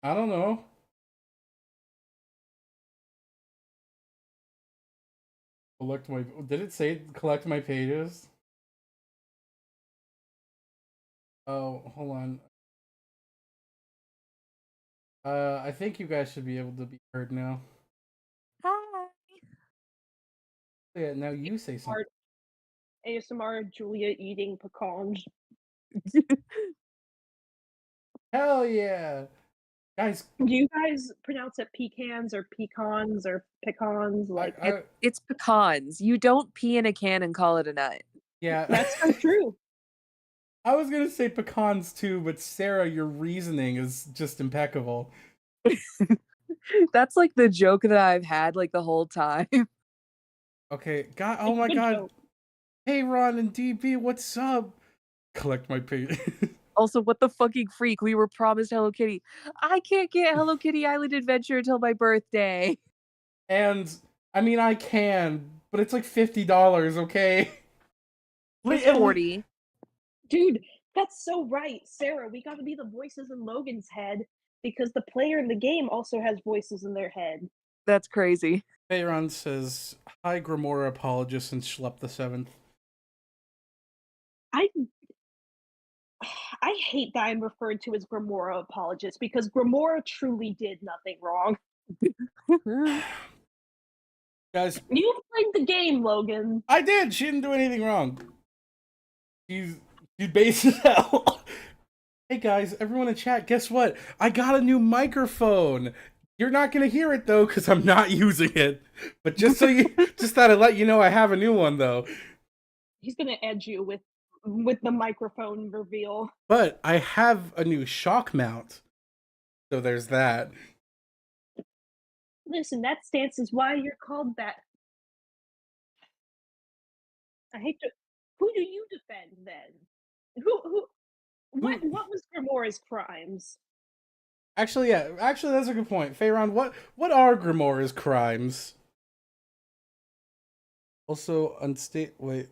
I don't know. Collect my. Did it say collect my pages? Oh, hold on. I think you guys should be able to be heard now. Hi. Yeah, now you say something. ASMR Julia eating pecans. Hell yeah, guys! Do you guys pronounce it pecans or pecans or pecans? I, Like, I It's pecans. You don't pee in a can and call it a nut. yeah. that's so true. I was gonna say pecans too, but Sarah, your reasoning is just impeccable. That's like the joke that I've had like the whole time. Okay, God, oh It's a my good God. joke. Hey, Ron and DB, what's up? Collect my page. Also, what the fucking freak? We were promised Hello Kitty. I can't get Hello Kitty Island Adventure until my birthday. And I mean, I can, but it's like $50. Okay. It's At least, 40. Dude, that's so right. Sarah, we gotta be the voices in Logan's head because the player in the game also has voices in their head. That's crazy. Bayron says, "Hi, Grimoire apologist and Schlep the Seventh." I I hate that I'm referred to as Grimoire apologist because Grimoire truly did nothing wrong. Guys, You played the game, Logan. I did. She didn't do anything wrong. She's base as hell. Hey guys, everyone in chat, guess what? I got a new microphone. You're not gonna hear it though, because I'm not using it. But just thought I'd let you know I have a new one though. He's gonna edge you with the microphone reveal. But I have a new shock mount, so there's that. Listen, that stance is why you're called that. I hate to. Who do you defend then? Who? What was Grimoire's crimes? Actually, yeah, actually that's a good point. Feyron, what are Grimoire's crimes? Also, unstable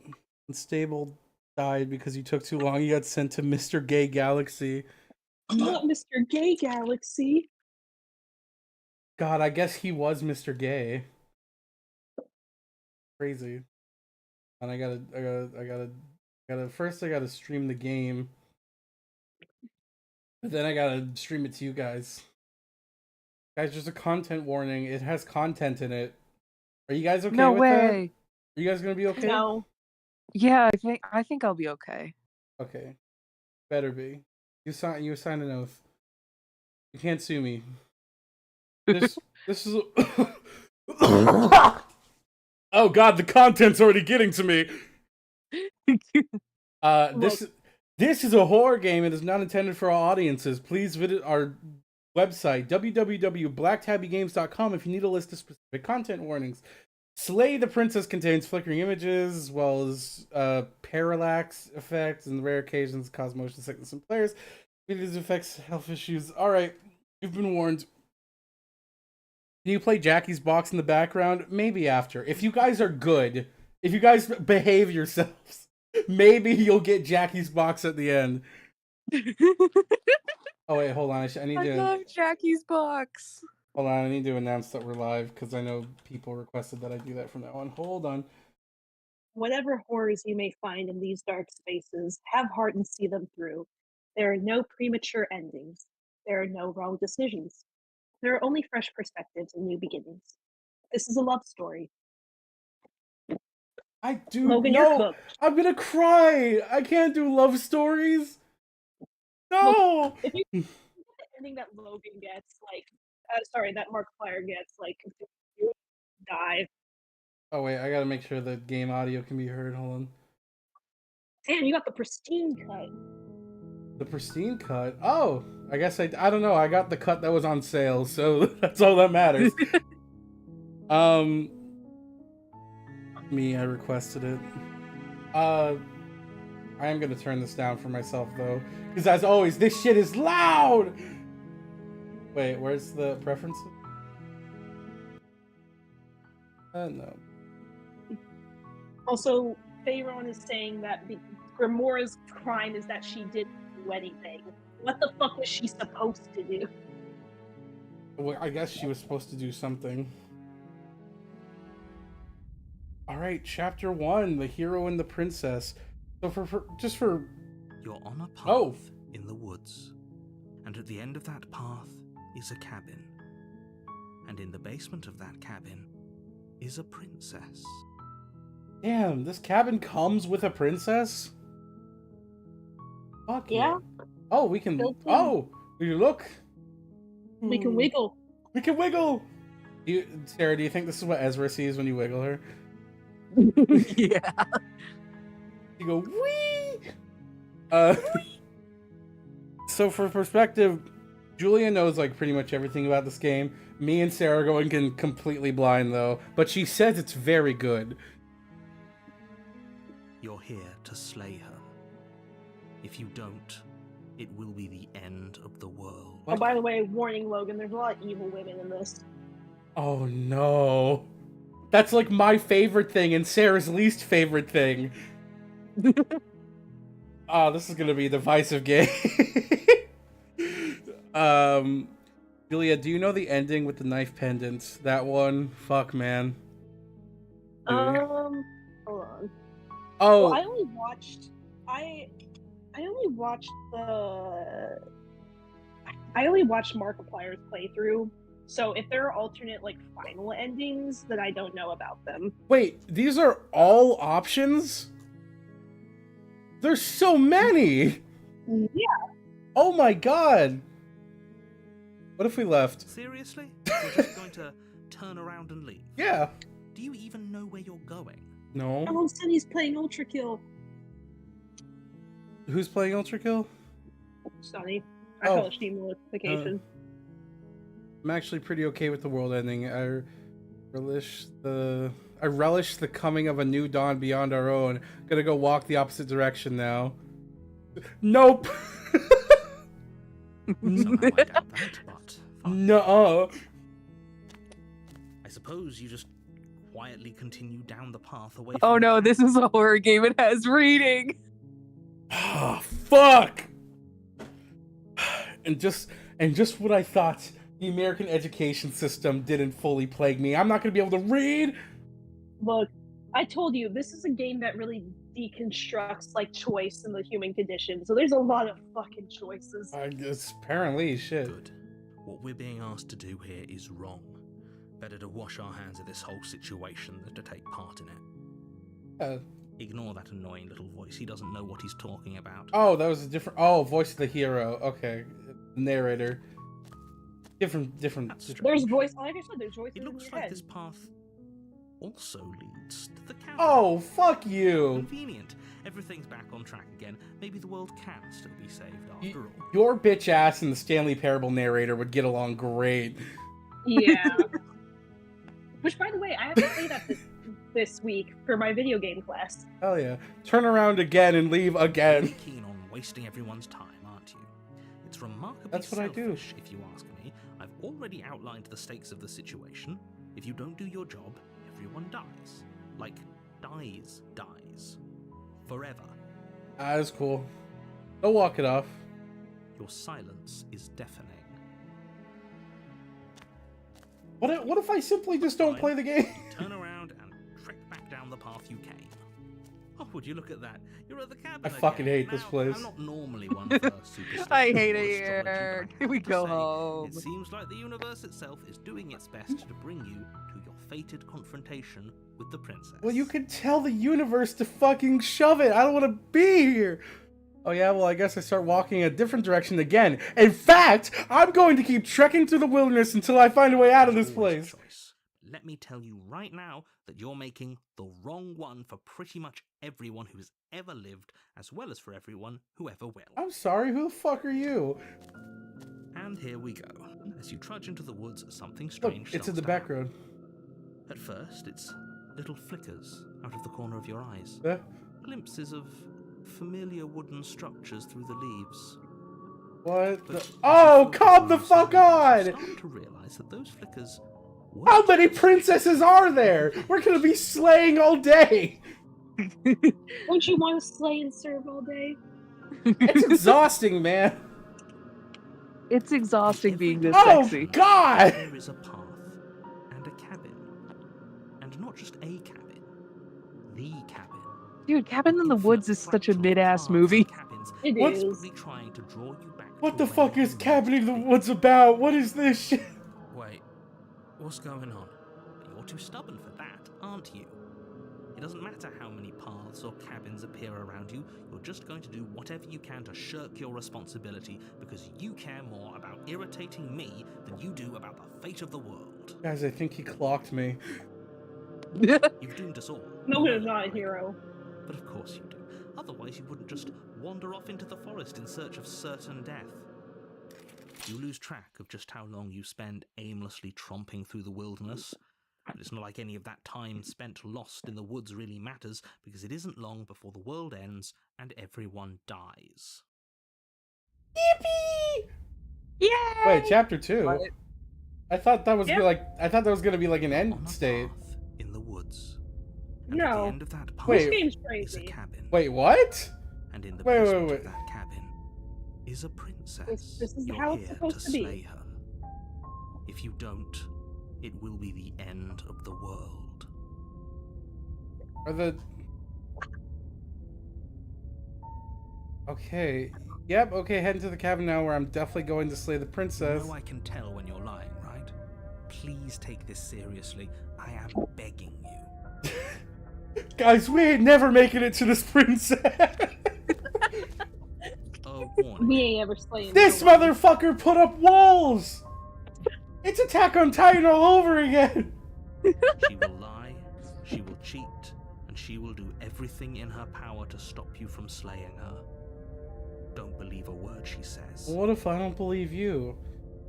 died because you took too long. You got sent to Mr. Gay Galaxy. Not Mr. Gay Galaxy. God, I guess he was Mr. Gay. Crazy. And first I gotta stream the game. But then I gotta stream it to you guys. Guys, there's a content warning. It has content in it. Are you guys okay No with that? way. Are you guys gonna be okay? No. Yeah, I think I'll be okay. Okay. Better be. You signed an oath. You can't sue me. This is Oh god, the content's already getting to me. This is a horror game. It is not intended for all audiences. Please visit our website www.blacktabbygames.com if you need a list of specific content warnings. Slay the Princess contains flickering images as well as parallax effects and rare occasions cause motion sickness in players. These effects health issues. All right, you've been warned. Can you play Jackie's Box in the background? Maybe after. If you guys are good, if you guys behave yourselves, maybe you'll get Jackie's Box at the end. Oh wait, hold on. I need I to. love Jackie's Box. Hold on, I need to announce that we're live because I know people requested that I do that from now on. Hold on. Whatever horrors you may find in these dark spaces, have heart and see them through. There are no premature endings. There are no wrong decisions. There are only fresh perspectives and new beginnings. This is a love story. I do Logan, you're no. cooked. I'm gonna cry. I can't do love stories. No. If you get the ending that Logan gets, like, that Markiplier gets, like, you die. Oh wait, I gotta make sure the game audio can be heard. Hold on. Damn, you got the pristine cut. The pristine cut. Oh, I guess I don't know. I got the cut that was on sale, so that's all that matters. Me, I requested it. I am gonna turn this down for myself though, because as always, this shit is loud. Wait, where's the preferences? No. Also, Feyron is saying that Grimoire's crime is that she didn't do anything. What the fuck was she supposed to do? Well, I guess she was supposed to do something. All right, chapter 1, the hero and the princess. So for You're on a path Oh. in the woods, and at the end of that path is a cabin. And in the basement of that cabin is a princess. damn, this cabin comes with a princess. Fuck Yeah. Oh, we can. Built in. Oh, we look. We can wiggle. We can wiggle. Sarah, do you think this is what Ezra sees when you wiggle her? Yeah. You go wee. So for perspective, Julia knows like pretty much everything about this game. Me and Sarah are going in completely blind though, but she says it's very good. You're here to slay her. If you don't, it will be the end of the world. Oh, by the way, warning, Logan, there's a lot of evil women in this. Oh no. That's like my favorite thing and Sarah's least favorite thing. Oh, this is gonna be a divisive game. Julia, do you know the ending with the knife pendants? That one? Fuck, man. Hold on. Oh, Well, I only watched Markiplier's playthrough. So if there are alternate like final endings, then I don't know about them. wait, these are all options? There's so many! Yeah. Oh my god! What if we left? Seriously? You're just going to turn around and leave? Yeah. Do you even know where you're going? No. Alan said he's playing Ultra Kill. Who's playing Ultra Kill? Sonny. I Oh. got a Steam notification. I'm actually pretty okay with the world ending. I relish the coming of a new dawn beyond our own. Gonna go walk the opposite direction now. Nope. Somehow I doubt that, but fine. No. I suppose you just quietly continue down the path away from Oh the no, cabin. this is a horror game. It has reading. Oh, fuck. And just what I thought. The American education system didn't fully plague me. I'm not gonna be able to read. Look, I told you this is a game that really deconstructs like choice and the human condition. So there's a lot of fucking choices. I guess apparently shit. Good. What we're being asked to do here is wrong. Better to wash our hands of this whole situation than to take part in it. Ignore that annoying little voice. He doesn't know what he's talking about. Oh, that was a different. Oh, voice of the hero. Okay, narrator. Different. That's strange. There's voice, like I said, there's voices It in looks your like head. this path also leads to the cabin. Oh, fuck you. Convenient. Everything's back on track again. Maybe the world can still be saved after all. Your bitch ass and the Stanley Parable narrator would get along great. Yeah. Which, by the way, I have to play that this week for my video game class. Hell yeah. Turn around again and leave again. Really keen on wasting everyone's time, aren't you? It's remarkably That's what I do. selfish, if you ask me. I've already outlined the stakes of the situation. If you don't do your job, everyone dies. Like, dies. Forever. That's cool. I'll walk it off. Your silence is deafening. What if I simply just don't Fine. play the game? Turn around and trek back down the path you came. Oh, would you look at that? You're at the cabin I again. fucking hate this Now, place. I'm not normally one for superstition I hate or it astrology, here. but I Can we have to go say, home? It seems like the universe itself is doing its best to bring you to your fated confrontation with the princess. Well, you can tell the universe to fucking shove it. I don't want to be here. Oh yeah, well I guess I start walking a different direction again. In fact, I'm going to keep trekking through the wilderness until I find a way out of this There's always place. a choice. Let me tell you right now that you're making the wrong one for pretty much everyone who's ever lived, as well as for everyone who ever will. I'm sorry, who the fuck are you? And here we go. As you trudge into the woods, something Look, strange it's in starts the to back happen. road. At first, it's little flickers out of the corner of your eyes. Eh? Glimpses of familiar wooden structures through the leaves. What? But The... as you Oh, focus come on the those fuck elements, you on! start to realize that those flickers How weren't many princesses are there? We're gonna be slaying all day. Don't you want to slay and serve all day? It's exhausting, man. It's exhausting being this Oh, sexy. God! There is a path and a cabin. And not just a cabin. The cabin. Dude, Cabin in the Infinite Woods is such a fractal mid-ass paths movie. and cabins It What's- is. desperately trying to draw you back What to the where fuck you is used Cabin in to the be. Woods about? What is this shit? Wait, what's going on? You're too stubborn for that, aren't you? It doesn't matter how many paths or cabins appear around you, you're just going to do whatever you can to shirk your responsibility because you care more about irritating me than you do about the fate of the world. Guys, I think he clocked me. You've doomed us all. No You one know is that, not a right? hero. But of course you do. Otherwise, you wouldn't just wander off into the forest in search of certain death. You lose track of just how long you spend aimlessly tromping through the wilderness. But it's not like any of that time spent lost in the woods really matters, because it isn't long before the world ends and everyone dies. Yippee! Yay! Wait, chapter 2? What? I thought that was Yeah. I thought that was gonna be like an On end a state. path in the woods. And at the No. end of that path Wait. This game's is a crazy. cabin. Wait, what? And in the Wait, wait, basement wait. of that cabin is a princess. This is You're how it's here supposed to be. slay her. If you don't, it will be the end of the world. Are the... Okay. Yep, okay, heading to the cabin now where I'm definitely going to slay the You princess. know I can tell when you're lying, right? Please take this seriously. I am begging you. Guys, we ain't never making it to this princess. Oh, warning. We ain't ever slaying This no one. motherfucker put up walls! It's Attack on Titan all over again! She will lie, she will cheat, and she will do everything in her power to stop you from slaying her. Don't believe a word she says. What if I don't believe you?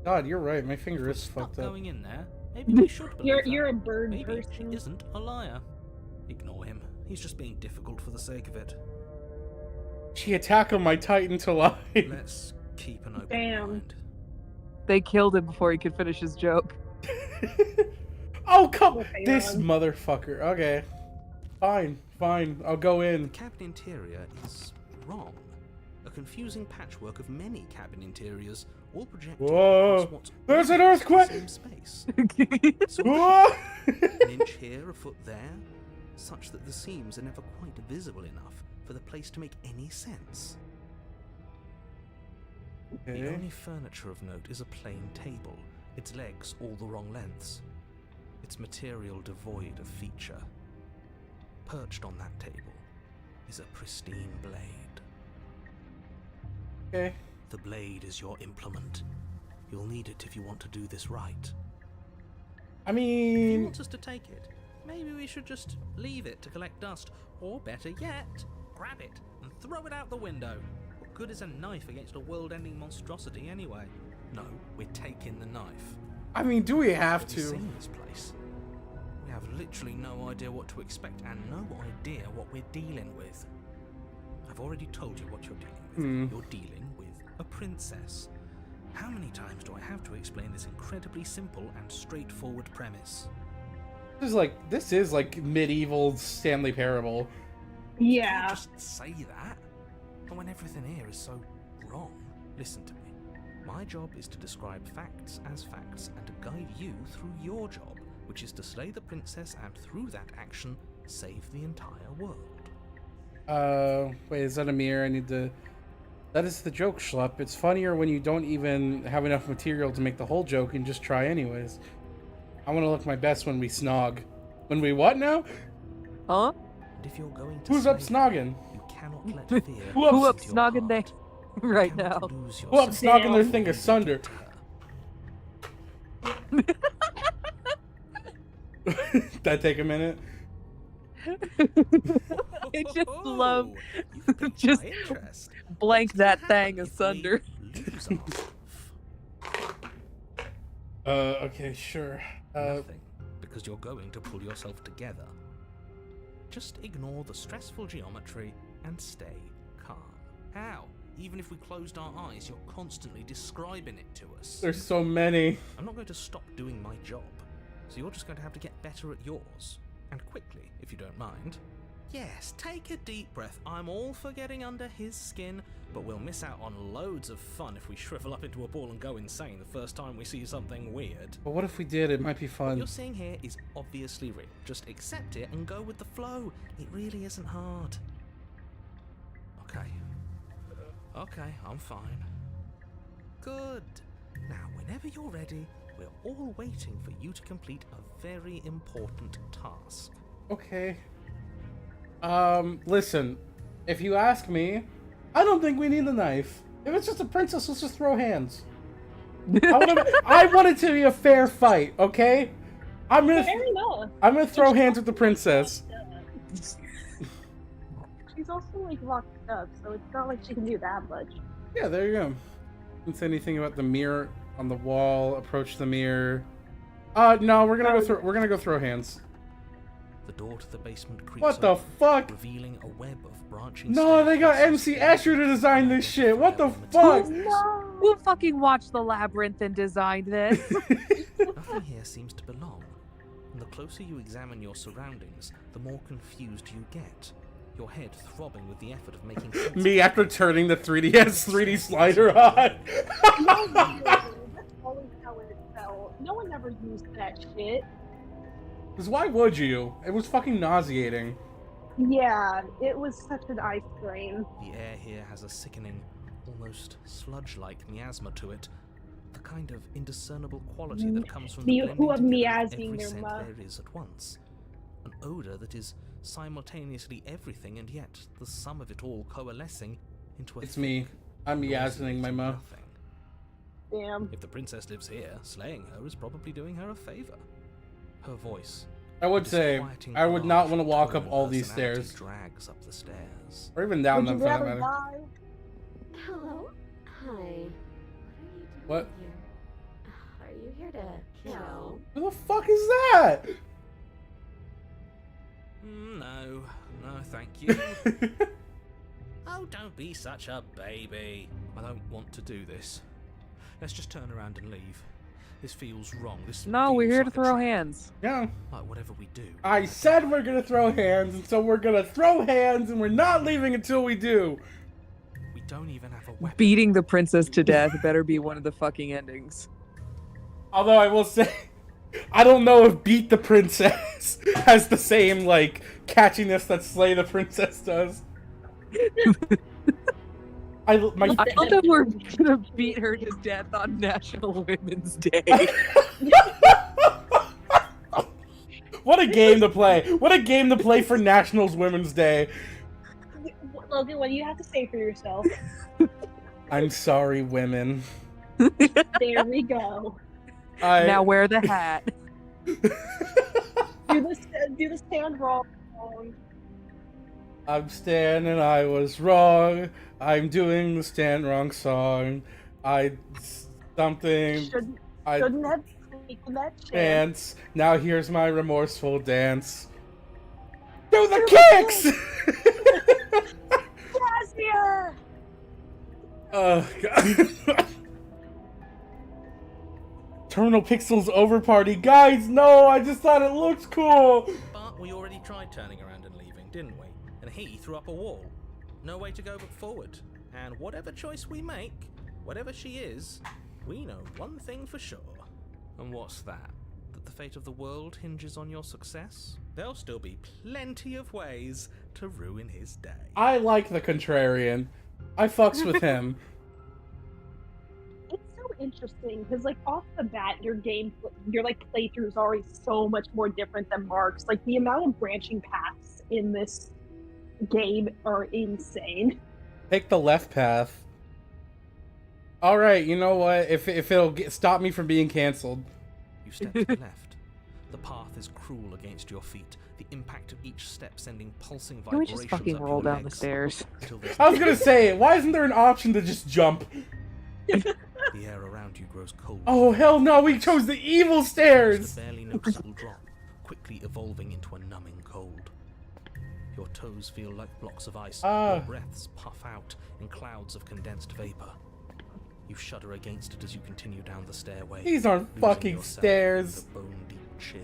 God, you're right, my If finger we're is stuck fucked up. going in there, maybe we should believe her. You're a bird Maybe person. she isn't a liar. Ignore him. He's just being difficult for the sake of it. She attacked on my Titan to lie. Let's keep an open Damn. mind. They killed him before he could finish his joke. Oh, come... Okay, This Ron. motherfucker. Okay. Fine, fine. I'll go The in. cabin interior is wrong. A confusing patchwork of many cabin interiors, all projected Whoa. across what's There's an almost the earthquake! same space. Whoa! An inch here, a foot there, such that the seams are never quite visible enough for the place to make any sense. The Okay. only furniture of note is a plain table, its legs all the wrong lengths, its material devoid of feature. Perched on that table is a pristine blade. Okay. The blade is your implement. You'll need it if you want to do this right. I If he mean... wants us to take it, maybe we should just leave it to collect dust, or better yet, grab it and throw it out the window. What good is a knife against a world-ending monstrosity anyway? No, we're taking the knife. I mean, do we have Have you to? seen this place? We have literally no idea what to expect and no idea what we're dealing with. I've already told you what you're dealing with. Hmm. You're dealing with a princess. How many times do I have to explain this incredibly simple and straightforward premise? This is like medieval Stanley Parable. You can't Yeah. just say that. And when everything here is so wrong, listen to me. My job is to describe facts as facts and to guide you through your job, which is to slay the princess and through that action, save the entire world. Wait, is that a mirror? I need to... That is the joke, Schlupp. It's funnier when you don't even have enough material to make the whole joke and just try anyways. I want to look my best when we snog. When we what now? Huh? And if you're going to Who's up slay her, snogging? you cannot let fear Who up- Who up your snogging they heart. right You now? cannot lose Who up yourself snogging their Damn. thing before you asunder? get to her. That take a minute? I just love You've piqued just my interest. blank What's that gonna thing happen if asunder. we lose ourselves? Okay, sure. Nothing, because you're going to pull yourself together. Just ignore the stressful geometry and stay calm. How? Even if we closed our eyes, you're constantly describing it to us. There's so many. I'm not going to stop doing my job, so you're just going to have to get better at yours. And quickly, if you don't mind. Yes, take a deep breath. I'm all for getting under his skin, but we'll miss out on loads of fun if we shrivel up into a ball and go insane the first time we see something weird. But what if we did? It might be What fun. you're seeing here is obviously real. Just accept it and go with the flow. It really isn't hard. Okay. Okay, I'm fine. Good. Now, whenever you're ready, we're all waiting for you to complete a very important task. Okay. Listen. If you ask me, I don't think we need a knife. If it's just a princess, let's just throw hands. I want it to be a fair fight, okay? I'm Fair enough. gonna throw hands with the princess. She's also like locked up, so it's not like she can do that much. Yeah, there you go. Didn't say anything about the mirror on the wall. Approach the mirror. No, we're gonna go throw hands. The door to the basement creaks What the open, fuck? revealing a web of branching No, they got staircases MC Escher to design this shit. What the fuck? Who fucking watched The Labyrinth and designed this? Nothing here seems to belong, and the closer you examine your surroundings, the more confused you get. Your head throbbing with the effort of making sense. Me after turning the 3DS 3D slider on. That's always how it felt. No one ever used that shit. Because why would you? It was fucking nauseating. Yeah, it was such an eye strain. The air here has a sickening, almost sludge-like miasma to it. The kind of indiscernible quality that comes from the Who are blending together of miasming every their scent mouth? there is at once. An odor that is simultaneously everything and yet the sum of it all coalescing into a It's me. I'm miasming my mouth. nothing. Damn. If the princess lives here, slaying her is probably doing her a favor. Her voice, I would say, disquieting I would not barrage want to of walk tone up and all these personality stairs. drags up the stairs. Or even down Would them you for that rather matter. die? Hello? Hi. What? Are you here to kill? Who the fuck is that? No, thank you. Oh, don't be such a baby. I don't want to do this. Let's just turn around and leave. This feels wrong. This No, we're feels here to like a throw trap. hands. Yeah. Like whatever we do. I said we're gonna throw hands, and so we're gonna throw hands, and we're not leaving until we do. We don't even have a weapon. Beating the princess to death better be one of the fucking endings. Although I will say, I don't know if Beat the Princess has the same, like, catchiness that Slay the Princess does. I love that we're gonna beat her to death on National Women's Day. What a game to play! What a game to play for Nationals Women's Day! Logan, what do you have to say for yourself? I'm sorry, women. There we go. Now wear the hat. Do the stand wrong. I'm Stan and I was wrong. I'm doing the Stan wrong song. Shouldn't have taken that chance. dance. Now here's my remorseful dance. Do the kicks! Casimir! Oh god. Terminal Pixels over party. Guys, no, I just thought it looked cool. But we already tried turning around and leaving, didn't we? And he threw up a wall. No way to go but forward. And whatever choice we make, whatever she is, we know one thing for sure. And what's that? That the fate of the world hinges on your success? There'll still be plenty of ways to ruin his day. I like the contrarian. I fucks with him. It's so interesting because, like, off the bat, your playthrough is already so much more different than Mark's. Like, the amount of branching paths in this game are insane. Take the left path. All right, you know what? If it'll stop me from being canceled. You step to the left. The path is cruel against your feet. The impact of each step sending pulsing Can we vibrations just fucking up roll your down the legs stairs? until there's I was gonna say, why isn't there an option to just jump? The air around you grows cold. Oh hell no! We chose the evil It's stairs. the barely noticeable drop, quickly evolving into a numbing cold. Your toes feel like blocks of ice. Your breaths puff out in clouds of condensed vapor. You shudder against it as you continue down the stairway. These aren't losing fucking yourself in stairs. the bone-deep chill.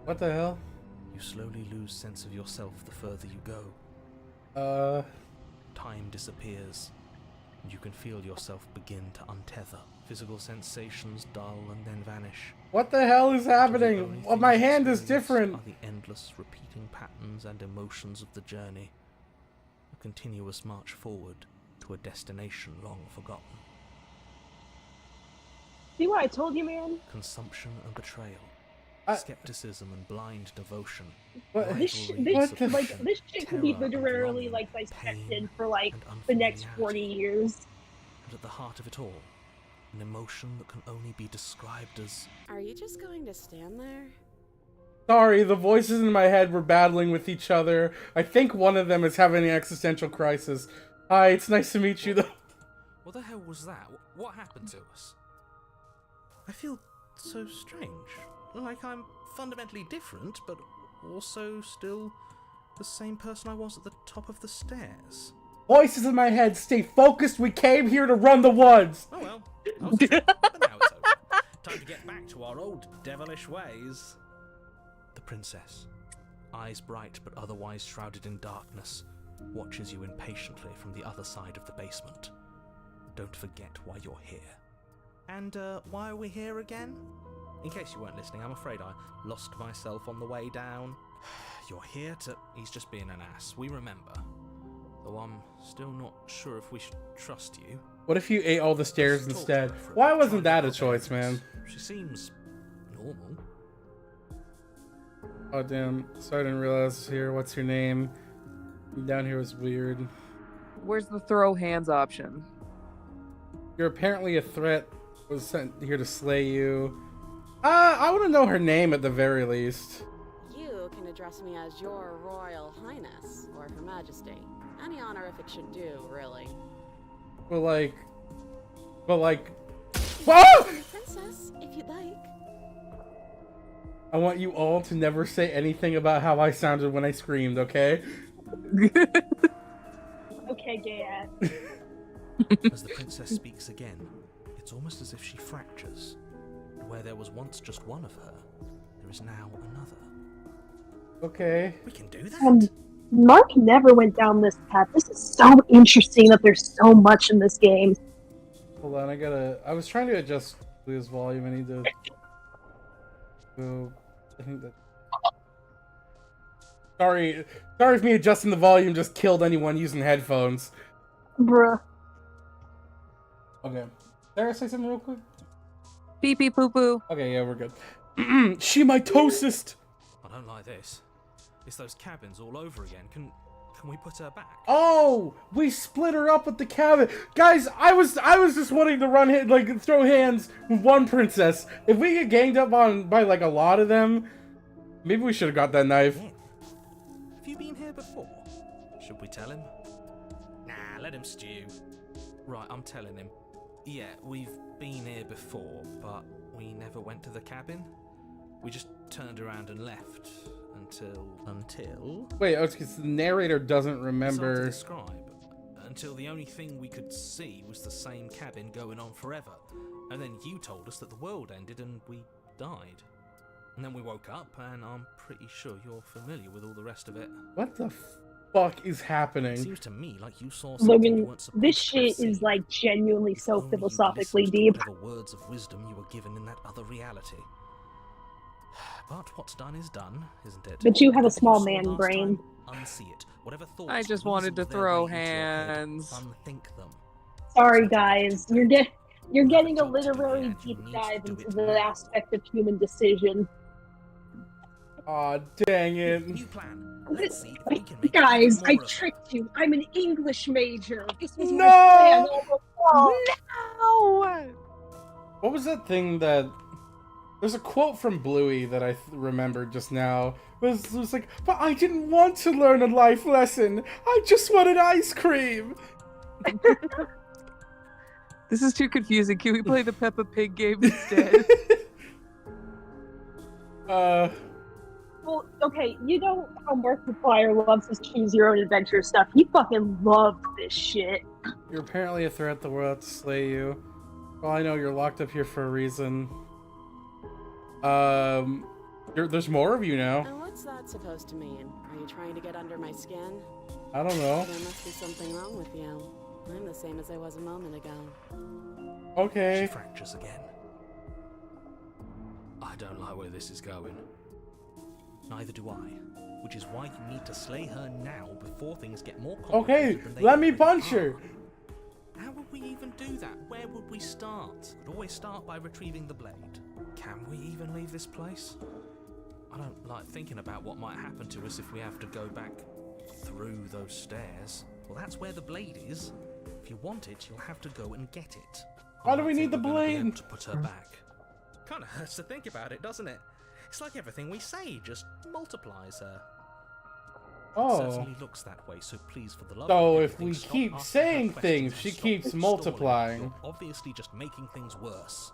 What the hell? You slowly lose sense of yourself the further you go. Time disappears, and you can feel yourself begin to untether. Physical sensations dull and then vanish. What the hell is Till the happening? only Well, thing my you hand is experience different. Are the endless repeating patterns and emotions of the journey. A continuous march forward to a destination long forgotten. See what I told you, man? Consumption and betrayal. I- Skepticism and blind devotion. What- rivalry This and What the- like this shit could be terror and literally longing, like dissected pain for like and the next 40 unfamiliarity. years. And at the heart of it all, an emotion that can only be described as Are you just going to stand there? Sorry, the voices in my head were battling with each other. I think one of them is having an existential crisis. Hi, it's nice to meet you, though. what the hell was that? What happened to us? I feel so strange. Like I'm fundamentally different, but also still the same person I was at the top of the stairs. Voices in my head, stay focused. We came here to run the woods. Oh well, that was a trip, but now it's over. Time to get back to our old devilish ways. The princess, eyes bright but otherwise shrouded in darkness, watches you impatiently from the other side of the basement. Don't forget why you're here. And why are we here again? In case you weren't listening, I'm afraid I lost myself on the way down. You're here to... He's just being an ass, we remember. Though I'm still not sure if we should trust you. What if you ate all the stairs Let's talk instead? to her for a Why bit, wasn't try that and a get our choice, man? bearings. She seems normal. Oh, damn. Sorry, I didn't realize this here. What's your name? Down here was weird. Where's the throw hands option? You're apparently a threat. Was sent here to slay you. I want to know her name at the very least. You can address me as Your Royal Highness or Her Majesty. Any honorific should do, really. But like... Whoa! Princess, if you'd like. I want you all to never say anything about how I sounded when I screamed, okay? Okay, gay ass. As the princess speaks again, it's almost as if she fractures. And where there was once just one of her, there is now another. Okay. We can do that? Mark never went down this path. This is so interesting that there's so much in this game. Hold on, I was trying to adjust Leah's volume. I need to go. I think that. Sorry if me adjusting the volume just killed anyone using headphones. Bruh. Okay. Sarah, say something real quick? Pee pee poo poo. Okay, yeah, we're good. She mitosis. I don't like this. It's those cabins all over again. Can we put her back? Oh, we split her up with the cabin. Guys, I was just wanting to throw hands with one princess. If we get ganged up on by like a lot of them, maybe we should have got that knife. Yeah. Have you been here before? Should we tell him? Nah, let him stew. Right, I'm telling him. Yeah, we've been here before, but we never went to the cabin. We just turned around and left until Wait, the narrator doesn't It's hard to remember. describe. Until the only thing we could see was the same cabin going on forever. And then you told us that the world ended and we died. And then we woke up, and I'm pretty sure you're familiar with all the rest of it. What the fuck is It happening? seems to me like you saw something you Logan, weren't supposed this to shit see. is like genuinely so Only you philosophically listened to deep. whatever words of wisdom you were given in that other reality. But what's done is done, isn't it? But you have a Whatever small saw man last brain. time, unsee it. Whatever thoughts I just wanted to weaseled their throw way into your head, hands. unthink them. Sorry, guys. You're getting a literary deep dive into the aspect of human decision. Aw, dang it. New plan. Let's see if we can make Guys, more I of it. tricked you. I'm an English major. This was my No! plan all along. No! What was that thing that... There's a quote from Bluey that I remembered just now. It was like, but I didn't want to learn a life lesson. I just wanted ice cream. This is too confusing. Can we play the Peppa Pig game instead? Well, okay, you know how Markiplier loves his choose your own adventure stuff. He fucking loved this shit. You're apparently a threat. The world to slay you. Well, I know you're locked up here for a reason. There's more of you now. And what's that supposed to mean? Are you trying to get under my skin? I don't know. There must be something wrong with you. I'm the same as I was a moment ago. She Okay. fractures again. I don't like where this is going. Neither do I. Which is why you need to slay her now before things get more Okay, complicated than they let me already punch are. her. How would we even do that? Where would we start? We'd always start by retrieving the blade. Can we even leave this place? I don't like thinking about what might happen to us if we have to go back through those stairs. Well, that's where the blade is. If you want it, you'll have to go and get it. Why I do don't we think need the we're gonna be blade? able to put her back. Kind of hurts to think about it, doesn't it? It's like everything we say just multiplies her. Oh. Certainly looks that way, so please, for the love So of if everything, we stop keep asking her saying questions things, and she stop keeps stalling. multiplying. You're obviously just making things worse.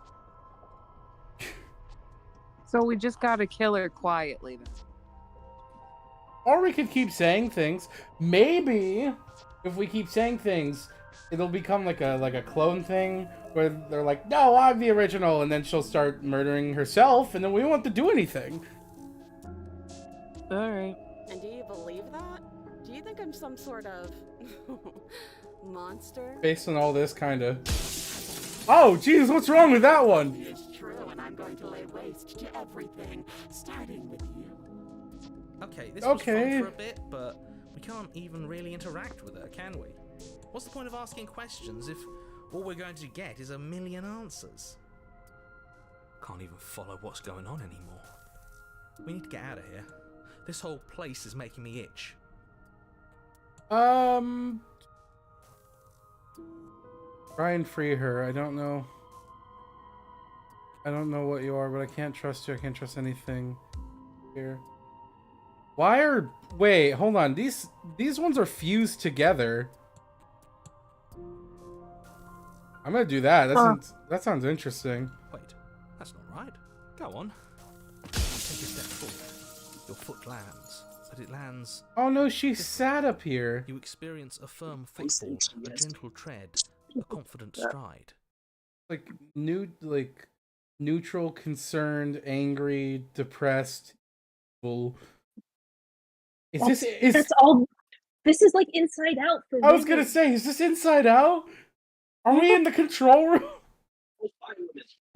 So we just gotta kill her quietly then. Or we could keep saying things. Maybe if we keep saying things, it'll become like a clone thing where they're like, "No, I'm the original," and then she'll start murdering herself, and then we won't have to do anything. Alright. And do you believe that? Do you think I'm some sort of monster? Based on all this, kind of. Oh, Jesus, what's wrong with that one? It's true, and I'm going to lay waste to everything, starting with you. Okay, this Okay. was fun for a bit, but we can't even really interact with her, can we? What's the point of asking questions if all we're going to get is a million answers? Can't even follow what's going on anymore. We need to get out of here. This whole place is making me itch. Try and free her. I don't know. I don't know what you are, but I can't trust you. I can't trust anything here. Why are... Wait, hold on. These ones are fused together. I'm gonna do that. That sounds interesting. Wait, that's not right. Go on. Take a step forward. Your foot lands, but it lands. Oh no, she sat up here. You experience a firm footfall, a gentle tread, a confident stride. Like neutral, concerned, angry, depressed. Well, That's all. This is like Inside Out for I was women. gonna say, is this Inside Out? Are we in the control room? You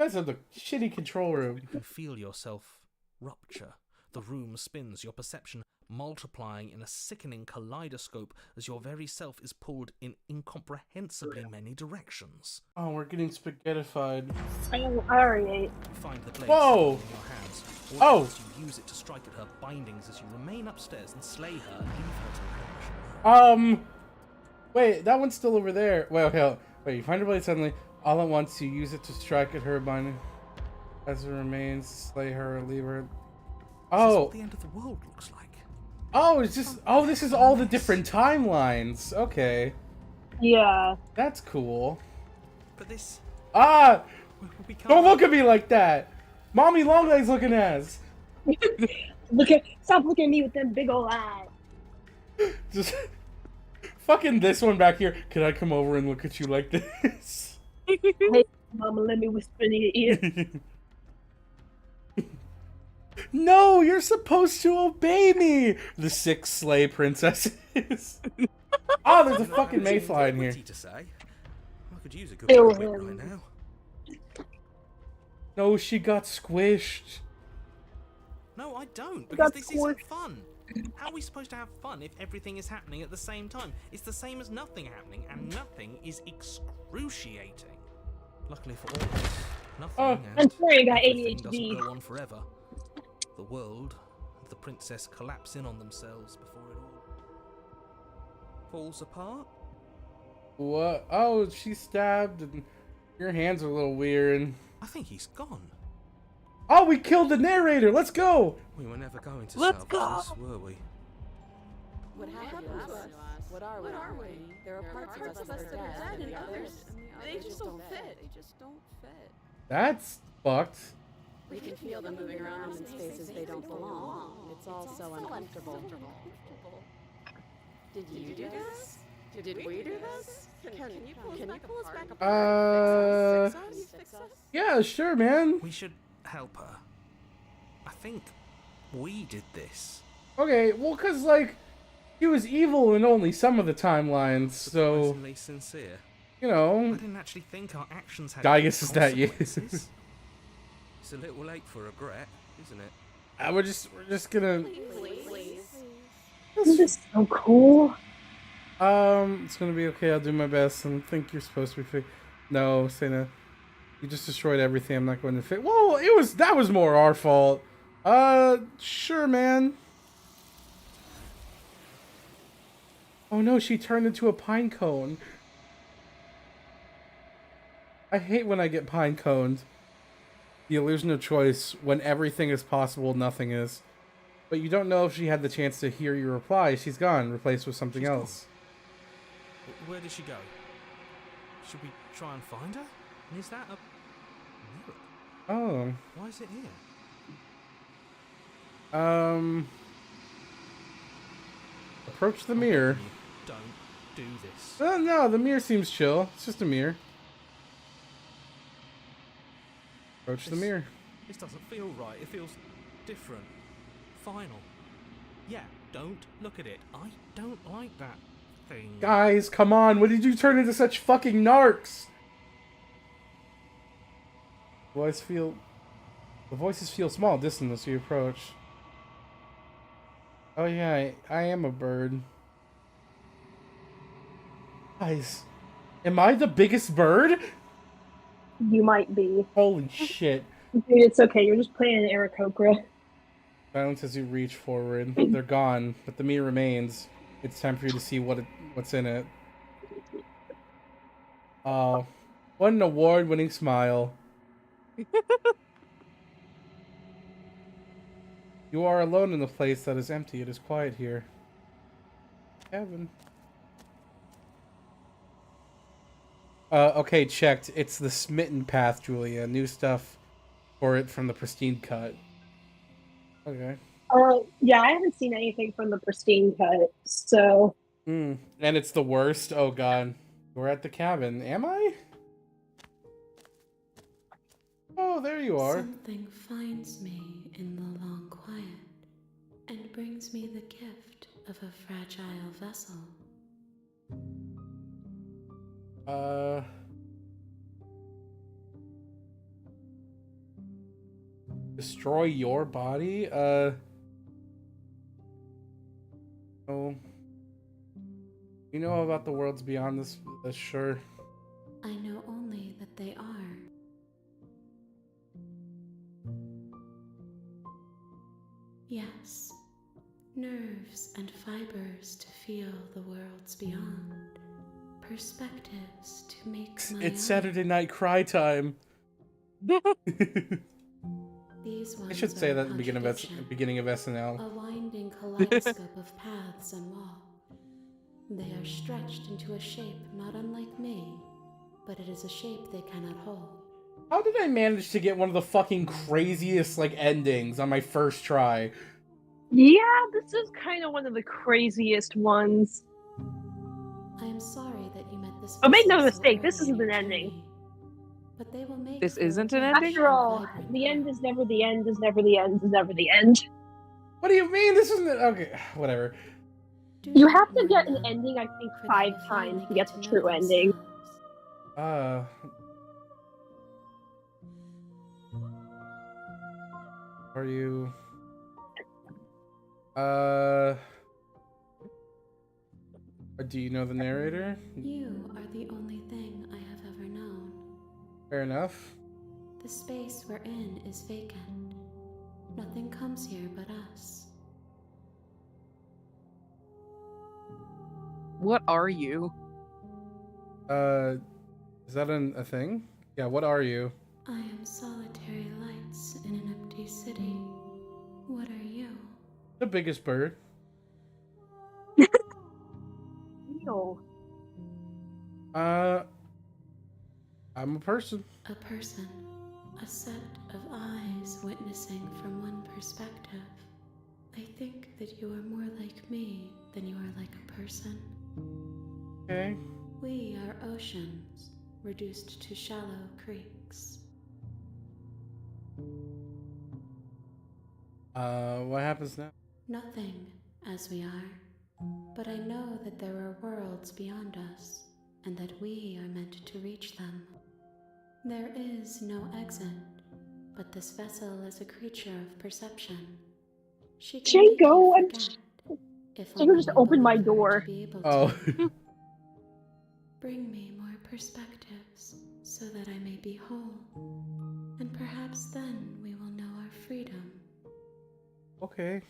guys have the shitty control room. You can feel yourself rupture. The room spins, your perception multiplying in a sickening kaleidoscope as your very self is pulled in incomprehensibly many directions. Oh, we're getting spaghettified. Oh, alright. You find the blade Whoa! in your hands. Oh! Or you use it to strike at her bindings as you remain upstairs and slay her and leave her to perish. Wait, that one's still over there. Wait, okay. Wait, you find her blade suddenly. All at once, you use it to strike at her binding. As it remains, slay her or leave her. This is Oh! what the end of the world looks like. Oh, it's just... Oh, this is all the different timelines. Okay. Yeah. That's cool. But this... Ah! we can't... Don't look at me like that! Mommy Longlegs looking ass! Stop looking at me with them big old eyes. Just... Fucking this one back here. Can I come over and look at you like this? Hey, mama, let me whisper in your ear. No, you're supposed to obey me! The 6 slay princesses. Oh, there's a fucking mayfly in here. Witty to say. I could use a good Ew. wit right now. No, she got squished. No, I don't, because got this isn't squished. fun. How are we supposed to have fun if everything is happening at the same time? It's the same as nothing happening, and nothing is excruciating. Luckily for all of us, nothing Oh. and I'm sorry, I got everything ADHD. doesn't go on forever. The world and the princess collapse in on themselves before it all falls apart. What? Oh, she stabbed and your hands are a little weird. I think he's gone. Oh, we killed the narrator. Let's go. We were never going to Let's salvage this, were we? What happened to us? What are we? There are parts of us that are dead, and others, they just don't fit. They just don't fit. That's fucked. We can feel them moving around in spaces they don't belong. It's all so uncomfortable. Did you do this? Did we do this? Can you pull us back apart? Fix us? Yeah, sure, man. We should help her. I think We did this. Okay, well, cause like he was evil in only some of the timelines, so Surprisingly sincere. you I know. didn't actually think our actions had Gaius, is that you? consequences. It's a little late for regret, isn't it? We're just gonna. Isn't this so cool? It's gonna be okay. I'll do my best. And think you're supposed to be No, Sena, you just destroyed everything. I'm not going to fix. Well, that was more our fault. Sure, man. Oh no, she turned into a pine cone. I hate when I get pine coned. The illusion of choice. When everything is possible, nothing is. But you don't know if she had the chance to hear your reply. She's gone, replaced with something She's else. Where did she go? Should we try and find her? And is that a mirror? Oh. Why is it here? Approach the mirror. Don't do this. No, the mirror seems chill. It's just a mirror. Approach the mirror. This doesn't feel right. It feels different. Final. Yeah, don't look at it. I don't like that thing. Guys, come on. What did you turn into such fucking narcs? The voices feel small, distant as you approach. Oh yeah, I am a bird. Guys, am I the biggest bird? You might be. Holy shit. Dude, it's okay. You're just playing an Aarakocra. Silence as you reach forward. They're gone, but the mirror remains. It's time for you to see what's in it. Oh, what an award-winning smile. You are alone in the place that is empty. It is quiet here. Kevin. Okay, checked. It's the Smitten Path, Julia. New stuff for it from the Pristine Cut. Okay. Yeah, I haven't seen anything from the Pristine Cut, so... And it's the worst? Oh god. We're at the cabin. Am I? Oh, there you are. Something finds me in the long quiet and brings me the gift of a fragile vessel. Destroy your body? Oh. You know about the worlds beyond this, sure. I know only that they are. Yes, nerves and fibers to feel the worlds beyond. Perspectives to make my It's own. Saturday night cry time. These ones I should say are that at the contradiction. beginning of SNL. A winding kaleidoscope of paths and wall. They are stretched into a shape not unlike me, but it is a shape they cannot hold. How did I manage to get one of the fucking craziest, endings on my first try? Yeah, this is kind of one of the craziest ones. I am sorry that you met this. But make no vessel so mistake, this early isn't in an your ending. journey. But they will make This for a isn't an rich ending? After and all, vibrant the end world. is never the end, is never the end, is never the end. What do you mean? This isn't... Okay, whatever. Do You not have to mourn get an them, ending, I think, for they 5 will times finally to get the know true ending. themselves. Are you... Do you know the narrator? You are the only thing I have ever known. Fair enough. The space we're in is vacant. Nothing comes here but us. What are you? Is that a thing? Yeah, what are you? I am solitary lights in an empty city. What are you? The biggest bird. No. I'm a person. A person. A set of eyes witnessing from one perspective. I think that you are more like me than you are like a person. Okay. We are oceans, reduced to shallow creeks. What happens now? Nothing, as we are. But I know that there are worlds beyond us, and that we are meant to reach them. There is no exit, but this vessel is a creature of perception. She can make Jaco, you I'm forget, if Jaco only just you opened my believe her door. to be able Oh. to. Bring me more perspectives, so that I may be whole. And perhaps then we will know our freedom. Okay.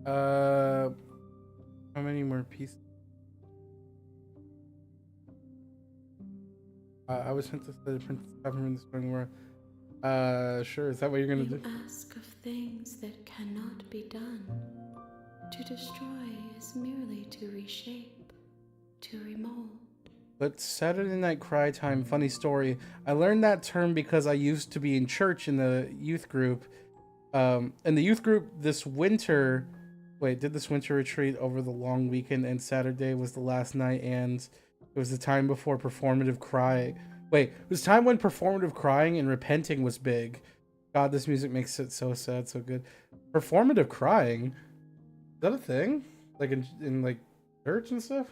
How many more pieces? I was sent to the Princess Tavern in the Spring World. Sure. Is that what you're gonna You do? ask of things that cannot be done. To destroy is merely to reshape, to remold. But Saturday Night Cry Time, funny story. I learned that term because I used to be in church in the youth group. In the youth group this winter, did this winter retreat over the long weekend, and Saturday was the last night, and it was the time before performative crying. It was time when performative crying and repenting was big. God, this music makes it so sad, so good. Performative crying? Is that a thing? Like in like church and stuff?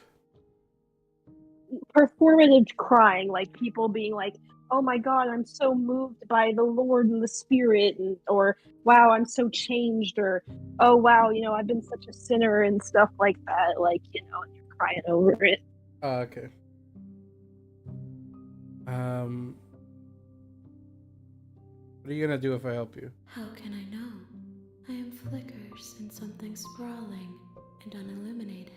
Performative crying, like people being like, "Oh my God, I'm so moved by the Lord and the Spirit," or "Wow, I'm so changed," or "Oh wow, I've been such a sinner," and stuff like that. Like, and you're crying over it. Oh, okay. What are you gonna do if I help you? How can I know? I am flickers in something sprawling and unilluminated.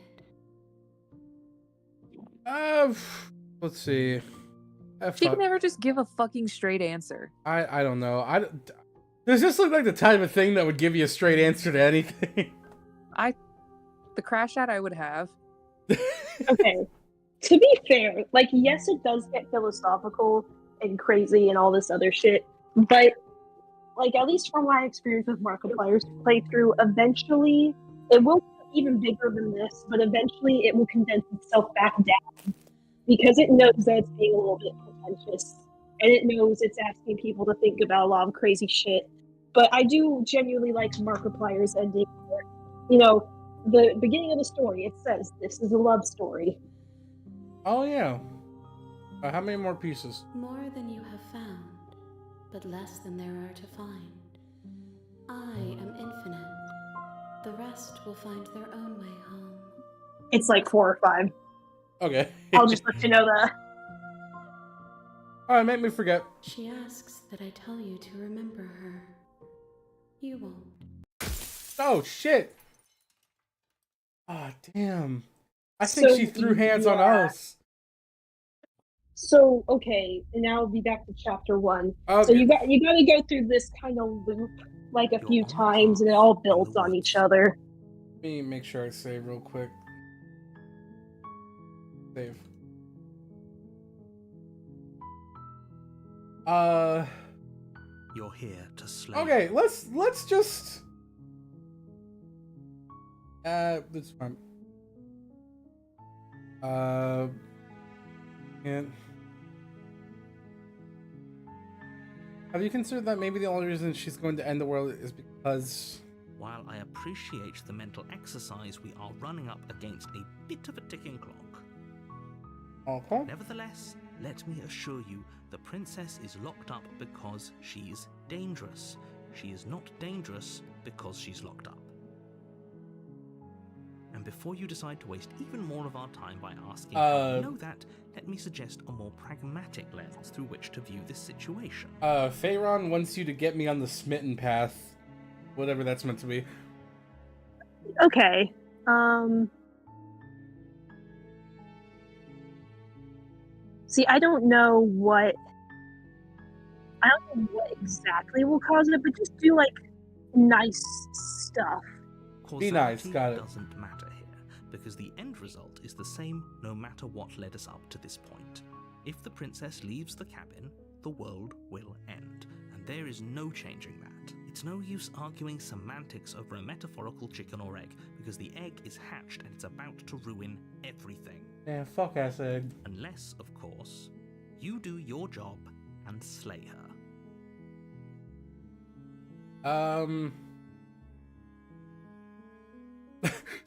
Let's see. She can never just give a fucking straight answer. I don't know. Does this look like the type of thing that would give you a straight answer to anything? The crash out I would have. Okay. To be fair, like, yes, it does get philosophical and crazy and all this other shit, but, like, at least from my experience with Markiplier's playthrough, eventually, it will get even bigger than this, but eventually it will condense itself back down, because it knows that it's being a little bit pretentious, and it knows it's asking people to think about a lot of crazy shit. But I do genuinely like Markiplier's ending, where, the beginning of the story, it says, "This is a love story." Oh, yeah. How many more pieces? More than you have found, but less than there are to find. I am infinite. The rest will find their own way home. It's like 4 or 5. Okay. I'll just let you know that. Alright, make me forget. She asks that I tell you to remember her. You won't. Oh, shit! Ah, damn. I think So, she threw hands on yeah. us. So, okay, and now we'll be back to chapter 1. Okay. So you got to go through this kind of loop like a You're few on the times, and it path all in builds the on woods. each other. Let me make sure I save real quick. Save. You're here to slay. Okay, let's just that's fine. And have you considered that maybe the only reason she's going to end the world is because... While I appreciate the mental exercise, we are running up against a bit of a ticking clock. Okay. Nevertheless, let me assure you, the princess is locked up because she's dangerous. She is not dangerous because she's locked up. And before you decide to waste even more of our time by asking how you know that, let me suggest a more pragmatic lens through which to view this situation. Pharaon wants you to get me on the smitten path. Whatever that's meant to be. Okay. See, I don't know what exactly will cause it, but just do like nice stuff. Be nice, Causality got it. doesn't matter here, because the end result is the same no matter what led us up to this point. If the princess leaves the cabin, the world will end, and there is no changing that. It's no use arguing semantics over a metaphorical chicken or egg, because the egg is hatched and it's about to ruin everything. Yeah, fuck ass egg. Unless, of course, you do your job and slay her.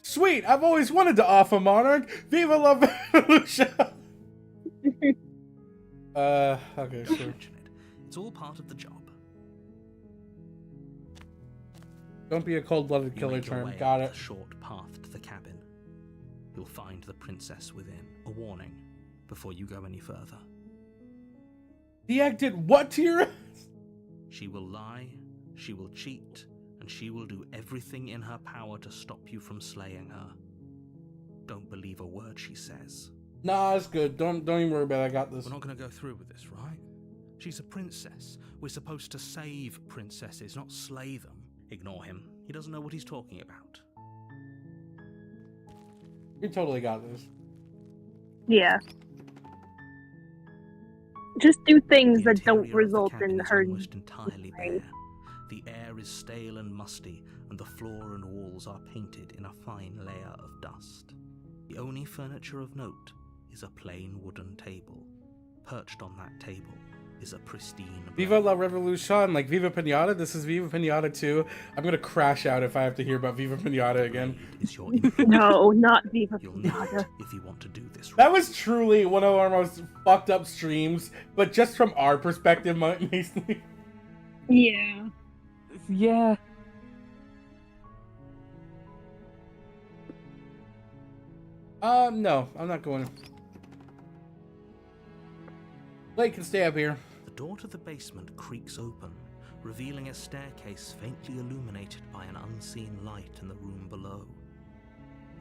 Sweet, I've always wanted to offer Monarch. Viva la Revolution! Okay, sure. Mention it. It's all part of the job. Don't be a cold-blooded You killer make your term. way Got up it. the short path to the cabin. You'll find the princess within. A warning before you go any further. The egg did what to your ass? She will lie, she will cheat, and she will do everything in her power to stop you from slaying her. Don't believe a word she says. Nah, it's good. Don't even worry about it. I got this. We're not going to go through with this, right? She's a princess. We're supposed to save princesses, not slay them. Ignore him. He doesn't know what he's talking about. You totally got this. Yeah. Just do things The that don't interior of the result cabin in is her. almost entirely bare. The air is stale and musty, and the floor and walls are painted in a fine layer of dust. The only furniture of note is a plain wooden table. Perched on that table is a pristine Viva blade. la Revolution, like Viva Pinata. This is Viva Pinata 2. I'm gonna crash out if I have to hear about Viva Pinata again. Blade is your No, not Viva You'll need Pinata. it if you want to do this That right. was truly one of our most fucked up streams, but just from our perspective, Mason. Yeah. Yeah. No, I'm not going. Blake can stay up here. The door to the basement creaks open, revealing a staircase faintly illuminated by an unseen light in the room below.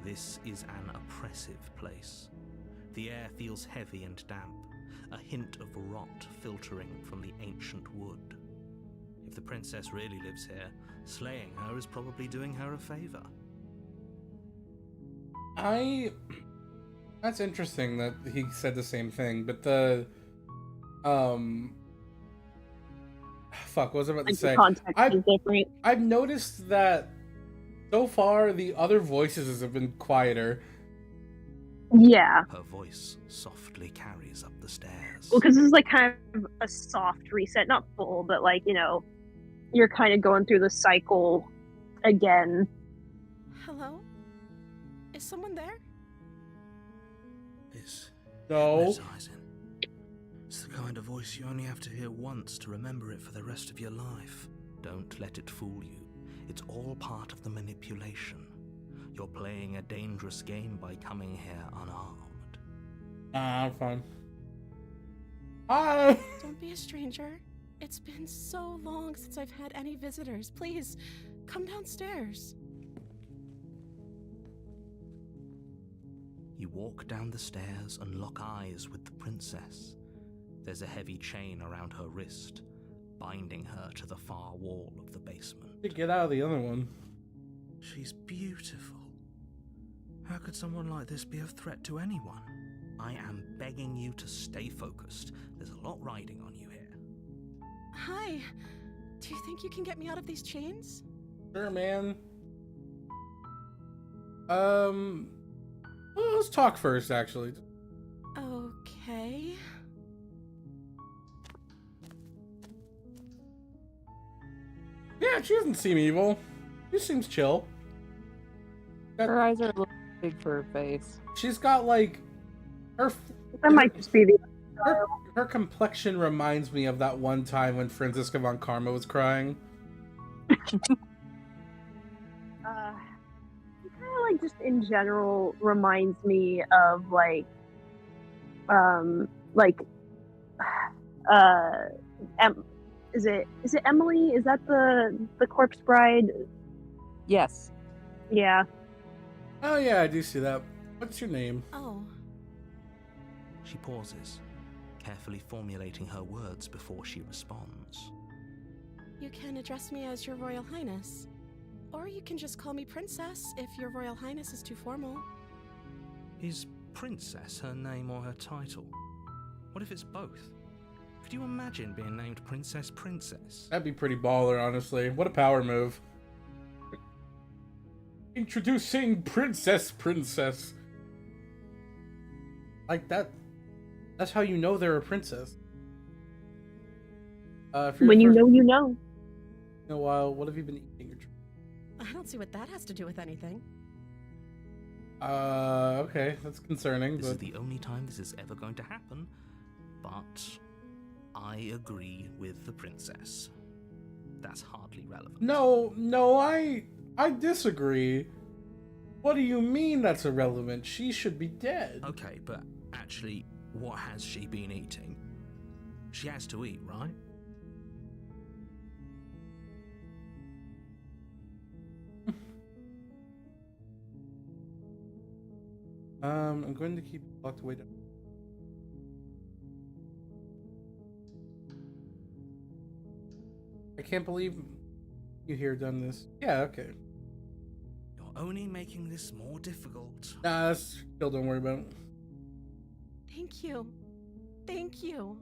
This is an oppressive place. The air feels heavy and damp, a hint of rot filtering from the ancient wood. If the princess really lives here, slaying her is probably doing her a favor. That's interesting that he said the same thing, but fuck, what was I about to Like say? the context is different. I've noticed that so far the other voices have been quieter. Yeah. Her voice softly carries up the stairs. Well, because this is like kind of a soft reset, not full, but like, you know, you're kind of going through the cycle again. Hello? Is someone there? It's No. hypnotizing. It's the kind of voice you only have to hear once to remember it for the rest of your life. Don't let it fool you. It's all part of the manipulation. You're playing a dangerous game by coming here unarmed. I'm fine. Hi. Don't be a stranger. It's been so long since I've had any visitors. Please, come downstairs. You walk down the stairs and lock eyes with the princess. There's a heavy chain around her wrist, binding her to the far wall of the basement. Get out of the other one. She's beautiful. How could someone like this be a threat to anyone? I am begging you to stay focused. There's a lot riding on you here. Hi. Do you think you can get me out of these chains? Sure, man. Well, let's talk first, actually. Okay. Yeah, she doesn't seem evil. She seems chill. Her eyes are a little big for her face. She's got like her That might just be the. her complexion reminds me of that one time when Franziska von Karma was crying. Kind of like just in general reminds me of like is it Emily? Is that the corpse bride? Yes. Yeah. Oh yeah, I do see that. What's your name? Oh. She pauses, carefully formulating her words before she responds. You can address me as Your Royal Highness. Or you can just call me Princess if Your Royal Highness is too formal. Is Princess her name or her title? What if it's both? Could you imagine being named Princess Princess? That'd be pretty baller, honestly. What a power move. Introducing Princess. Like that. That's how you know they're a princess. If you're When the you first- know, you know. in a while. What have you been eating or drinking? I don't see what that has to do with anything. Okay, that's concerning. This But is the only time this is ever going to happen, but I agree with the princess. That's hardly relevant. no, I disagree. What do you mean that's irrelevant? She should be dead. Okay, but actually, what has she been eating? She has to eat, right? I'm going to keep locked away down. I can't believe you here done this. Yeah, okay. You're only making this more difficult. Nah, still don't worry about it. Thank you. Thank you.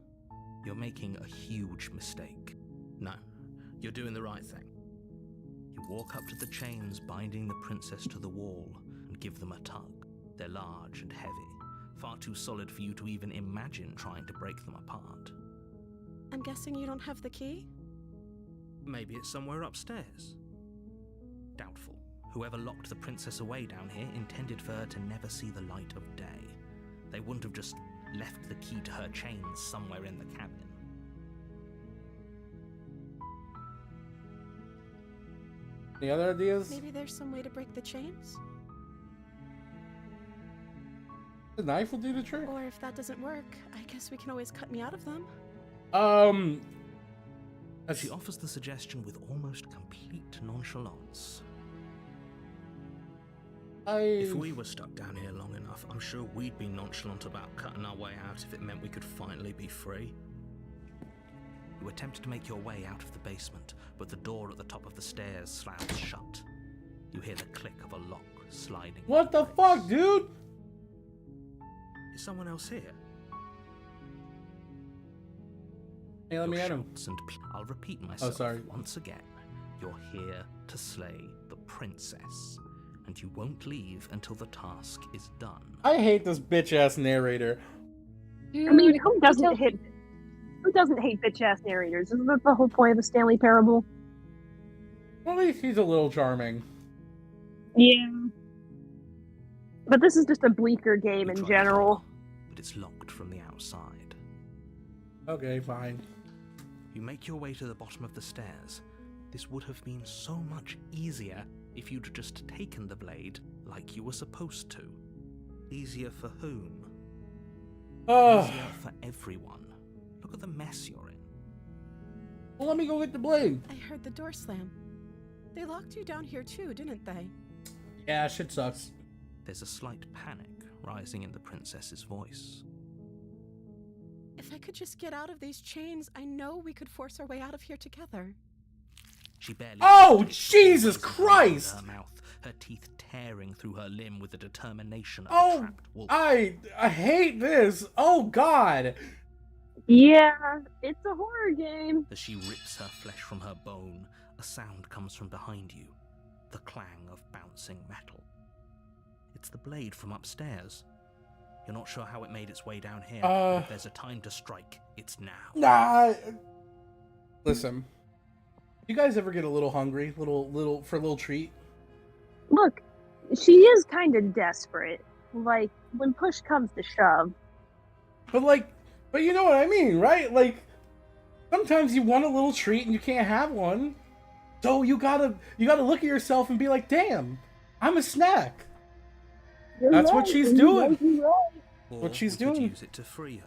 You're making a huge mistake. No, you're doing the right thing. You walk up to the chains binding the princess to the wall and give them a tug. They're large and heavy, far too solid for you to even imagine trying to break them apart. I'm guessing you don't have the key? Maybe it's somewhere upstairs. Doubtful. Whoever locked the princess away down here intended for her to never see the light of day. They wouldn't have just left the key to her chains somewhere in the cabin. Any other ideas? Maybe there's some way to break the chains? The knife will do the trick. Or if that doesn't work, I guess we can always cut me out of them. She offers the suggestion with almost complete nonchalance. If we were stuck down here long enough, I'm sure we'd be nonchalant about cutting our way out if it meant we could finally be free. You attempt to make your way out of the basement, but the door at the top of the stairs slams shut. You hear the click of a lock sliding. What the fuck, dude? Is someone else here? Hey, let me at him. I'll repeat myself sorry. once again. You're here to slay the princess, and you won't leave until the task is done. I hate this bitch ass narrator. Dude, I mean, who doesn't hate bitch ass narrators? Isn't that the whole point of the Stanley Parable? At least he's a little charming. Yeah. But this is just a bleaker game You in try the general. door, but it's locked from the outside. Okay, fine. You make your way to the bottom of the stairs. This would have been so much easier if you'd just taken the blade like you were supposed to. Easier for whom? Easier for everyone. Look at the mess you're in. Well, let me go get the blade. I heard the door slam. They locked you down here too, didn't they? Yeah, shit sucks. There's a slight panic rising in the princess's voice. If I could just get out of these chains, I know we could force our way out of here together. She barely. Oh, Jesus Christ! Her mouth, her teeth tearing through her limb with the determination of a Oh, trapped wolf. I hate this. Oh, God. Yeah, it's a horror game. As she rips her flesh from her bone, a sound comes from behind you, the clang of bouncing metal. It's the blade from upstairs. You're not sure how it made its way down here. But if there's a time to strike, it's now. Nah. Listen. You guys ever get a little hungry, for a little treat? Look, she is kind of desperate. Like, when push comes to shove. But you know what I mean, right? Like, sometimes you want a little treat and you can't have one. So you gotta look at yourself and be like, damn, I'm a snack. That's what she's doing. Or What she's we could doing. use it to free her.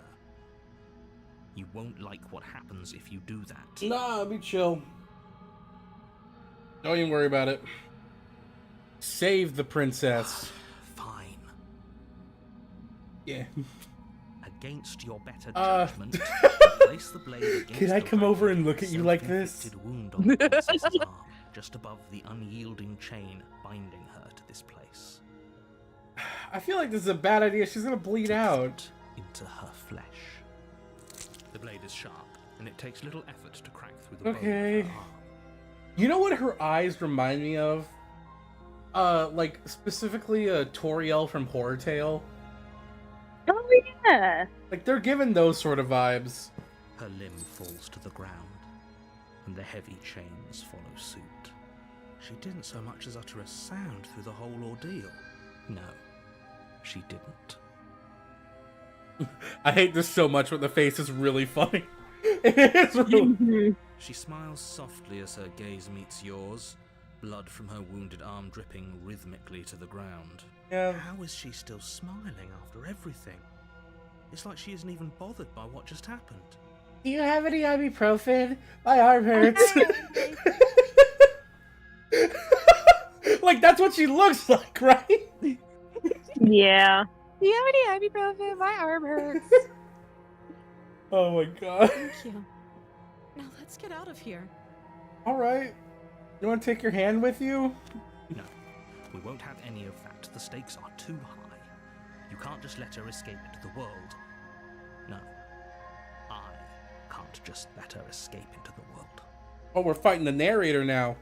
You won't like what happens if you do that. Nah, be chill. Don't even worry about it. Save the princess. Fine. Yeah. Against your better Uh, judgment, place the blade against Can I the come over ragged, and look at you like this? self-inflicted wound on the princess's arm, just above the unyielding chain binding her to this place. I feel like this is a bad idea. She's gonna bleed out. Into her flesh. The blade is sharp, and it takes little effort to crack through the bone Okay. of her arm. You know what her eyes remind me of? Like, specifically Toriel from Horror Tale. Oh, yeah. Like, they're given those sort of vibes. Her limb falls to the ground, and the heavy chains follow suit. She didn't so much as utter a sound through the whole ordeal. No, she didn't. I hate this so much, but the face is really funny. It is really... She smiles softly as her gaze meets yours, blood from her wounded arm dripping rhythmically to the ground. Yeah. How is she still smiling after everything? It's like she isn't even bothered by what just happened. Do you have any ibuprofen? My arm hurts. Like, that's what she looks like, right? Yeah. Do you have any ibuprofen? My arm hurts. Oh my god. Thank you. Now let's get out of here. Alright. You want to take your hand with you? No, we won't have any of that. The stakes are too high. You can't just let her escape into the world. No, I can't just let her escape into the world. Oh, we're fighting the narrator now.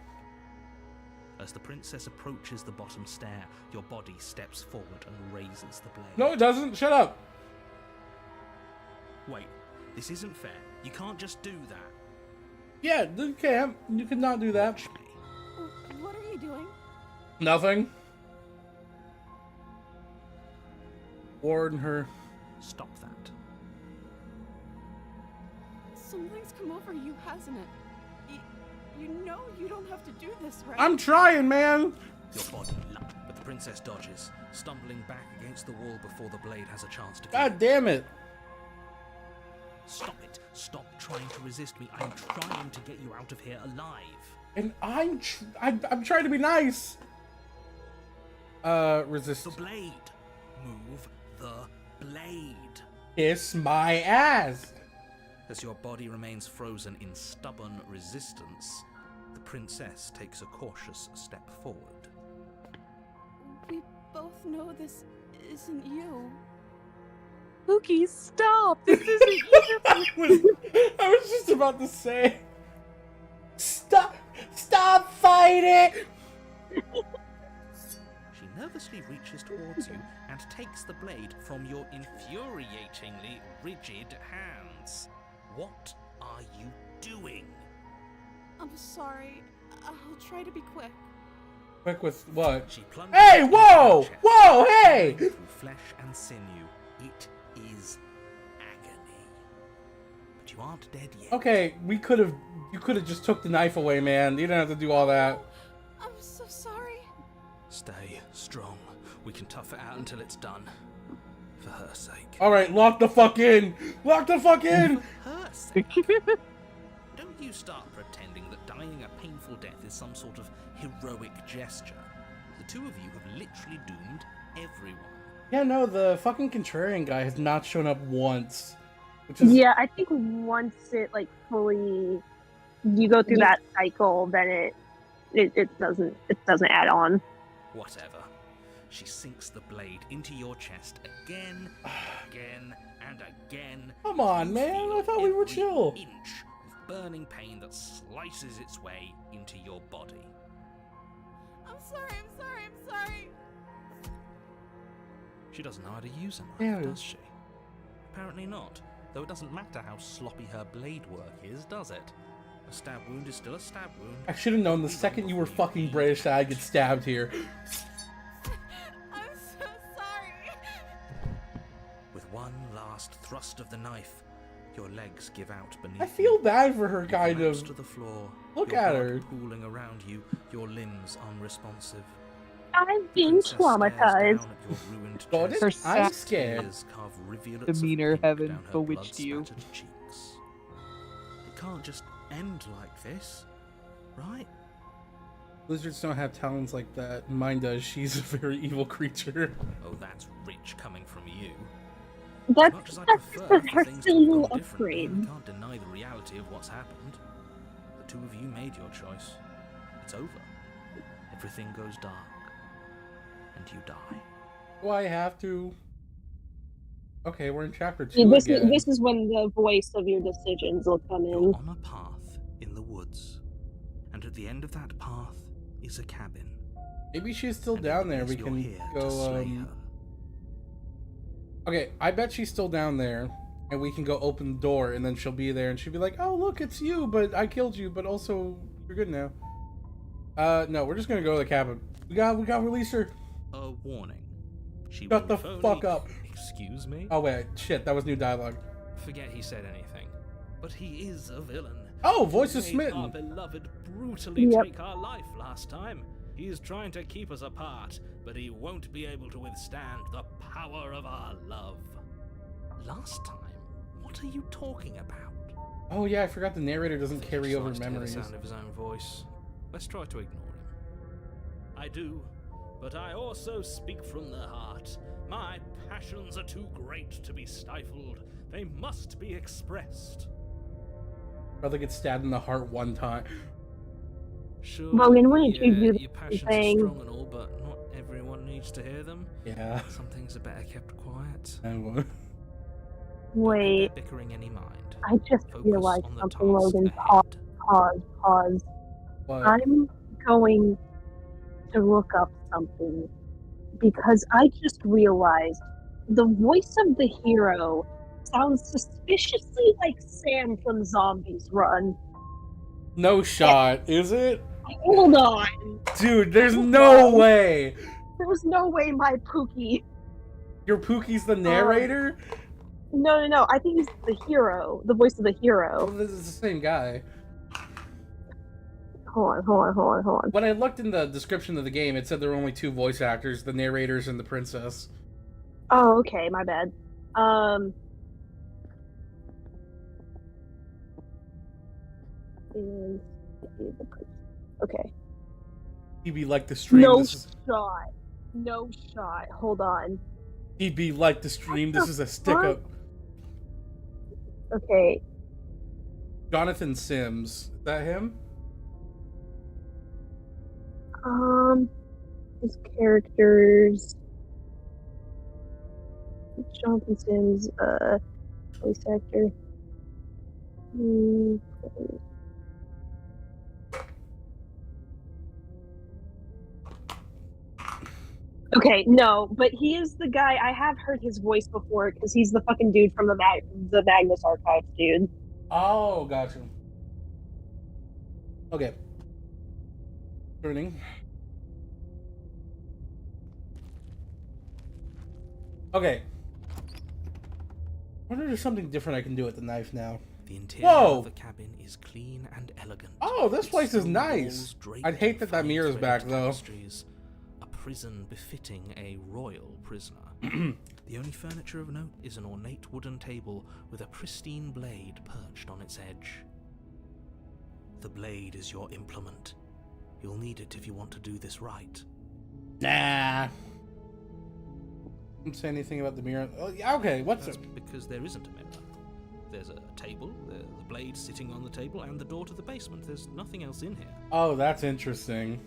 As the princess approaches the bottom stair, your body steps forward and raises the blade. No, it doesn't. Shut up. Wait, this isn't fair. You can't just do that. Yeah, you can't. You cannot do that. Watch me. What are you doing? Nothing. Warn her. Stop that. Something's come over you, hasn't it? You know you don't have to do this, right? I'm trying, man. Your body lumps, but the princess dodges, stumbling back against the wall before the blade has a chance to kill. God damn it. Stop it. Stop trying to resist me. I'm trying to get you out of here alive. And I'm trying to be nice. Resist. The blade. Move the blade. Kiss my ass. As your body remains frozen in stubborn resistance, the princess takes a cautious step forward. We both know this isn't you. Pookie, stop! This isn't you! I was just about to say, stop fighting! She nervously reaches towards you and takes the blade from your infuriatingly rigid hands. What are you doing? I'm sorry. I'll try to be quick. Quick with what? She plunges Hey, into whoa! your chest, Whoa, hey! through flesh and sinew. It is agony. But you aren't dead yet. Okay, you could have just took the knife away, man. You didn't have to do all that. I'm so sorry. Stay strong. We can tough it out until it's done. For her sake. Alright, lock the fuck in! Lock the fuck in! For her sake. Don't you start pretending that dying a painful death is some sort of heroic gesture. The two of you have literally doomed everyone. Yeah, no, the fucking Contrarian guy has not shown up once. Which is... Yeah, I think once it like fully you go through that cycle, then it doesn't add on. Whatever. She sinks the blade into your chest again, again, and again. Come on, You man. feel I thought we were every chill. inch of burning pain that slices its way into your body. I'm sorry. She doesn't know how to use a knife, Yeah. does she? Apparently not. Though it doesn't matter how sloppy her blade work is, does it? A stab wound is still a stab wound. I should have known the second you were fucking British that I'd get stabbed here. I'm so sorry. With one last thrust of the knife, your legs give out beneath I feel bad for her, you. kind Collapse of. to the floor. Look your at blood her. pooling around you, your limbs unresponsive. I'm being Princess stares traumatized. down at your ruined God, chest. Her I'm sad scared. Tears carve rivulets of demeanor pink heaven down her bewitched you. blood-spattered cheeks. It can't just end like this, right? Lizards don't have talents like that. Mine does. She's a very evil creature. Oh, that's rich coming from you. That's Much as I that's prefer just for her things to have single gone differently, upgrade. I can't deny the reality of what's happened. The two of you made your choice. It's over. Everything goes dark. And you die. Do I have to? Okay, we're in chapter See, 2 this again. is when the voice of your decisions will come in. You're on a path in the woods. And at the end of that path is a cabin. Maybe she's still And down there. it We is you're can here to go. slay her. Okay, I bet she's still down there. and we can go open the door, and then she'll be there, and she'll be like, "Oh, look, it's you, but I killed you, but also you're good now." No, we're just gonna go to the cabin. We got release her. A warning. She Shut the won't phony- fuck up. Excuse me? Oh wait, shit, that was new dialogue. Forget he said anything. But he is a villain. Oh, voice is He made smitten. Our beloved brutally Yep. take our life last time. He is trying to keep us apart, but he won't be able to withstand the power of our love. Last time? What are you talking about? Oh yeah, I forgot the narrator doesn't carry over Just likes to hear memories. the sound of his own voice. Let's try to ignore him. I do, but I also speak from the heart. My passions are too great to be stifled. They must be expressed. Brother gets stabbed in the heart one time. Sure, Logan, wouldn't you do your the passions thing? are strong and all, but not everyone needs to hear them. Yeah. Some things are better kept quiet. And Don't Wait, pay their bickering any mind. I just Focus realized on the something, task Logan. ahead. Pause. what? I'm going to look up something because I just realized the voice of the hero sounds suspiciously like Sam from Zombies Run. No shot, is it? Hold on. Dude, there's no way. There's no way my Pookie. Your Pookie's the narrator? No. I think he's the hero. The voice of the Oh, hero. this is the same guy. Hold on. When I looked in the description of the game, it said there were only 2 voice actors, the narrators and the princess. Oh, okay, my bad. Okay. He'd be like the stream. No This is, shot. Hold on. he'd be like the stream. This is a stick up. Okay. Jonathan Sims. Is that him? His characters. Jonathan Sims, voice actor. Okay, no, but he is the guy. I have heard his voice before because he's the fucking dude from the Magnus Archives, dude. Oh, gotcha. Okay. Turning. Okay. I wonder if there's something different I can do with the knife now. The interior Whoa! of the cabin is clean and elegant. Oh, this Its place is stone nice. walls draped I'd hate in that that fine mirror's threaded back, though. tapestries. A prison befitting a royal prisoner. The only furniture of note is an ornate wooden table with a pristine blade perched on its edge. The blade is your implement. You'll need it if you want to do this right. Nah. Don't say anything about the mirror. Oh, yeah, okay, what's That's it? because there isn't a mirror. There's a table, the blade sitting on the table, and the door to the basement. There's nothing else in here. Oh, that's interesting.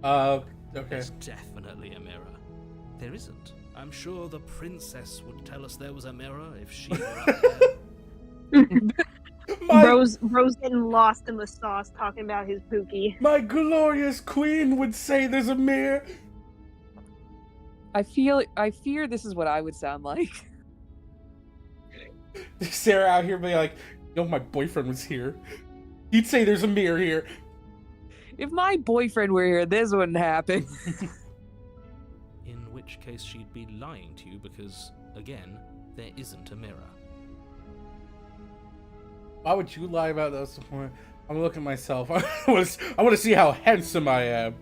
Okay. There's definitely a mirror. There isn't. I'm sure the princess would tell us there was a mirror if she were up there. Rose getting lost in the sauce talking about his Pookie. My glorious queen would say there's a mirror. I fear this is what I would sound like. Sarah out here being like, you know, my boyfriend was here. He'd say there's a mirror here. If my boyfriend were here, this wouldn't happen. In which case she'd be lying to you because, again, there isn't a mirror. Why would you lie about this? I'm looking at myself. I want to see how handsome I am.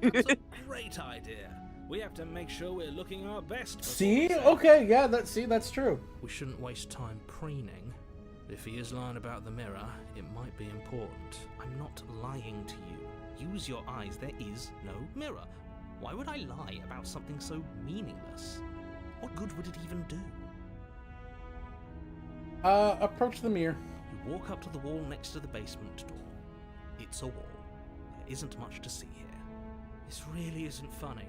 That's a great idea. We have to make sure we're looking our best. before See? we say- Okay, yeah, that's true. We shouldn't waste time preening. If he is lying about the mirror, it might be important. I'm not lying to you. Use your eyes. There is no mirror. Why would I lie about something so meaningless? What good would it even do? Approach the mirror. You walk up to the wall next to the basement door. It's a wall. There isn't much to see here. This really isn't funny.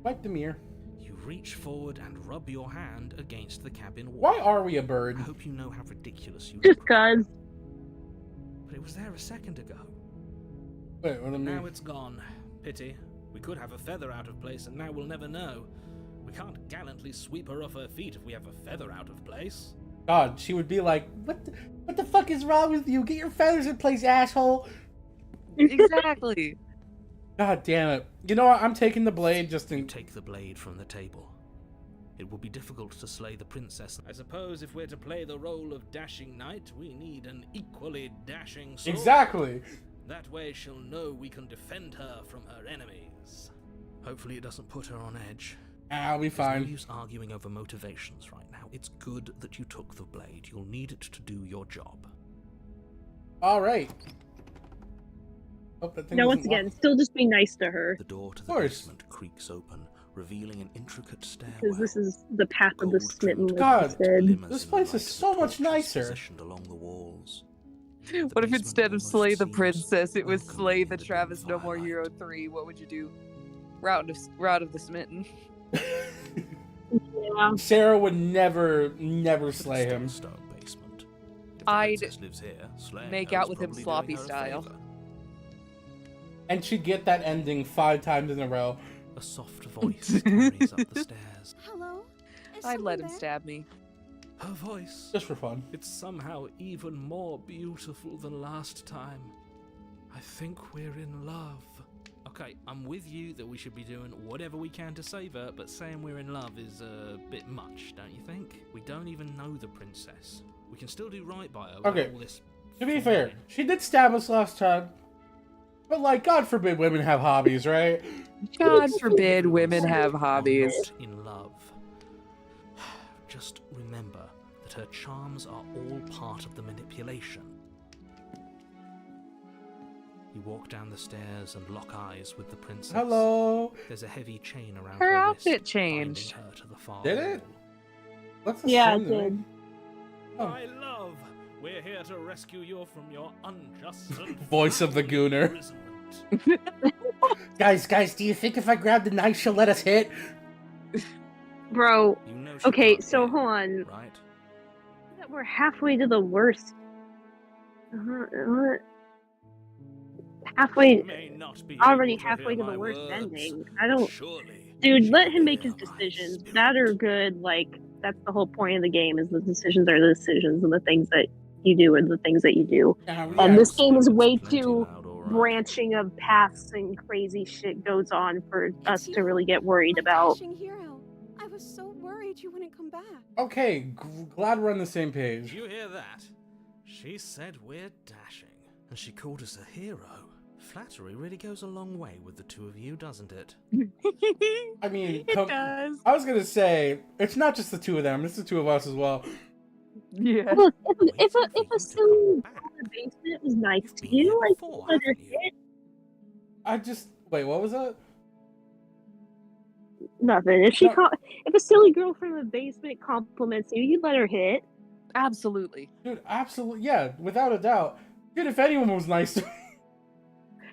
Wipe the mirror. You reach forward and rub your hand against the cabin wall. Why are we a I bird? hope you know how ridiculous you Just look. cuz. But it was there a second ago. Wait, what do I Now mean? it's gone. Pity. We could have a feather out of place and now we'll never know. We can't gallantly sweep her off her feet if we have a feather out of place. God, she would be like, what the fuck is wrong with you? Get your feathers in place, asshole. Exactly. God damn it. You know what? I'm taking the blade just You in... take the blade from the table. It will be difficult to slay the princess. I suppose if we're to play the role of dashing knight, we need an equally dashing sword. Exactly. That way she'll know we can defend her from her enemies. Hopefully it doesn't put her on edge. I'll be There's no fine. use arguing over motivations right now. It's good that you took the blade. You'll need it to do your job. All right. Oh, that thing Now, wasn't once again, locked. still just be nice to her, The door to the course. basement creaks open, revealing an intricate stairwell. because this is the path of the Gold smitten, trimmed like you God, said. glimmers This in the place is light so of the much torches nicer. positioned along the walls. The What if basement instead of almost slay the seems princess, it was welcoming slay in the dim Travis No More firelight. Hero 3? What would you do? Route of the Smitten. Yeah. Sarah would never But it's slay still him. a stone basement. If the I'd princess lives here, slaying make her out is with him probably sloppy doing her a style. favor. And she'd get that ending 5 times in a row. A soft voice carries up the stairs. Hello? Is I'd let someone him there? stab me. Her voice. Just for fun. It's somehow even more beautiful than last time. I think we're in love. Okay, I'm with you that we should be doing whatever we can to save her, but saying we're in love is a bit much, don't you think? We don't even know the princess. We can still do right by her with Okay, all this... To be fair, she did stab us last time. But, like, God forbid women have hobbies, right? God forbid Everyone's women have are hobbies. not in love. Just remember that her charms are all part of the manipulation. You walk down the stairs and lock eyes with the princess. Hello. There's a heavy chain around Her her outfit wrist, changed. binding her to the far Did wall. it? Looks the Yeah, same it to me. did. Oh. My love, we're here to rescue you from your unjust and Voice of the foul Gooner. imprisonment. Guys, do you think if I grab the knife she'll let us hit? Bro, You know she okay, can't so hit, hold on. right? We're halfway to the worst. Halfway. You may not be Already able to halfway hear to the my worst words, ending. I but don't. surely Dude, she let can him make hear his my decisions. spirit. That are good. Like, that's the whole point of the game, is the decisions are the decisions, and the things that you do are the things that you do. Yeah, This game is It's way plenty too loud, all right. branching of paths and crazy shit goes on for us It's to you, really get worried my about. dashing hero. I was so worried you wouldn't come back. Okay, glad we're on the same Did page. you hear that? She said we're dashing, and she called us a hero. Flattery really goes a long way with the two of you, doesn't it? I mean, It does. I was gonna say, it's not just the two of them, it's the two of us as well. Yeah. Look, if Waiting for you a to silly come back. girl in the basement was nice You've to been here you, like, before, let her haven't you? hit. Wait, what was that? Nothing. No. If a silly girl from the basement compliments you, you'd let her hit. Absolutely. Dude, absolutely, yeah, without a doubt. Dude, if anyone was nice to me.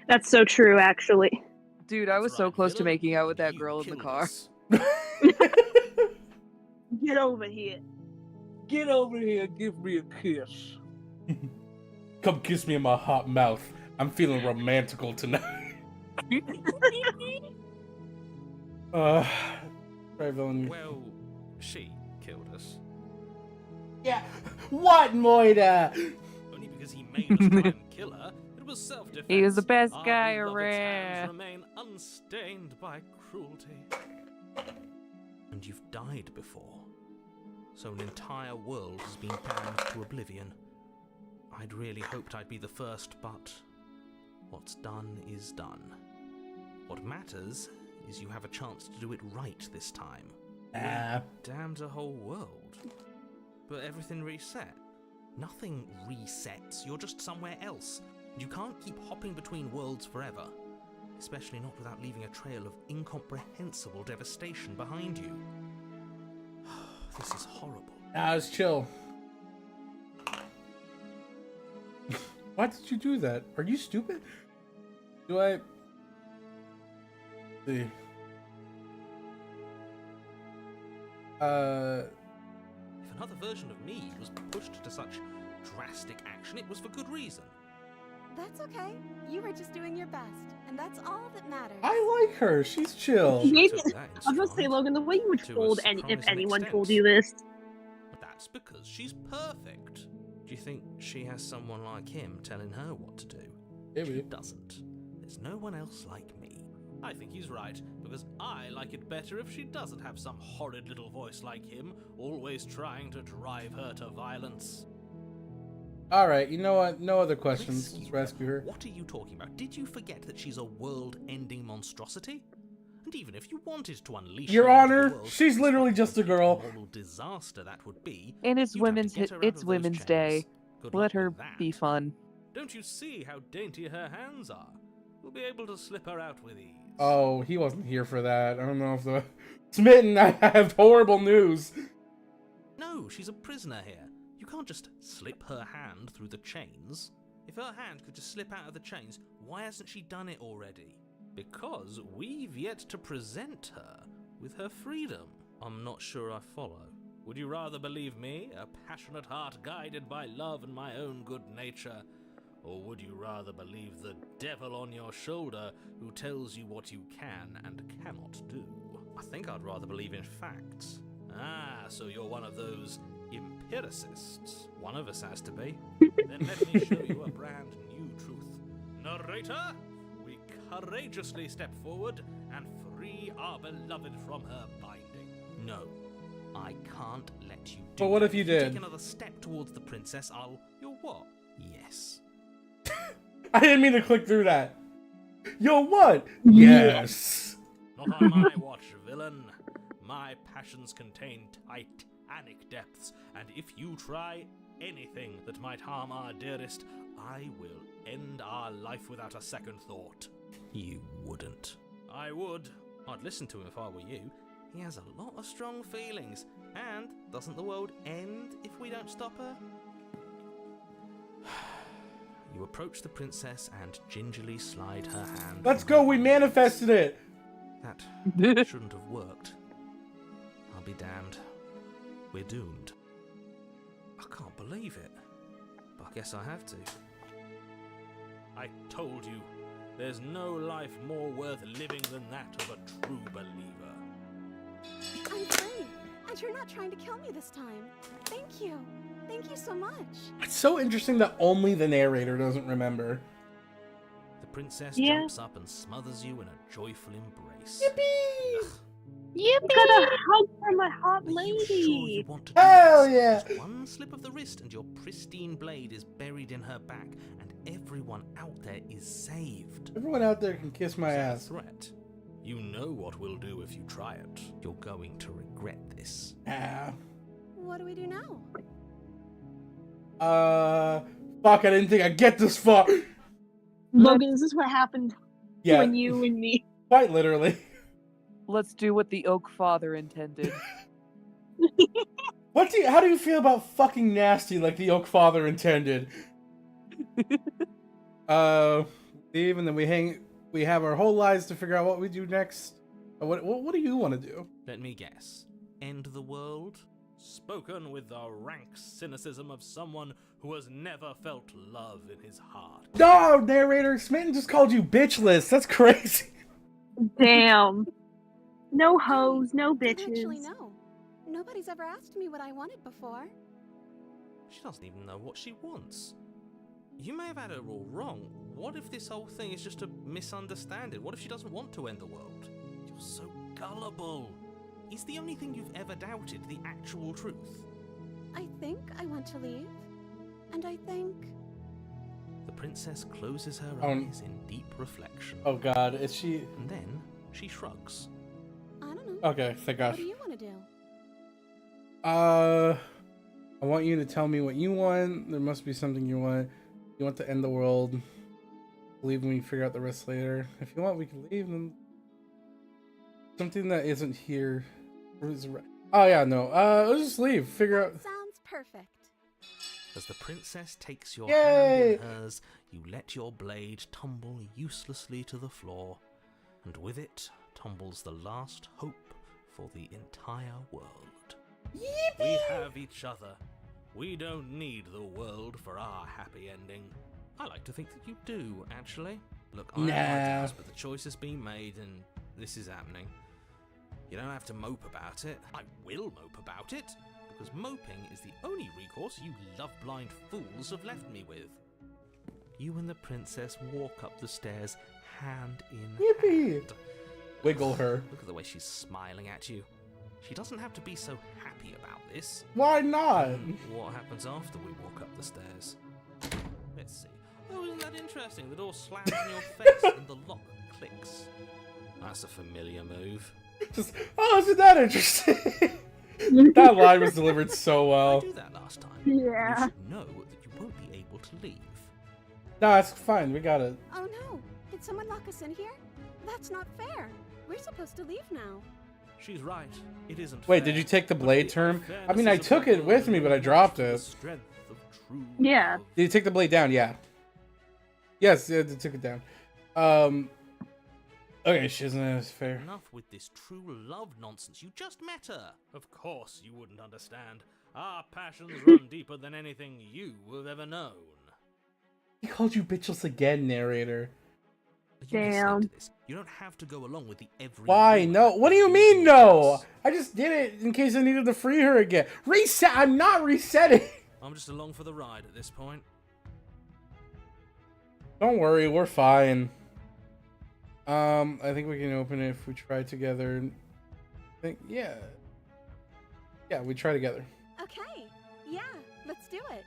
That's so true, actually. Dude, I was That's so right, close to villain. making out with that You girl in the killed car. us. Get over here. Get over here and give me a kiss. Come kiss me in my hot mouth. I'm feeling romantical tonight. Right, villain. Well, she killed us. Yeah. What, Moida? Only because he made us try and kill her. It was self-defense. He was the best Our guy beloved's hands around. remain unstained by cruelty. And you've died before. So an entire world has been damned to oblivion. I'd really hoped I'd be the first, but what's done is done. What matters is you have a chance to do it right this time. Damned a whole world. But everything reset. Nothing resets, you're just somewhere else. And you can't keep hopping between worlds forever. Especially not without leaving a trail of incomprehensible devastation behind you. This is horrible. It's chill. Why did you do that? Are you stupid? Do I... see. If another version of me was pushed to such drastic action, it was for good reason. That's okay. You were just doing your best, and that's all that matters. I like her. She's chill. Maybe, took that in I was gonna say, stride. Logan, the way you would To a fold any if surprising anyone extent. told you this. That's because she's perfect. Do you think she has someone like him telling her what to do? She Maybe. doesn't. There's no one else like me. I think he's right, because I like it better if she doesn't have some horrid little voice like him, always trying to drive her to violence. Alright, you know what? No other questions. Rescue Let's rescue her. What are you talking about? Did you forget that she's a world-ending monstrosity? And even if you wanted to unleash Your her into Honor, the world, she's literally despite just a the girl. moral disaster that would be, And it's you'd have to Women's get her out it's of those Women's chains. Day. Good Let luck her with that. be fun. Don't you see how dainty her hands are? We'll be able to slip her out with ease. Oh, he wasn't here for that. I don't know if the... Smitten, I have horrible news. No, she's a prisoner here. You can't just slip her hand through the chains. If her hand could just slip out of the chains, why hasn't she done it already? Because we've yet to present her with her freedom. I'm not sure I follow. Would you rather believe me, a passionate heart guided by love and my own good nature? Or would you rather believe the devil on your shoulder who tells you what you can and cannot do? I think I'd rather believe in facts. Ah, so you're one of those empiricists. One of us has to be. Then let me show you a brand new truth. Narrator, we courageously step forward and free our beloved from her binding. No, I can't let you do But what that. if you Take did? another step towards the princess, You're what? Yes. I didn't mean to click through that. Yo, what? Yes. Not on my watch, villain. My passions contain titanic depths, and if you try anything that might harm our dearest, I will end our life without a second thought. You wouldn't. I would. I'd listen to him if I were you. He has a lot of strong feelings, and doesn't the world end if we don't stop her? You approach the princess and gingerly slide her hand. Let's go, we manifested it. That shouldn't have worked. I'll be damned. We're doomed. I can't believe it. But I guess I have to. I told you, there's no life more worth living than that of a true believer. I'm free, and you're not trying to kill me this time. Thank you. Thank you so much. It's so interesting that only the narrator doesn't remember. The princess Yeah. jumps up and smothers you in a joyful embrace. Yippee! Ugh, I got a hug from a hot are you sure lady. you want to do Hell this? yeah! Just one slip of the wrist and your pristine blade is buried in her back, and everyone out there is saved. Everyone out there can kiss my Is that a ass. threat? You know what we'll do if you try it. You're going to regret this. Ah. What do we do now? Fuck, I didn't think I'd get this far. Logan, is this what happened Yeah, when you and me? quite literally. Let's do what the Oak Father intended. How do you feel about fucking nasty like the Oak Father intended? Leave and then we have our whole lives to figure out what we do next. What do you want to do? Let me guess. End the world? Spoken with the rank cynicism of someone who has never felt love in his heart. No, narrator, Smitten just called you bitchless. That's crazy. Damn. No hoes, no Don't actually bitches. know. Nobody's ever asked me what I wanted before. She doesn't even know what she wants. You may have had her all wrong. What if this whole thing is just a misunderstanding? What if she doesn't want to end the world? You're so gullible. Is the only thing you've ever doubted the actual truth? I think I want to leave. And I think... The princess closes her Oh. eyes in deep reflection. Oh god, is she... And then she shrugs. I don't know. Okay, thank What gosh. do you want to do? I want you to tell me what you want. There must be something you want. You want to end the world. Leave when we figure out the rest later. If you want, we can leave. And something that isn't here. Oh yeah, no. Let's just leave. Figure out. Sounds perfect. As the princess takes your Yay! hand in hers, you let your blade tumble uselessly to the floor, and with it tumbles the last hope for the entire world. We have each other. We don't need the world for our happy ending. I like to think that you do, actually. Look, I have my doubts, but the choice has been made, and this is happening. You don't have to mope about it. I will mope about it, because moping is the only recourse you love-blind fools have left me with. You and the princess walk up the stairs, hand in Yippee! hand. Wiggle her. Look at the way she's smiling at you. She doesn't have to be so happy about this. Why not? What happens after we walk up the stairs? Let's see. Oh, isn't that interesting? The door slams in your face and the lock clicks. That's a familiar move. Just, oh, isn't that interesting? That line was delivered so I well. do that last time. Yeah. You should know that you won't be able to leave. No, it's fine. We got it. Oh no! Did someone lock us in here? That's not fair. We're supposed to leave now. She's right. It isn't Wait, fair. did you take the But blade the term? I unfairness mean, I is took it with me, but I dropped the it. strength of true Yeah. love. Did you take the blade down? Yeah. Yes, yeah, I took it down. Okay, she isn't as fair. Enough with this true love nonsense. You just met her. Of course you wouldn't understand. Our passions run deeper than anything you have ever known. He called you bitchless again, narrator. You listening Damn. to this? You don't have to go along with the every. Why? rumor No. that What do you you mean, do no? this. I just did it in case I needed to free her again. Reset. I'm not resetting. I'm just along for the ride at this point. Don't worry, we're fine. I think we can open it if we try together. I think, yeah. Yeah, we try together. Okay. Yeah. Let's do it.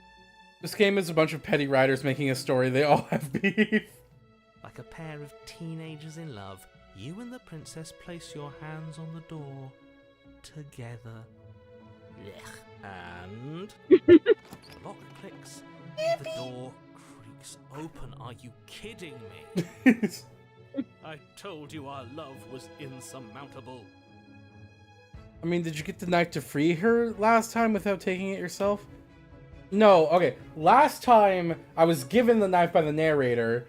This game is a bunch of petty writers making a story. They all have beef. Like a pair of teenagers in love, you and the princess place your hands on the door together. And the lock clicks. The door creaks open. Are you kidding me? I told you our love was insurmountable. I mean, did you get the knife to free her last time without taking it yourself? No, okay. Last time I was given the knife by the narrator.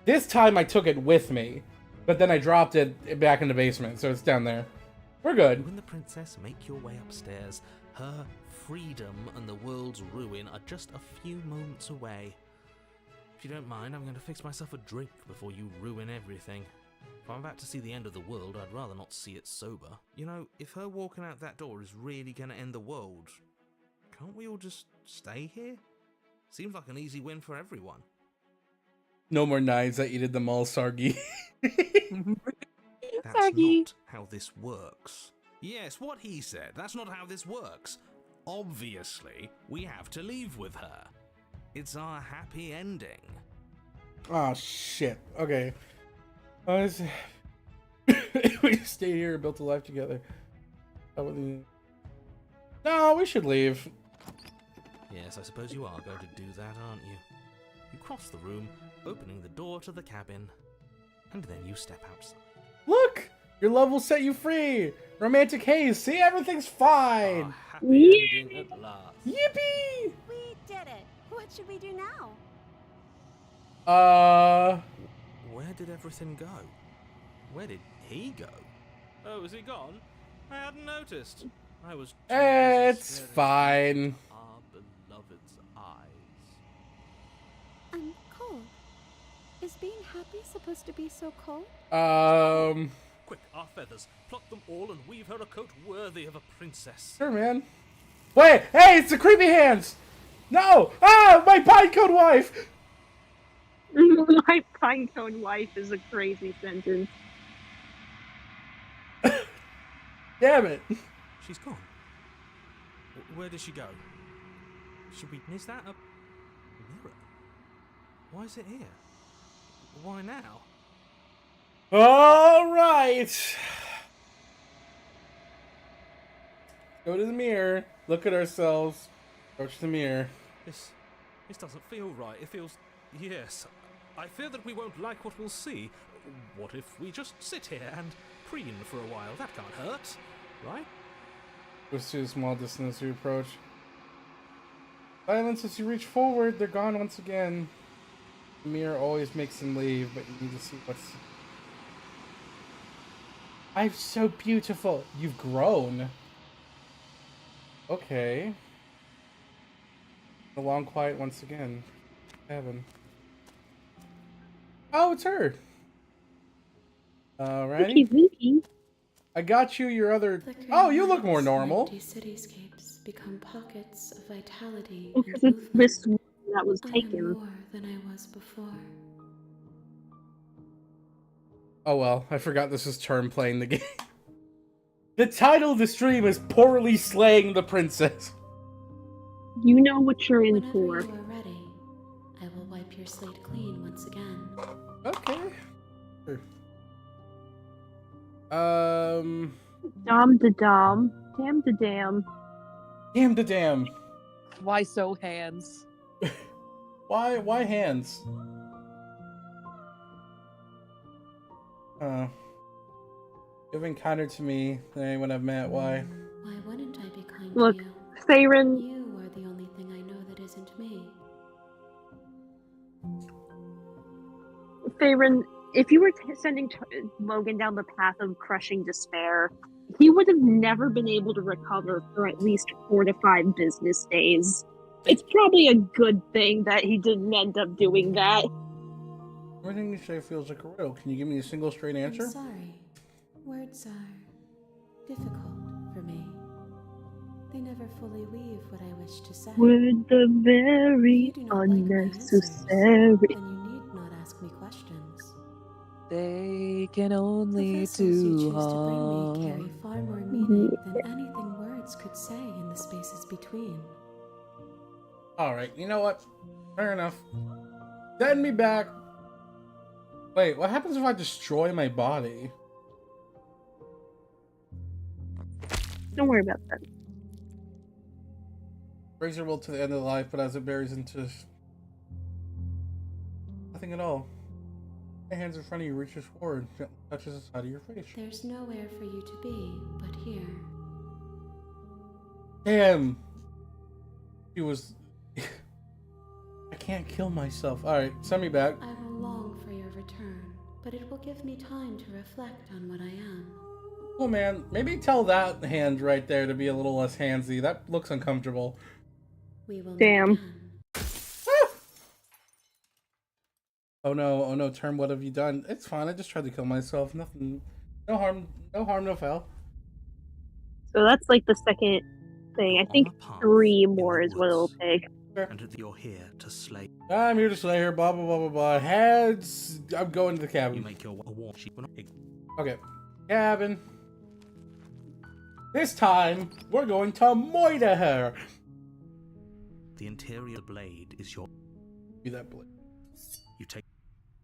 This time I took it with me. But then I dropped it back in the basement, so it's down there. We're good. You and the princess make your way upstairs. Her freedom and the world's ruin are just a few moments away. If you don't mind, I'm going to fix myself a drink before you ruin everything. If I'm about to see the end of the world, I'd rather not see it sober. You know, if her walking out that door is really going to end the world, can't we all just stay here? Seems like an easy win for everyone. No more knives. I eated them all, Sargi. That's Sargi. not how this works. Yes, what he said. That's not how this works. Obviously, we have to leave with her. It's our happy ending. Oh, shit. Okay. We stayed here and built a life together. No, we should leave. Yes, I suppose you are going to do that, aren't you? You cross the room, opening the door to the cabin, and then you step outside. Look! Your love will set you free! Romantic haze! See, everything's fine! Our happy ending at last. Yippee! We did it. What should we do now? Where did everything go? Where did he go? Oh, is he gone? I hadn't noticed. I was too busy It's staring fine. at our beloved's eyes. I'm cold. Is being happy supposed to be so cold? Quick, our feathers. Pluck them all and weave her a coat worthy of a princess. Sure, man. Wait, hey, it's the creepy hands! No! Ah, my pinecone wife! My pinecone wife is a crazy sentence. Damn it. She's gone. Where did she go? Should we miss that? A mirror? Why is it here? Why now? All right. Go to the mirror. Look at ourselves. Approach the mirror. This doesn't feel right. It feels... Yes. I fear that we won't like what we'll see. What if we just sit here and preen for a while? That can't hurt, right? Goes to a small distance as you approach. Silence as you reach forward. They're gone once again. The mirror always makes them leave, but you need to see what's... I'm so beautiful. You've grown. Okay. The long quiet once again. Heaven. Oh, it's her. Alrighty. Winky winky. I got you your other. Flickering Oh, you look more lights and normal. empty cityscapes become pockets of vitality Well, and 'cause it's movement. this one that was I am taken. more than I was before. Oh well, I forgot this is Term playing the game. The title of the stream is Poorly Slaying the Princess. You know what you're in Whenever for. you are ready, I will wipe your slate clean once again. Okay. Sure. Dom da dom. Damn da damn. Damn the damn. Why so hands? Why hands? Giving kinder to me than anyone I've met. Why? Why wouldn't I be kind Look, to you? Faerun, You are the only thing I know that isn't me. Faerun, if you were sending Logan down the path of crushing despair, he would have never been able to recover for at least 4 to 5 business days. It's probably a good thing that he didn't end up doing that. Everything you say feels like a riddle. Can you give me a single straight answer? I'm sorry. Words are difficult for me. They never fully weave what I wish to say. Would the If very you do not like my answers, unnecessary. then you need not ask me questions. They can The only vessels you do choose to bring me harm. carry far more meaning than anything words could say in the spaces between. Alright, you know what? Fair enough. Send me back. Wait, what happens if I destroy my body? Don't worry about that. Brings your will to the end of life, but as it buries into nothing at all. My hands in front of you, reaches forward, gently touches the side of your face. There's nowhere for you to be but here. Damn! She was... I can't kill myself. Alright, send me back. I will long for your return, but it will give me time to reflect on what I am. Oh man, maybe tell that hand right there to be a little less handsy. That looks uncomfortable. We will meet Damn. again. Oh no, Term, what have you done? It's fine, I just tried to kill myself. Nothing, no harm, no foul. So that's like the second thing. I think 3 more is what it'll take. And that you're here to slay. I'm here to slay her, blah blah blah blah blah. Heads, I'm going to the You cabin. make your war sheep. Okay, cabin. This time, we're going to moiter her. The interior blade is your. Be that blade. You take.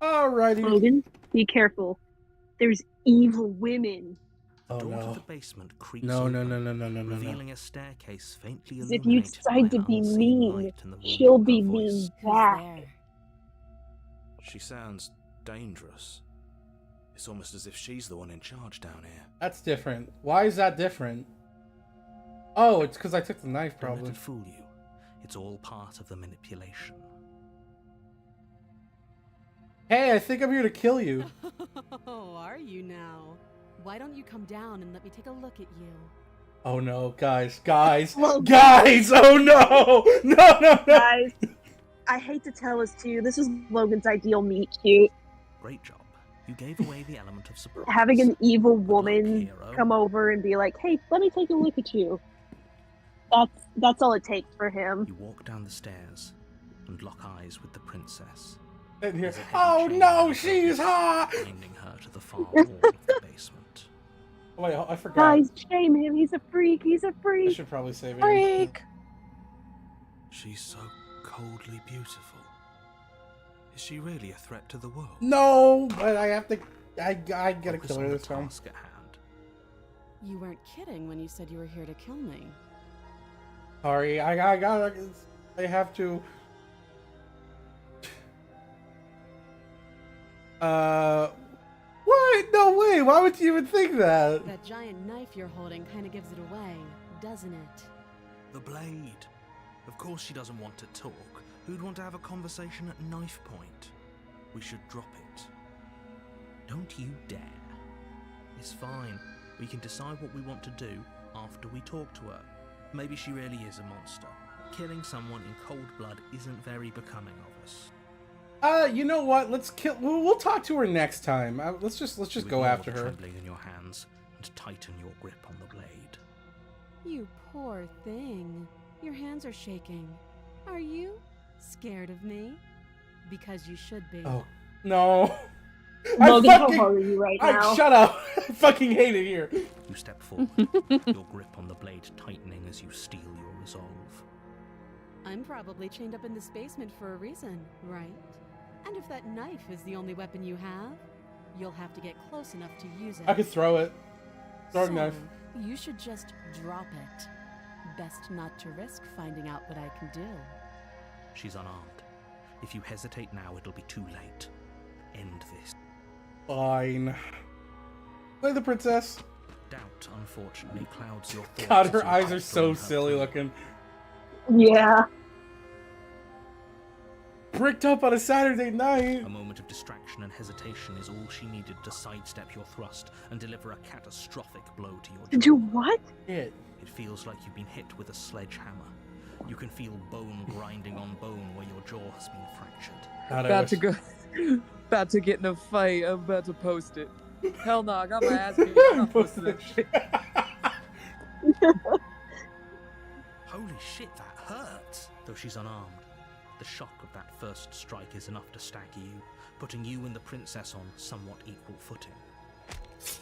Alrighty. Logan, be careful. There's evil women. The Oh door to no. the basement creaks No. open, revealing a staircase faintly If you illuminated decide by to an be unseen mean, light in the she'll warmth of be her mean voice. back. She sounds dangerous. It's almost as if she's the one in charge down here. That's different. Why is that different? Oh, it's because I took the knife, Don't let probably. it fool you. It's all part of the manipulation. Hey, I think I'm here to kill you. Oh, are you now? Why don't you come down and let me take a look at you? Oh no, guys, guys, Well- guys! Oh no! No! Guys, I hate to tell this to you, this is Logan's ideal meet cute. Great job. You gave away the element of surprise. Having an evil Good luck, woman hero. come over and be like, hey, let me take a look at you. That's all it takes for him. You walk down the stairs and lock eyes with the princess. In here. There's a heavy Oh chain no, around her she's wrist, hot! binding her to the far wall of the basement. Oh, wait, I forgot. Guys, shame him, he's a freak, he's a I freak. should probably save it. Freak! She's so coldly beautiful. Is she really a threat to the world? No, but I have to. I gotta Focus kill her on the this time. task at hand. You weren't kidding when you said you were here to kill me. Sorry, I have to. What? No way! Why would you even think that? That giant knife you're holding kind of gives it away, doesn't it? The blade. Of course she doesn't want to talk. Who'd want to have a conversation at knife point? We should drop it. Don't you dare. It's fine. We can decide what we want to do after we talk to her. Maybe she really is a monster. Killing someone in cold blood isn't very becoming of us. You know what? Let's kill. We'll talk to her next time. Let's just You go ignore after the her. trembling in your hands and tighten your grip on the blade. You poor thing. Your hands are shaking. Are you scared of me? Because you should be. Oh no! Logan, how hard are you right now? Shut up! I fucking hate it here. You step forward, your grip on the blade tightening as you steel your resolve. I'm probably chained up in this basement for a reason, right? And if that knife is the only weapon you have, you'll have to get close enough to use it. I could throw it. Throwing So, knife. you should just drop it. Best not to risk finding out what I can do. She's unarmed. If you hesitate now, it'll be too late. End this. Fine. Play the princess. Doubt, unfortunately, clouds your thoughts. God, as her you eyes are fight so through her silly plea. looking. Yeah. Bricked up on a Saturday night. A moment of distraction and hesitation is all she needed to sidestep your thrust and deliver a catastrophic blow to your jaw. Do what? Shit. It feels like you've been hit with a sledgehammer. You can feel bone grinding on bone where your jaw has been fractured. God, I About to wish- go. About to get in a fight. I'm about to post it. Hell no, I got my ass beat. I'm not posting that shit. Holy shit, that hurts! Though she's unarmed, the shock of that first strike is enough to stagger you, putting you and the princess on somewhat equal footing.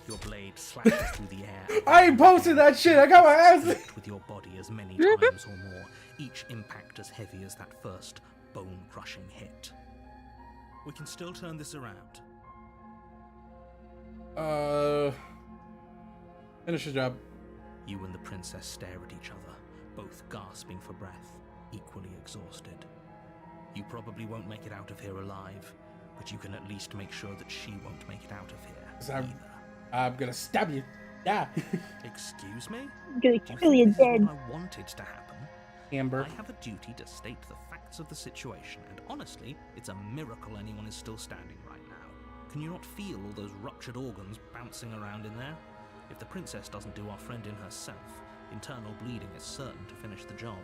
Your blade slashes through the air. I ain't posted that shit. I got my ass beat. Connect with your body as many times or more, each impact as heavy as that first bone-crushing hit. We can still turn this around. Finish the job. You and the princess stare at each other, both gasping for breath, equally exhausted. You probably won't make it out of here alive, but you can at least make sure that she won't make it out of here either. I'm gonna stab you. Yeah. Excuse me? I'm gonna Do you kill you think this is dead. what I wanted to happen? Amber. I have a duty to state the facts of the situation, and honestly, it's a miracle anyone is still standing right now. Can you not feel all those ruptured organs bouncing around in there? If the princess doesn't do our friend in herself, internal bleeding is certain to finish the job.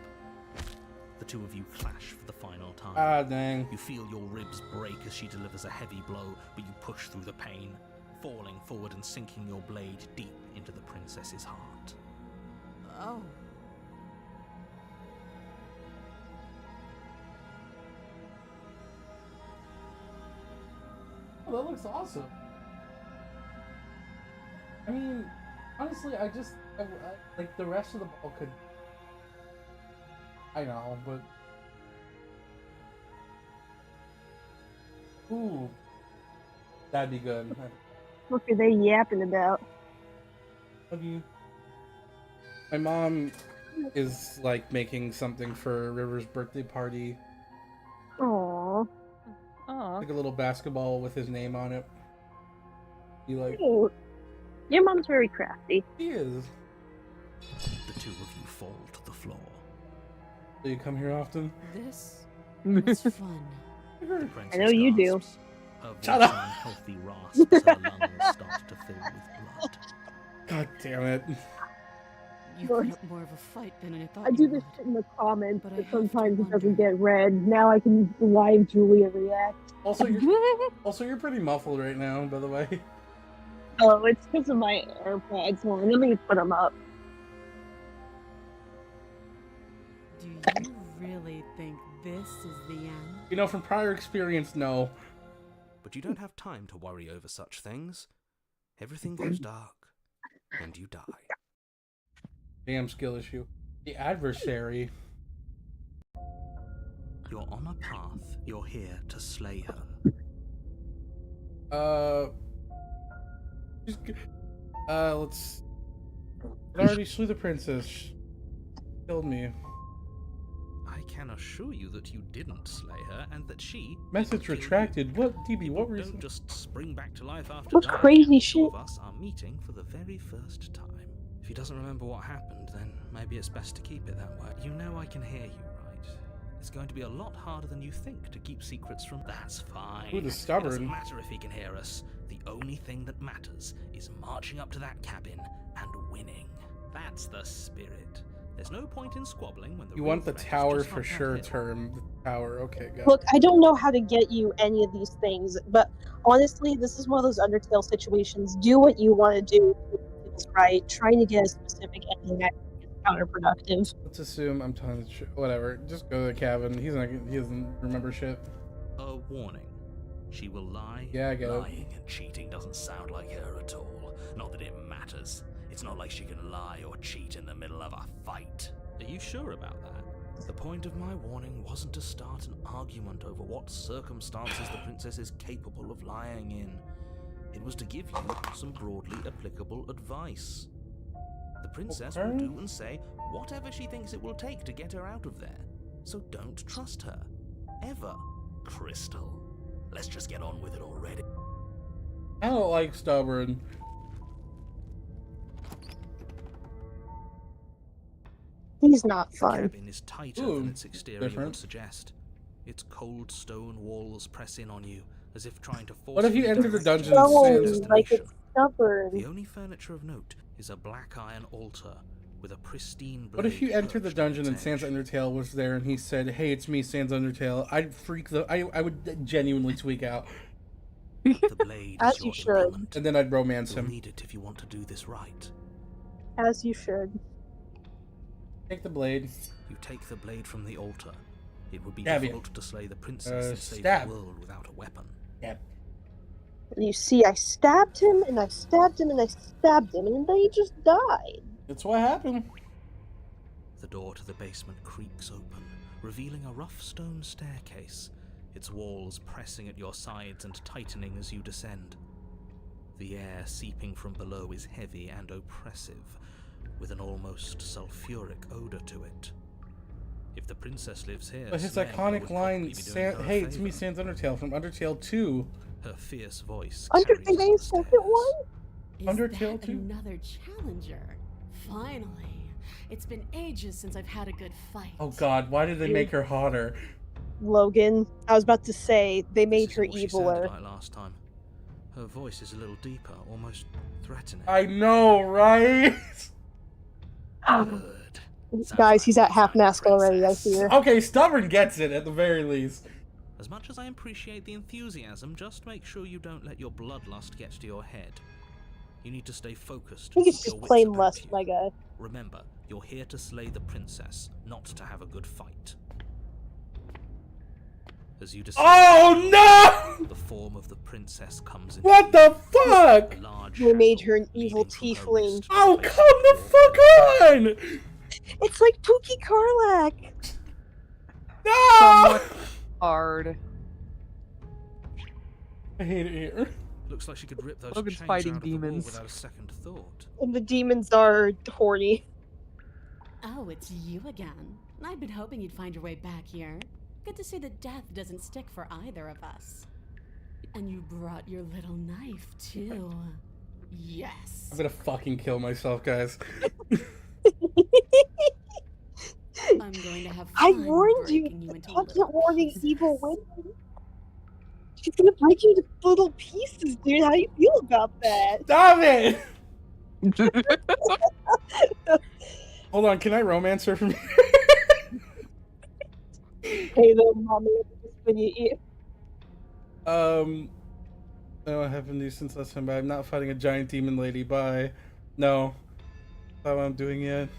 The two of you clash for the final time. Ah, dang. You feel your ribs break as she delivers a heavy blow, but you push through the pain, falling forward and sinking your blade deep into the princess's heart. Oh. Oh, that looks awesome. I mean, honestly, I like the rest of the ball could. I know, but. Ooh. That'd be good. What are they yapping about? Love you. My mom is like making something for River's birthday party. Aww. Aw. Like a little basketball with his name on it. You like? Cute. Your mom's very crafty. He is. The two of you fall to the floor. Do you come here often? This is fun. The princess I know you do. gasps. Her voice Shut up. an unhealthy rasp as her lungs start to fill with blood. God damn it. You Lord. put up more of a fight than I thought I you do this would. shit in the comments, But I but have to sometimes it doesn't wonder. get read. Now I can live Julia react. Also, you're pretty muffled right now, by the way. Oh, it's because of my AirPods. Hold on, let me put them up. Do you really think this is the end? You know, from prior experience, no. But you don't have time to worry over such things. Everything goes dark, and you die. Damn skill issue. The adversary. You're on a path. You're here to slay her. Let's. I already slew the princess. She killed me. I can assure you that you didn't slay her, and that she Message didn't kill you. retracted. What, DB? What Don't reason? just spring back to life after What dying. crazy The shit? two of us are meeting for the very first time. If he doesn't remember what happened, then maybe it's best to keep it that way. You know I can hear you, right? It's going to be a lot harder than you think to keep secrets from. That's fine. Ooh, the It doesn't stubborn. matter if he can hear us. The only thing that matters is marching up to that cabin and winning. That's the spirit. There's no point in squabbling when the You real want the threat is tower just for up that sure hill. term. The tower, okay, got Look, I don't know how to get you any of these things, but honestly, this is one of those Undertale situations. Do what you want to do. It's right. Trying to get a specific ending is counterproductive. Let's assume I'm telling the truth. Whatever. Just go to the cabin. He doesn't remember shit. A warning. She will lie. Yeah, I get it. Lying and cheating doesn't sound like her at all. Not that it matters. It's not like she can lie or cheat in the middle of a fight. Are you sure about that? The point of my warning wasn't to start an argument over what circumstances the princess is capable of lying in. It was to give you some broadly applicable advice. The princess will do and say whatever she thinks it will take to get her out of there. So don't trust her. Ever. Crystal. Let's just get on with it already. I don't like stubborn. He's not The fun. cabin is tighter Ooh, than its exterior different. would suggest. Its cold stone walls press in on you, as if trying to force What if you enter the direct dungeon you and to your say- No, like destination? it's stubborn. The only furniture of note is a black iron altar with a pristine blade. What if you enter the perched on dungeon and its Sans edge. Undertale was there and he said, "Hey, it's me, Sans Undertale"? I'd freak I would genuinely tweak out, The blade As is you your should. implement. and then I'd romance You'll him. need it if you want to do this right. As you should. Take the blade. You take the blade from the altar. It would be Stab you. difficult to slay the princess and save stab. the world without a weapon. Yeah. And you see, I stabbed him, and I stabbed him, and I stabbed him, and then he just died. That's what happened. The door to the basement creaks open, revealing a rough stone staircase, its walls pressing at your sides and tightening as you descend. The air seeping from below is heavy and oppressive, with an almost sulfuric odor to it. If the princess lives here, But his Slay would iconic probably line, be doing her a "Hey, it's me, favor." Sans Undertale" from Undertale 2. Her fierce voice Undertale carries up the second stairs. one? Is Undertale that too? another challenger? Finally. It's been ages since I've had a good fight. Oh God, why did they make her hotter? Logan, I was about to say, they made This is her what she sounded eviler. like last time. Her voice is a little deeper, almost threatening. I know, right? Good. Sounds Guys, like he's at we half found the mask already, I princess. fear. Okay, stubborn gets it at the very least. As much as I appreciate the enthusiasm, just make sure you don't let your bloodlust get to your head. You need to stay focused. I think it's keep your just wits plain about lust, you. my guy. Remember, you're here to slay the princess, not to have a good fight. As you descend, Oh no! the form of the princess comes into What the fuck? a large They made shadow her an evil leading from her tiefling. wrist to Oh, the base come of the your fuck on! It's like Pookie Carlack! No! Hard. I hate it here. Looks like she could rip those Logan's chains fighting out of the wall demons. without a second thought. And the demons are horny. Oh, it's you again. I've been hoping you'd find your way back here. Good to see that death doesn't stick for either of us. And you brought your little knife, too. Yes. I'm gonna fucking kill myself, guys. I'm going to have I fun warned you! breaking you into Constant little warning pieces. evil women. She's gonna break you into little pieces, dude. How do you feel about that? Stop it! Hold on, can I romance her from here? Hey, little mommy, when you eat. No, I haven't used since last time, but I'm not fighting a giant demon lady. Bye. No. That's what I'm doing yet.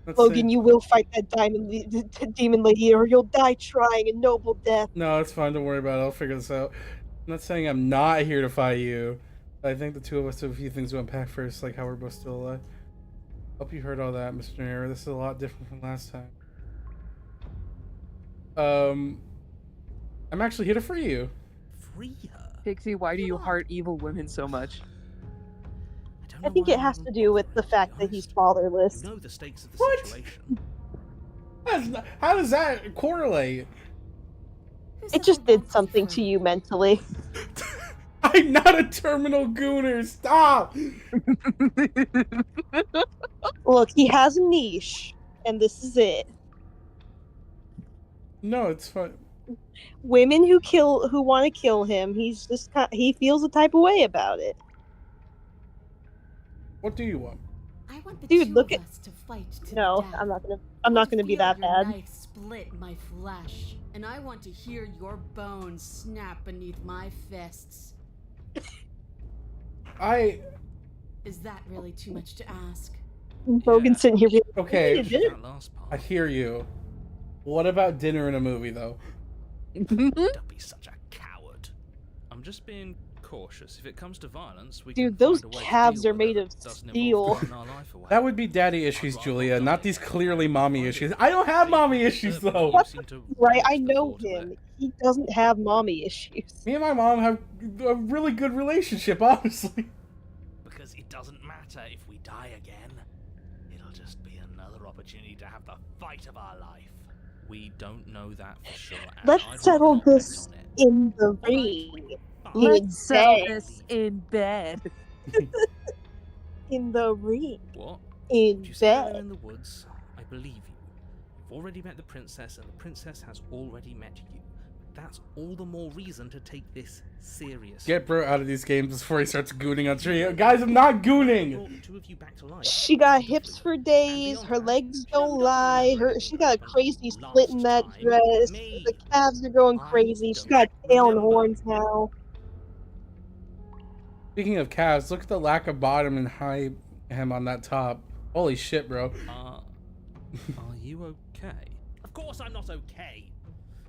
Let's Logan, see. you will fight that demon lady, or you'll die trying a noble death. No, it's fine. Don't worry about it. I'll figure this out. I'm not saying I'm not here to fight you. I think the two of us have a few things to unpack first, like how we're both still alive. Hope you heard all that, Mr. Nero. This is a lot different from last time. I'm actually here to free you. Free her. Pixie, why do you heart evil women so much? I think it has to do with the fact that he's fatherless. You know the stakes of the What? situation. How does that correlate? It just did something to you mentally. I'm not a terminal gooner. Stop. Look, he has a niche, and this is it. No, it's fine. Women who want to kill him, he feels a type of way about it. What do you want? I want the Dude, two look of at- us to fight to No, the death. I'm not I gonna want to be feel that your bad. knife split my flesh, and I want to hear your bones snap beneath my fists. Is that really too much to ask? Logan's sitting here being like, Okay. "You did it?" That last I part. hear you. What about dinner in a movie, though? Don't be such a coward. I'm just being cautious. If it comes to violence, we Dude, can those find a way to calves deal are with made it of that doesn't steel. involve throwing our life away. That would be daddy issues, I'd rather Julia, die not these than clearly fight mommy it. issues. I don't have mommy issues, Certainly though. you seem to Right, relish I the know thought of him. it. He doesn't have mommy issues. Me and my mom have a really good relationship, honestly. Because it doesn't matter if we die again. It'll just be another opportunity to have the fight of our life. We don't know that for sure. and Let's I'd settle rather not this bet on it. in the ring. Let's settle bed. this in bed. In the ring. What? In If you say they're bed. in the woods, I believe you. You've already met the princess, and the princess has already met you. That's all the more reason to take this seriously. Get bro out of these games before he starts gooning on Tree. Guys, I'm not gooning! Brought the two of you back to life. She got hips for days, her legs don't lie, she got a crazy split in that dress, the calves are going crazy, she's got tail and horns now. Speaking of calves, look at the lack of bottom and high hem on that top. Holy shit, bro. Are you okay? Of course I'm not okay.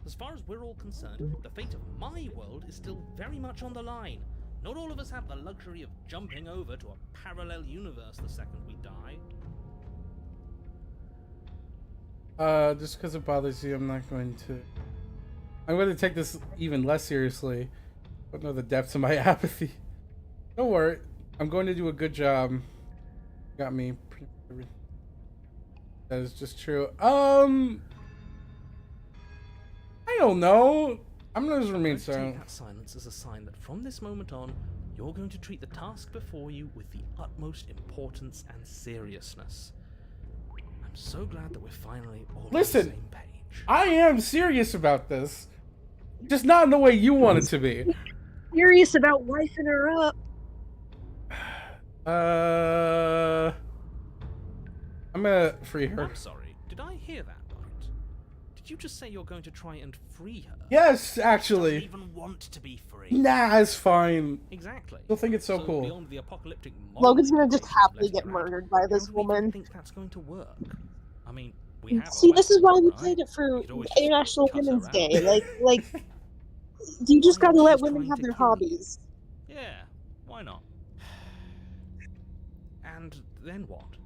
As far as we're all concerned, the fate of my world is still very much on the line. Not all of us have the luxury of jumping over to a parallel universe the second we die. Just because it bothers you, I'm not going to... I'm going to take this even less seriously. I don't know the depths of my apathy. Don't worry. I'm going to do a good job. Got me. That is just true. I don't know. I'm gonna just remain Let's take silent. that silence as a sign that from this moment on, you're going to treat the task before you with the utmost importance and seriousness. I'm so glad that we're finally all Listen, on the same page. I am serious about this. Just not in the way you want it to be. Serious about wifing her up. I'm gonna free her. I'm sorry, did I hear that right? Did you just say you're going to try and free her? Yes, Doesn't actually. even want to be free. Nah, it's fine. Exactly. You'll think it's so cool. Beyond the apocalyptic Logan's gonna just moral happily implications get of letting her murdered by out, this how do we even woman. think that's going to work? I mean, we have a See, this is why weapon, we right? played it for We could always just International cut her Women's out. Day. Like, you just Why gotta not? let She's women trying have to their kill you. hobbies. Yeah, why not? And then what? Do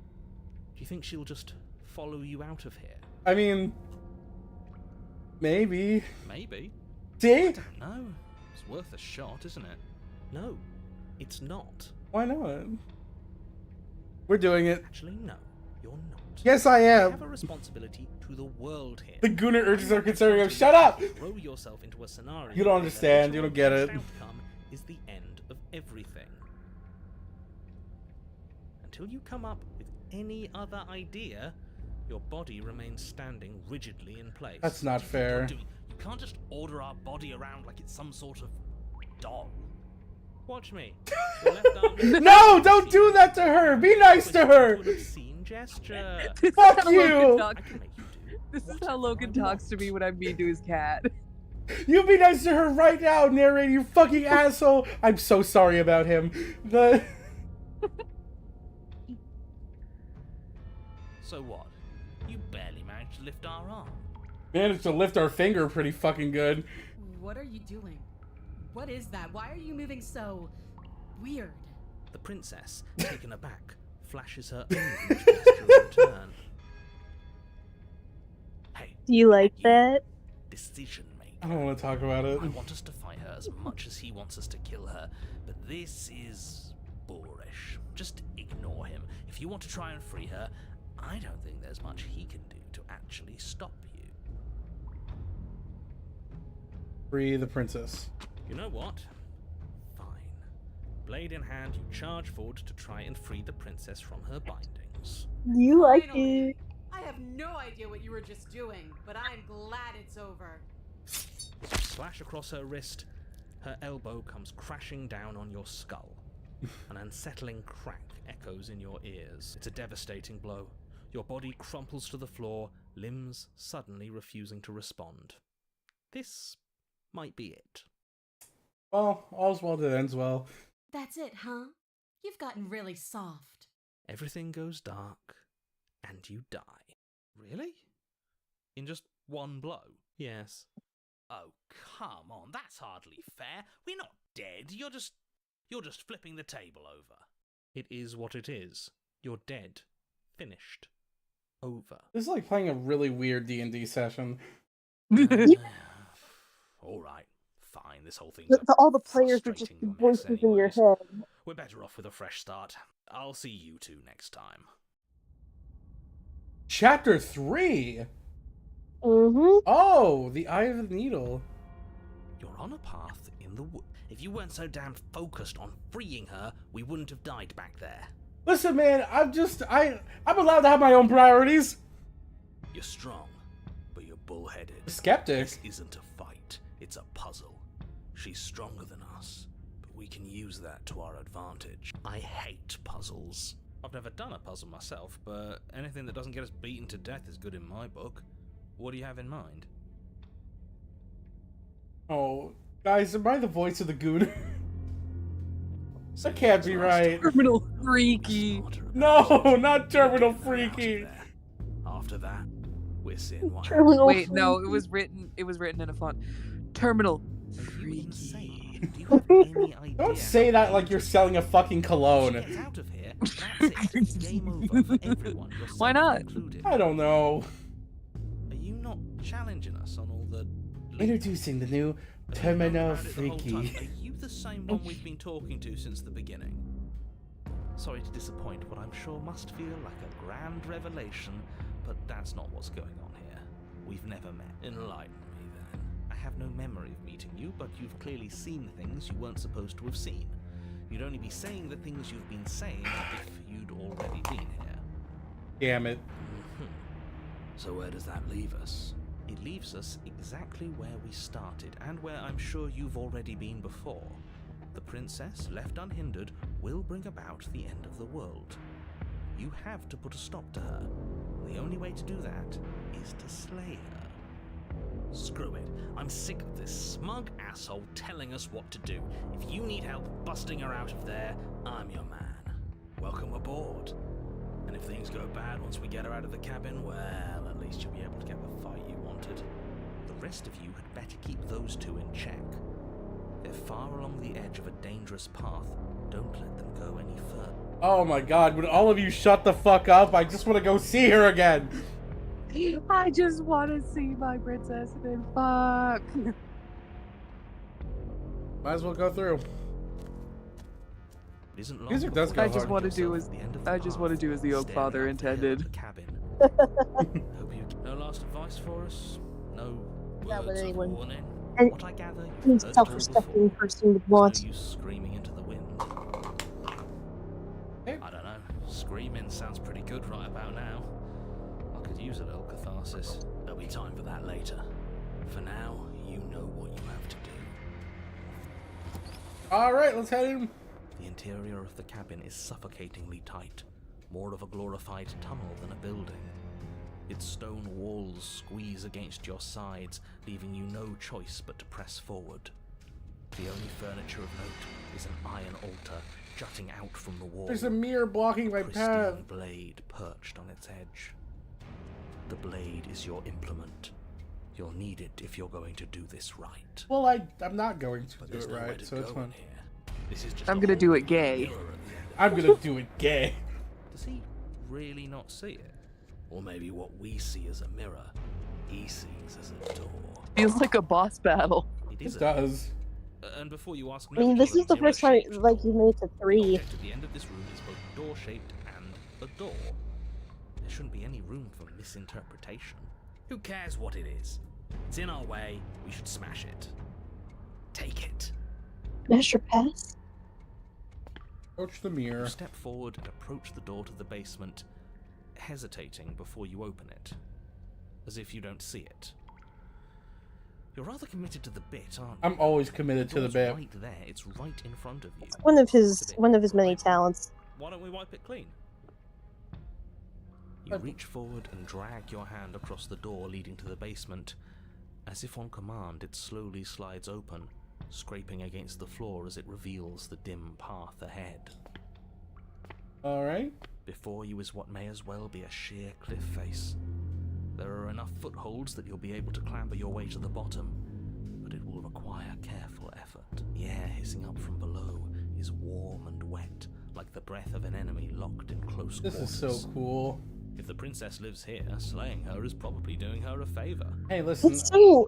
you think she'll just follow you out of here? I mean, maybe. Maybe. See? I don't know. It's worth a shot, isn't it? No, it's not. Why not? We're doing it. Actually, no, you're not. Yes, I You am. have a responsibility to the world here. The Gunnar urges I'm are not concerning him. trying to Shut up! Throw yourself into a scenario You don't where understand. the You don't get it. eventual outcome is the end of everything. Until you come up with any other idea, your body remains standing rigidly in place. That's not What do you think fair. you're doing? You can't just order our body around like it's some sort of doll. Watch me. Your left arm No, don't do that to her. Be nice to her. An obscene gesture. This is Fuck how you. Logan I talks. can make you do. This is whatever how Logan I talks to want. me when I'm mean to his cat. You be nice to her right now, narrator, you fucking asshole. I'm so sorry about him. The... So what? You barely managed to lift our arm. Managed to lift our finger pretty fucking good. What are you doing? What is that? Why are you moving so weird? The princess, taken aback, flashes her own rude gesture in return. Hey, Do you like that? decision maker. I don't want to talk about it. I want us to fight her as much as he wants us to kill her, but this is boorish. Just ignore him. If you want to try and free her, I don't think there's much he can do to actually stop you. Free the princess. You know what? Fine. Blade in hand, you charge forward to try and free the princess from her bindings. You like Finally. it. I have no idea what you were just doing, but I'm glad it's over. As you slash across her wrist, her elbow comes crashing down on your skull. An unsettling crack echoes in your ears. It's a devastating blow. Your body crumples to the floor, limbs suddenly refusing to respond. This might be it. Well, all's well that ends well. That's it, huh? You've gotten really soft. Everything goes dark, and you die. Really? In just one blow? Yes. Oh, come on, that's hardly fair. We're not dead. You're just flipping the table over. It is what it is. You're dead. Finished. Over. This is like playing a really weird D&D session. All right, fine. This whole thing's All the players are just frustrating mess voices in your anyways. head. We're better off with a fresh start. I'll see you two next time. Chapter 3. Mm-hmm. Oh, the Eye of the Needle. You're on a path in the wood. If you weren't so damn focused on freeing her, we wouldn't have died back there. Listen, man, I'm allowed to have my own priorities. You're strong, but you're bullheaded. Skeptic. This isn't a fight. It's a puzzle. She's stronger than us, but we can use that to our advantage. I hate puzzles. I've never done a puzzle myself, but anything that doesn't get us beaten to death is good in my book. What do you have in mind? Oh, guys, am I the voice of the goon? That can't be right. Terminal Freaky. No, not Terminal Freaky. After that, we're seeing what Terminal Wait, no, it was written in a font. Terminal Freaky. Freaky. Don't say that like you're selling a fucking cologne. Get out of here. That's it. Game over for everyone. Why not? Included. I don't know. Are you not challenging us on all the... Introducing the new Terminal Freaky. Are you the same one we've been talking to since the beginning? Sorry to disappoint what I'm sure must feel like a grand revelation, but that's not what's going on here. We've never met. Enlighten me then. I have no memory of meeting you, but you've clearly seen things you weren't supposed to have seen. You'd only be saying the things you've been saying if you'd already been here. Damn it. So where does that leave us? It leaves us exactly where we started, and where I'm sure you've already been before. The princess, left unhindered, will bring about the end of the world. You have to put a stop to her. The only way to do that is to slay her. Screw it. I'm sick of this smug asshole telling us what to do. If you need help busting her out of there, I'm your man. Welcome aboard. And if things go bad once we get her out of the cabin, well, at least you'll be able to get the fight you wanted. The rest of you had better keep those two in check. They're far along the edge of a dangerous path. Don't let them go any further. Oh my god, would all of you shut the fuck up? I just want to go see her again. I just want to see my princess and then fuck. Might as well go through. It isn't long Music does go I just hard. want to do as the Oak Father intended. Hope you no last advice for us? No Yeah, but words of anyone- warning? and What I gather you've any heard it all self-respecting before. person would No want. use screaming into the wind. I don't know. Screaming sounds pretty good right about now. I could use a little catharsis. There'll be time for that later. For now, you know what you have to do. Alright, let's head in. The interior of the cabin is suffocatingly tight, more of a glorified tunnel than a building. Its stone walls squeeze against your sides, leaving you no choice but to press forward. The only furniture of note is an iron altar jutting out from the wall. There's a mirror blocking my path. Pristine blade perched on its edge. The blade is your implement. You'll need it if you're going to do this right. Well, I'm not going to But do there's it nowhere right, to so it's go fine. in here. This is just I'm a gonna do hole it gay. mirror at the end of I'm gonna do it gay. Does he really not see it? Or maybe what we see as a mirror, he sees as a door. Feels like a boss battle. It It is does. and before you ask, I mean, this is the first time like you made it to 3. At the end of this room is both door-shaped and a door. There shouldn't be any room for misinterpretation. Who cares what it is? It's in our way. We should smash it. Take it. Measure pass. Approach the mirror. You step forward and approach the door to the basement, hesitating before you open it, as if you don't see it. You're rather committed to the bit, aren't you? I'm always committed to the door's bit. right there. It's right in front of you. One of It's a his bit many quiet. talents. Why don't we wipe it clean? You reach forward and drag your hand across the door leading to the basement. As if on command, it slowly slides open, scraping against the floor as it reveals the dim path ahead. Alright. Before you is what may as well be a sheer cliff face. There are enough footholds that you'll be able to clamber your way to the bottom, but it will require careful effort. The air hissing up from below is warm and wet, like the breath of an enemy locked in close This quarters. is so cool. If the princess lives here, slaying her is probably doing her a favor. Hey, listen.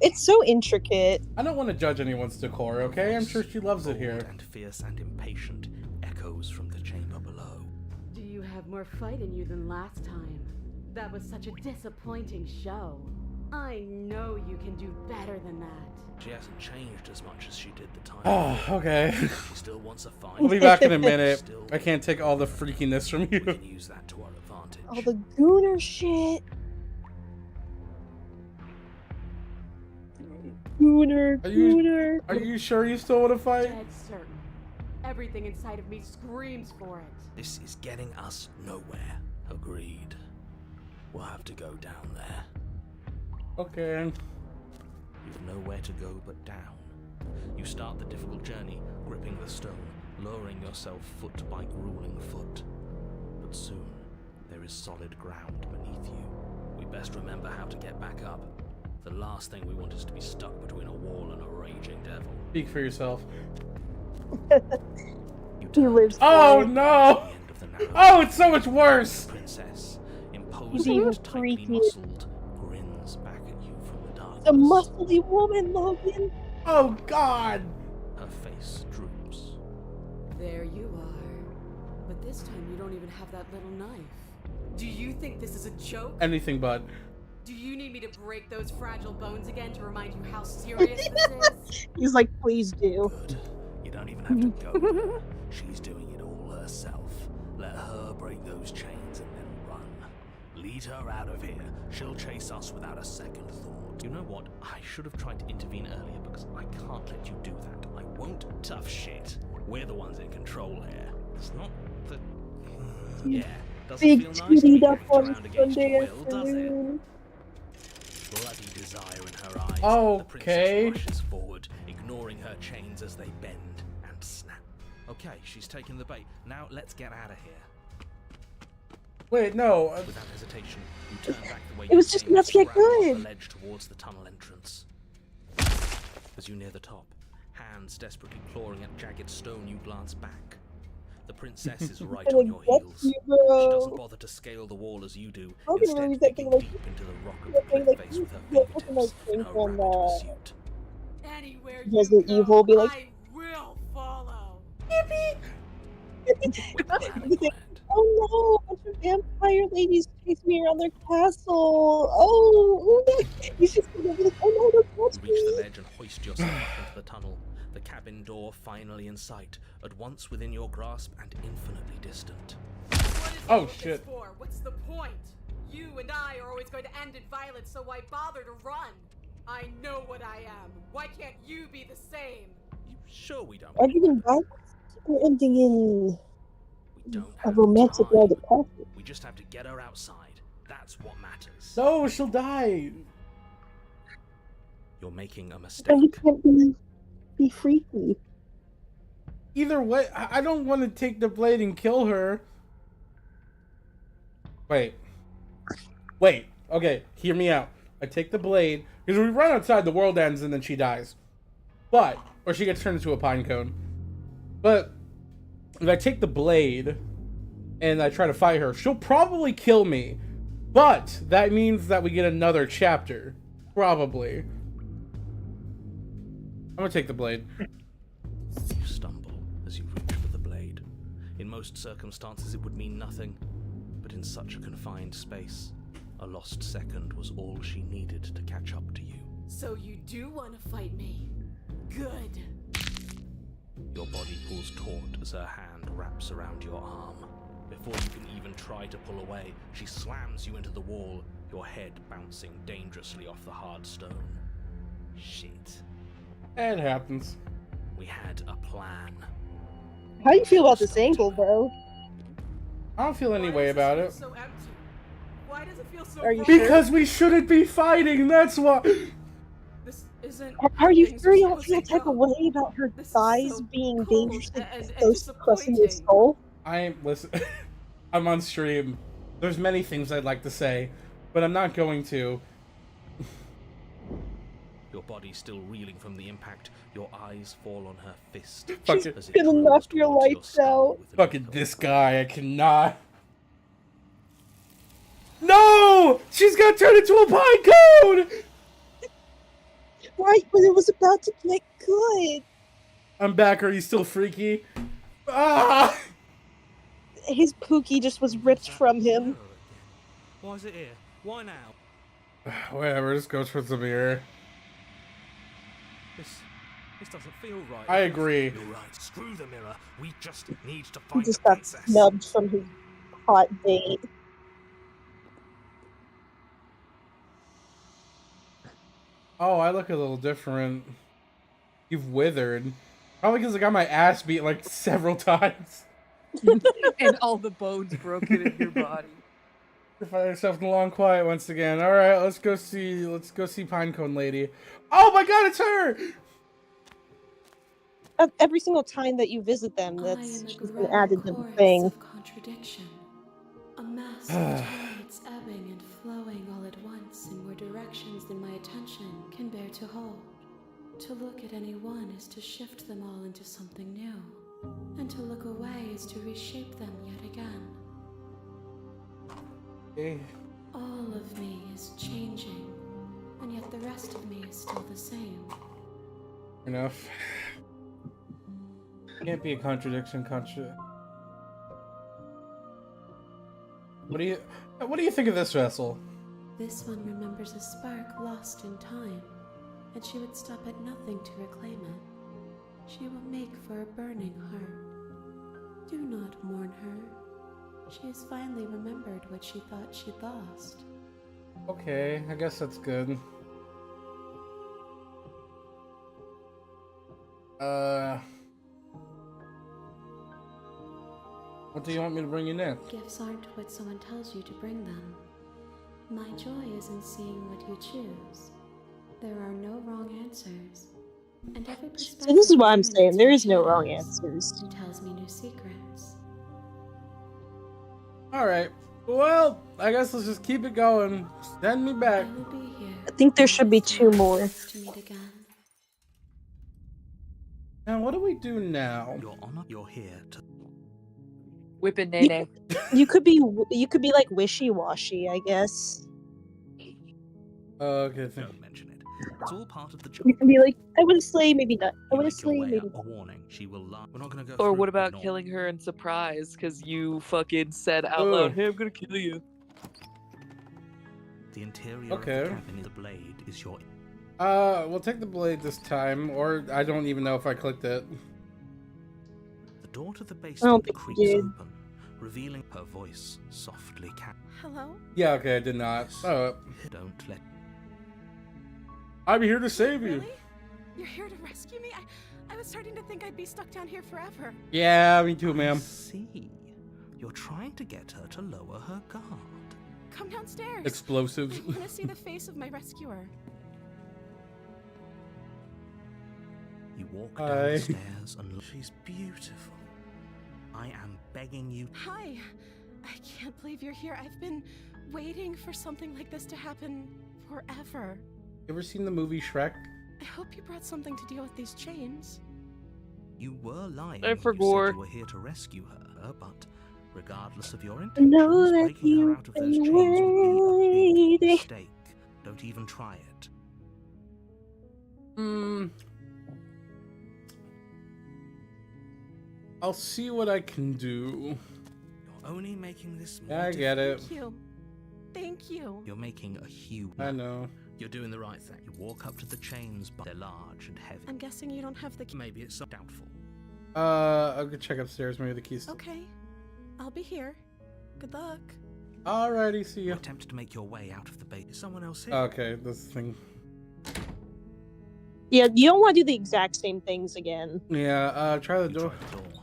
It's so intricate. I don't want to judge anyone's decor, okay? I'm sure she loves it Bold here. and fierce and impatient echoes from the chamber below. Do you have more fight in you than last time? That was such a disappointing show. I know you can do better than that. She hasn't changed as much as she did the time. Oh, okay. She still wants a fight. We'll be back in a minute. Still, I can't take all the freakiness from we you. can use that to our advantage. All the gooner shit. Gooner, gooner. Are you sure you still want to fight? Dead certain. Everything inside of me screams for it. This is getting us nowhere. Agreed. We'll have to go down there. Okay. You've nowhere to go but down. You start the difficult journey, gripping the stone, lowering yourself foot by grueling foot. But soon, there is solid ground beneath you. We best remember how to get back up. The last thing we want is to be stuck between a wall and a raging devil. Speak for yourself. He lives. Oh for it. no! Oh, it's so much worse! Princess, He's imposing even and tightly freaky. muscled, grins back at you from the darkness. The muscly woman, Logan. Oh god! Her face droops. There you are. But this time you don't even have that little knife. Do you think this is a joke? Anything but. Do you need me to break those fragile bones again to remind you how serious this is? He's like, please do. Good. You don't even have to go there. She's doing it all herself. Let her break those chains and then run. Lead her out of here. She'll chase us without a second thought. You know what? I should have tried to intervene earlier because I can't let you do that. I won't. Tough shit. We're the ones in control here. It's not the... Yeah. Doesn't Big feel nice to tittied be up kicked on around against Sunday your will, does it? afternoon. Bloody desire in her eyes. The princess Okay. rushes forward, ignoring her chains as they bend and snap. Okay, she's taken the bait. Now let's get out of here. Wait, no. Without hesitation, you turn back the way It was you just came enough and to get scramble off good. the ledge towards the tunnel entrance. As you near the top, hands desperately clawing at jagged stone, you glance back. The princess is right Gonna on your get heels. you, She bro. doesn't bother to scale the wall as you do, How can you instead remove that digging thing, deep into the rock of that the thing, cliff like, face with her yeah, fucking, fingertips like, in a from, rapid pursuit. Anywhere Resident you go, Evil be like- I will follow. Oh no, a bunch of vampire ladies chase me around their castle. Oh, he's just gonna be like, oh no, don't touch You reach the me. ledge and hoist yourself up into the tunnel. The cabin door finally in sight, at once within your grasp and infinitely distant. What is Oh, all this shit. for? What's the point? You and I are always going to end in violence, so why bother to run? I know what I am. Why can't you be the same? You sure we don't? Ending in violence or ending in We don't a have romantic time. love depression? We just have to get her outside. That's what matters. No, she'll die. You're making a Then we mistake. can't be freaky. Either way, I don't want to take the blade and kill her. Wait. Okay, hear me out. I take the blade because we run outside, the world ends, and then she dies. Or she gets turned into a pine cone. But if I take the blade and I try to fight her, she'll probably kill me. But that means that we get another chapter, probably. I'm gonna take the blade. You stumble as you reach for the blade. In most circumstances, it would mean nothing, but in such a confined space, a lost second was all she needed to catch up to you. So you do want to fight me? Good. Your body pulls taut as her hand wraps around your arm. Before you can even try to pull away, she slams you into the wall, your head bouncing dangerously off the hard stone. Shit. It happens. We had a plan. How do you feel about this angle, bro? I don't feel any way about it. So empty. Why does it feel so Are you sure? Because we shouldn't be fighting, that's why. This isn't. Are you things sure are you don't supposed feel to type of go. way about her This is thighs so being cold dangerously and close to crushing your disappointing. skull? Listen. I'm on stream. There's many things I'd like to say, but I'm not going to. Your body still reeling from the impact, your eyes fall on her fist. Fuck it. as it Gonna curls knock your towards lights skull out. with an Fucking echo. this guy, I cannot. No! She's gonna turn into a pine cone! Right when it was about to get good. I'm back, are you still freaky? Ah! His pookie just was ripped from him. Why is it here? Why now? Whatever, just go towards the mirror. This doesn't feel right. I agree. You're right. Screw the mirror. We just need to He find just the got princess. snubbed from his hot date. Oh, I look a little different. You've withered. Probably because I got my ass beat like several times. And all the bones broken in your body. You find yourself in the long quiet once again. All right, let's go see Pinecone Lady. Oh my God, it's her! Every single time that you visit them, that's I she's am a been grand added to the chorus thing. of contradiction. A mass of torrents ebbing and flowing all at once in more directions than my attention can bear to hold. To look at any one is to shift them all into something new, and to look away is to reshape them yet again. Okay. All of me is changing, and yet the rest of me is still the same. Enough. Can't be a contradiction. What do you think of this vessel? This one remembers a spark lost in time, and she would stop at nothing to reclaim it. She will make for a burning heart. Do not mourn her. She has finally remembered what she thought she'd lost. Okay, I guess that's good. What do you want me to bring you next? Gifts aren't what someone tells you to bring them. My joy is in seeing what you choose. There are no wrong answers. And every perspective So this is what I'm illuminates saying. There my is no wrong shadows answers. and tells me new secrets. Alright. Well, I guess let's just keep it going. Send me back. I will be here. I think there should be 2 more. To meet again. Now, what do we do now? Your Honor, you're here to. Whipping Nene. You could be like wishy-washy, I guess. Okay, thank you. Don't mention it. It's all part of the job. You can be like, I want to slay, maybe not. I You want to make your slay, way maybe up. not. A warning. She will lie. We're not gonna go. Or through what it. about Ignore. killing her in surprise because you fucking said out loud, hey, I'm gonna kill you. The interior Okay. of the cabin is a blade. Is your. We'll take the blade this time, or I don't even know if I clicked it. The door to the I don't basement think you creaks did. open, revealing her voice softly. Hello? Yeah, okay, I did not. Oh, Don't let. I'm here to save you. Really? You're here to rescue me? I was starting to think I'd be stuck down here forever. Yeah, me too, ma'am. See, you're trying to get her to lower her guard. Come downstairs. Explosives. I want to see the face of my rescuer. You walk Hi. downstairs and she's beautiful. I am begging you. Hi. I can't believe you're here. I've been waiting for something like this to happen forever. You ever seen the movie Shrek? I hope you brought something to deal with these chains. You were lying I when you said forgot. you were here to rescue her, but regardless of your I intentions, know that breaking her you've out of those been chains would be a big waiting. mistake. Don't even try it. I'll see what I can do. You're only making this more Yeah, I get it. Thank you. Thank you. You're making a huge. I know. You're doing the right thing. You walk up to the chains, but they're large and heavy. I'm guessing you don't have the key. Maybe it's so doubtful. I'll go check upstairs. Maybe the keys. Okay. I'll be here. Good luck. Alrighty, see You ya. attempt to make your way out of the bait. Is someone else here? Okay, this thing. Yeah, you don't want to do the exact same things again. Yeah, try the You door. try the door.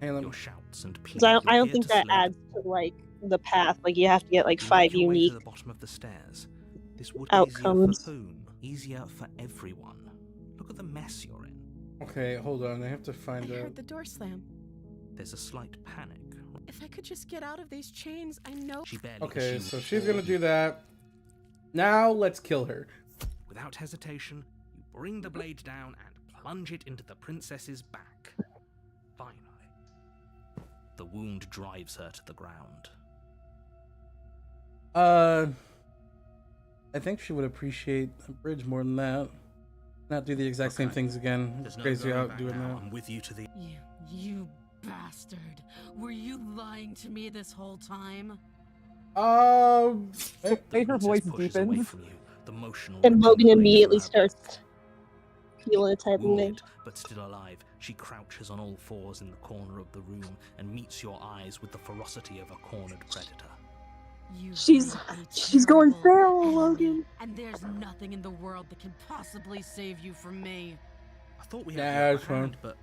Hey, let me... Your shouts and pleas. Because I don't think that adds to like the path. Like you have to get like 5 Your way unique to the bottom of the stairs. This would outcomes. easier for whom? Easier for everyone. Look at the mess you're in. Okay, hold on. I have to find I out. heard the door slam. There's a slight panic. If I could just get out of these chains, I know. She barely Okay, assumed so it she's for gonna you. do that. Now let's kill her. Without hesitation, you bring the blade down and plunge it into the princess's back. Finally, the wound drives her to the ground. I think she would appreciate a bridge more than that. Not do the exact same things again. There's It's no crazy going how back doing now. that. I'm with you to the. You bastard. Were you lying to me this whole time? Wait, her Princess voice pushes away deepens. from you. The motion And Logan returns immediately louder. starts feeling a type of way. Wounded, but still alive, she crouches on all fours in the corner of the room and meets your eyes with the ferocity of a cornered predator. You She's have a going terrible feral, enemy, Logan. And there's nothing in the world that can possibly save you from me. I thought we Nah, had the it's upper fine. hand, but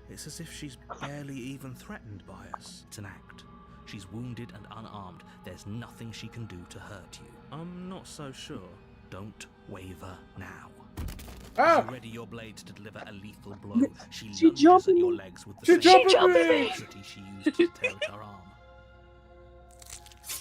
it's as if she's barely even threatened by us. It's an act. She's wounded and unarmed. There's nothing she can do to hurt you. I'm not so sure. Don't waver now. Ah! As you ready your blade to deliver a lethal blow, she lunges at jumping your me. legs with the She same jumping me. ferocity she used to tear at her arm.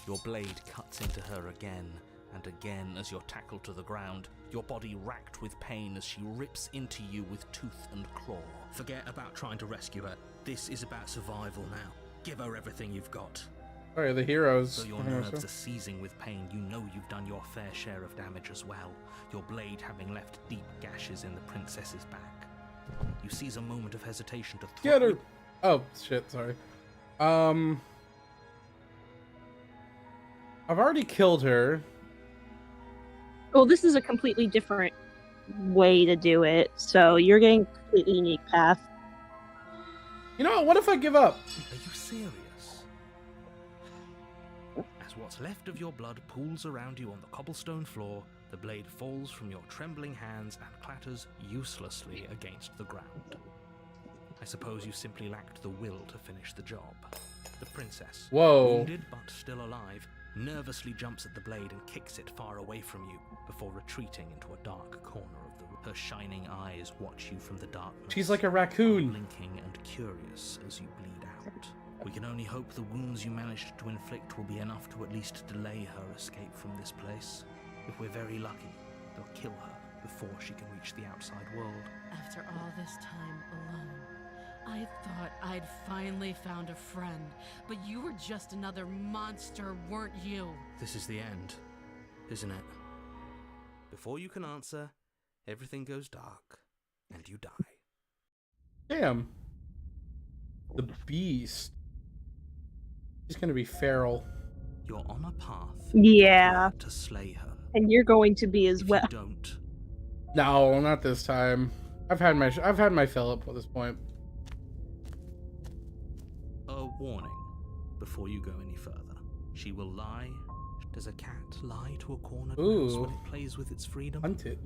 Your blade cuts into her again and again as you're tackled to the ground, your body racked with pain as she rips into you with tooth and claw. Forget about trying to rescue her. This is about survival now. Give her everything you've got. Sorry, the heroes. Though your nerves are seizing with pain, you know you've done your fair share of damage as well, your blade having left deep gashes in the princess's back. You seize a moment of hesitation to Get her! Oh, shit, sorry. I've already killed her. Well, this is a completely different way to do it, so you're getting a completely unique path. You know what if I give up? Are you serious? As what's left of your blood pools around you on the cobblestone floor, the blade falls from your trembling hands and clatters uselessly against the ground. I suppose you simply lacked the will to finish the job. The princess, Whoa. wounded but still alive, nervously jumps at the blade and kicks it far away from you before retreating into a dark corner of the room. Her shining eyes watch you from the darkness. She's like a raccoon. Blinking and curious as you bleed out. We can only hope the wounds you managed to inflict will be enough to at least delay her escape from this place. If we're very lucky, they'll kill her before she can reach the outside world. After all this time alone, I thought I'd finally found a friend, but you were just another monster, weren't you? This is the end, isn't it? Before you can answer, everything goes dark, and you die. Damn. The beast. She's gonna be feral. You're on a path Yeah. to slay her. And you're going to be as If well. you don't, No, not this time. I've had my fill up at this point. a warning before you go any further. She will lie. Does a cat lie to a cornered mouse when Ooh. it plays with its freedom? Hunted.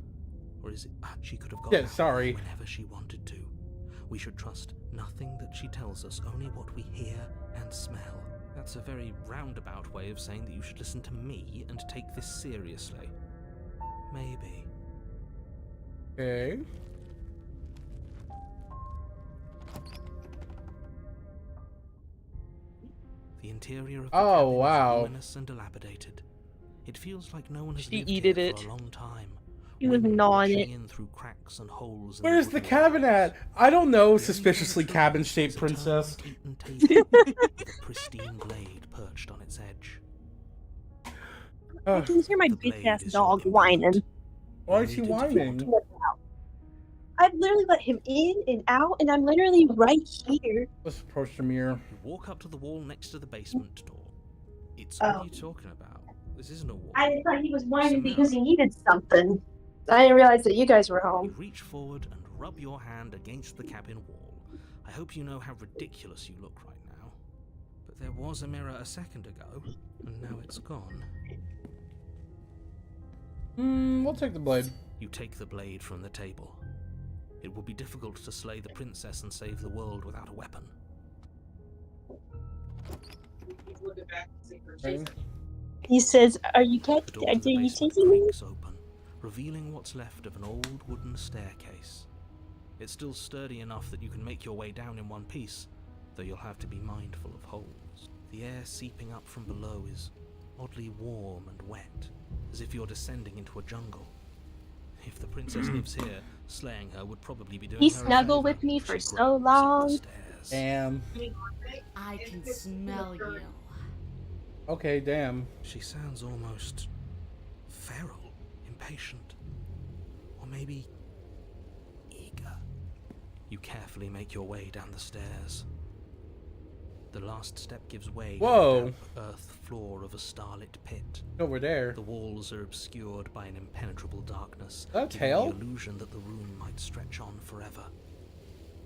Or is it she could have Yeah, gone out sorry. whenever she wanted to? We should trust nothing that she tells us, only what we hear and smell. That's a very roundabout way of saying that you should listen to me and take this seriously. Maybe. Okay. The interior of the Oh, cabin wow. is ruinous and dilapidated. It feels like no one has She lived eated here it. for a long time. He was Wind gnawing rushing it. in through cracks and holes in Where's the wooden cabin walls. at? I don't know, The only suspiciously furniture cabin-shaped is a princess. termite-eaten table with a pristine blade perched on its edge. I Ugh, can hear my The big blade ass is dog your whining. implement. why You is she needed to whining? I've literally let him in and out, and I'm literally right here. Let's approach the mirror. You walk up to the wall next to the basement door. It's Oh. what are you talking about? This isn't a wall. I thought he was whining It's a because mirror. he needed something. I didn't realize that you guys were You home. reach forward and rub your hand against the cabin wall. I hope you know how ridiculous you look right now. But there was a mirror a second ago, and now it's gone. We'll take the blade. You take the blade from the table. It will be difficult to slay the princess and save the world without a weapon. He says, "Are you The door to the you basement taking me?" creaks open, revealing what's left of an old wooden staircase. It's still sturdy enough that you can make your way down in one piece, though you'll have to be mindful of holes. The air seeping up from below is oddly warm and wet, as if you're descending into a jungle. If the princess lives here, slaying her would probably be doing He her a snuggled favor. with me for She'd so grow up the long. stairs. Damn. I can smell you. Okay, damn. She sounds almost feral, impatient, or maybe eager. You carefully make your way down the stairs. The last step gives way Whoa. to the damp earth floor of a starlit pit. Over there. The walls are obscured by an impenetrable darkness, That's giving hell. the illusion that the room might stretch on forever.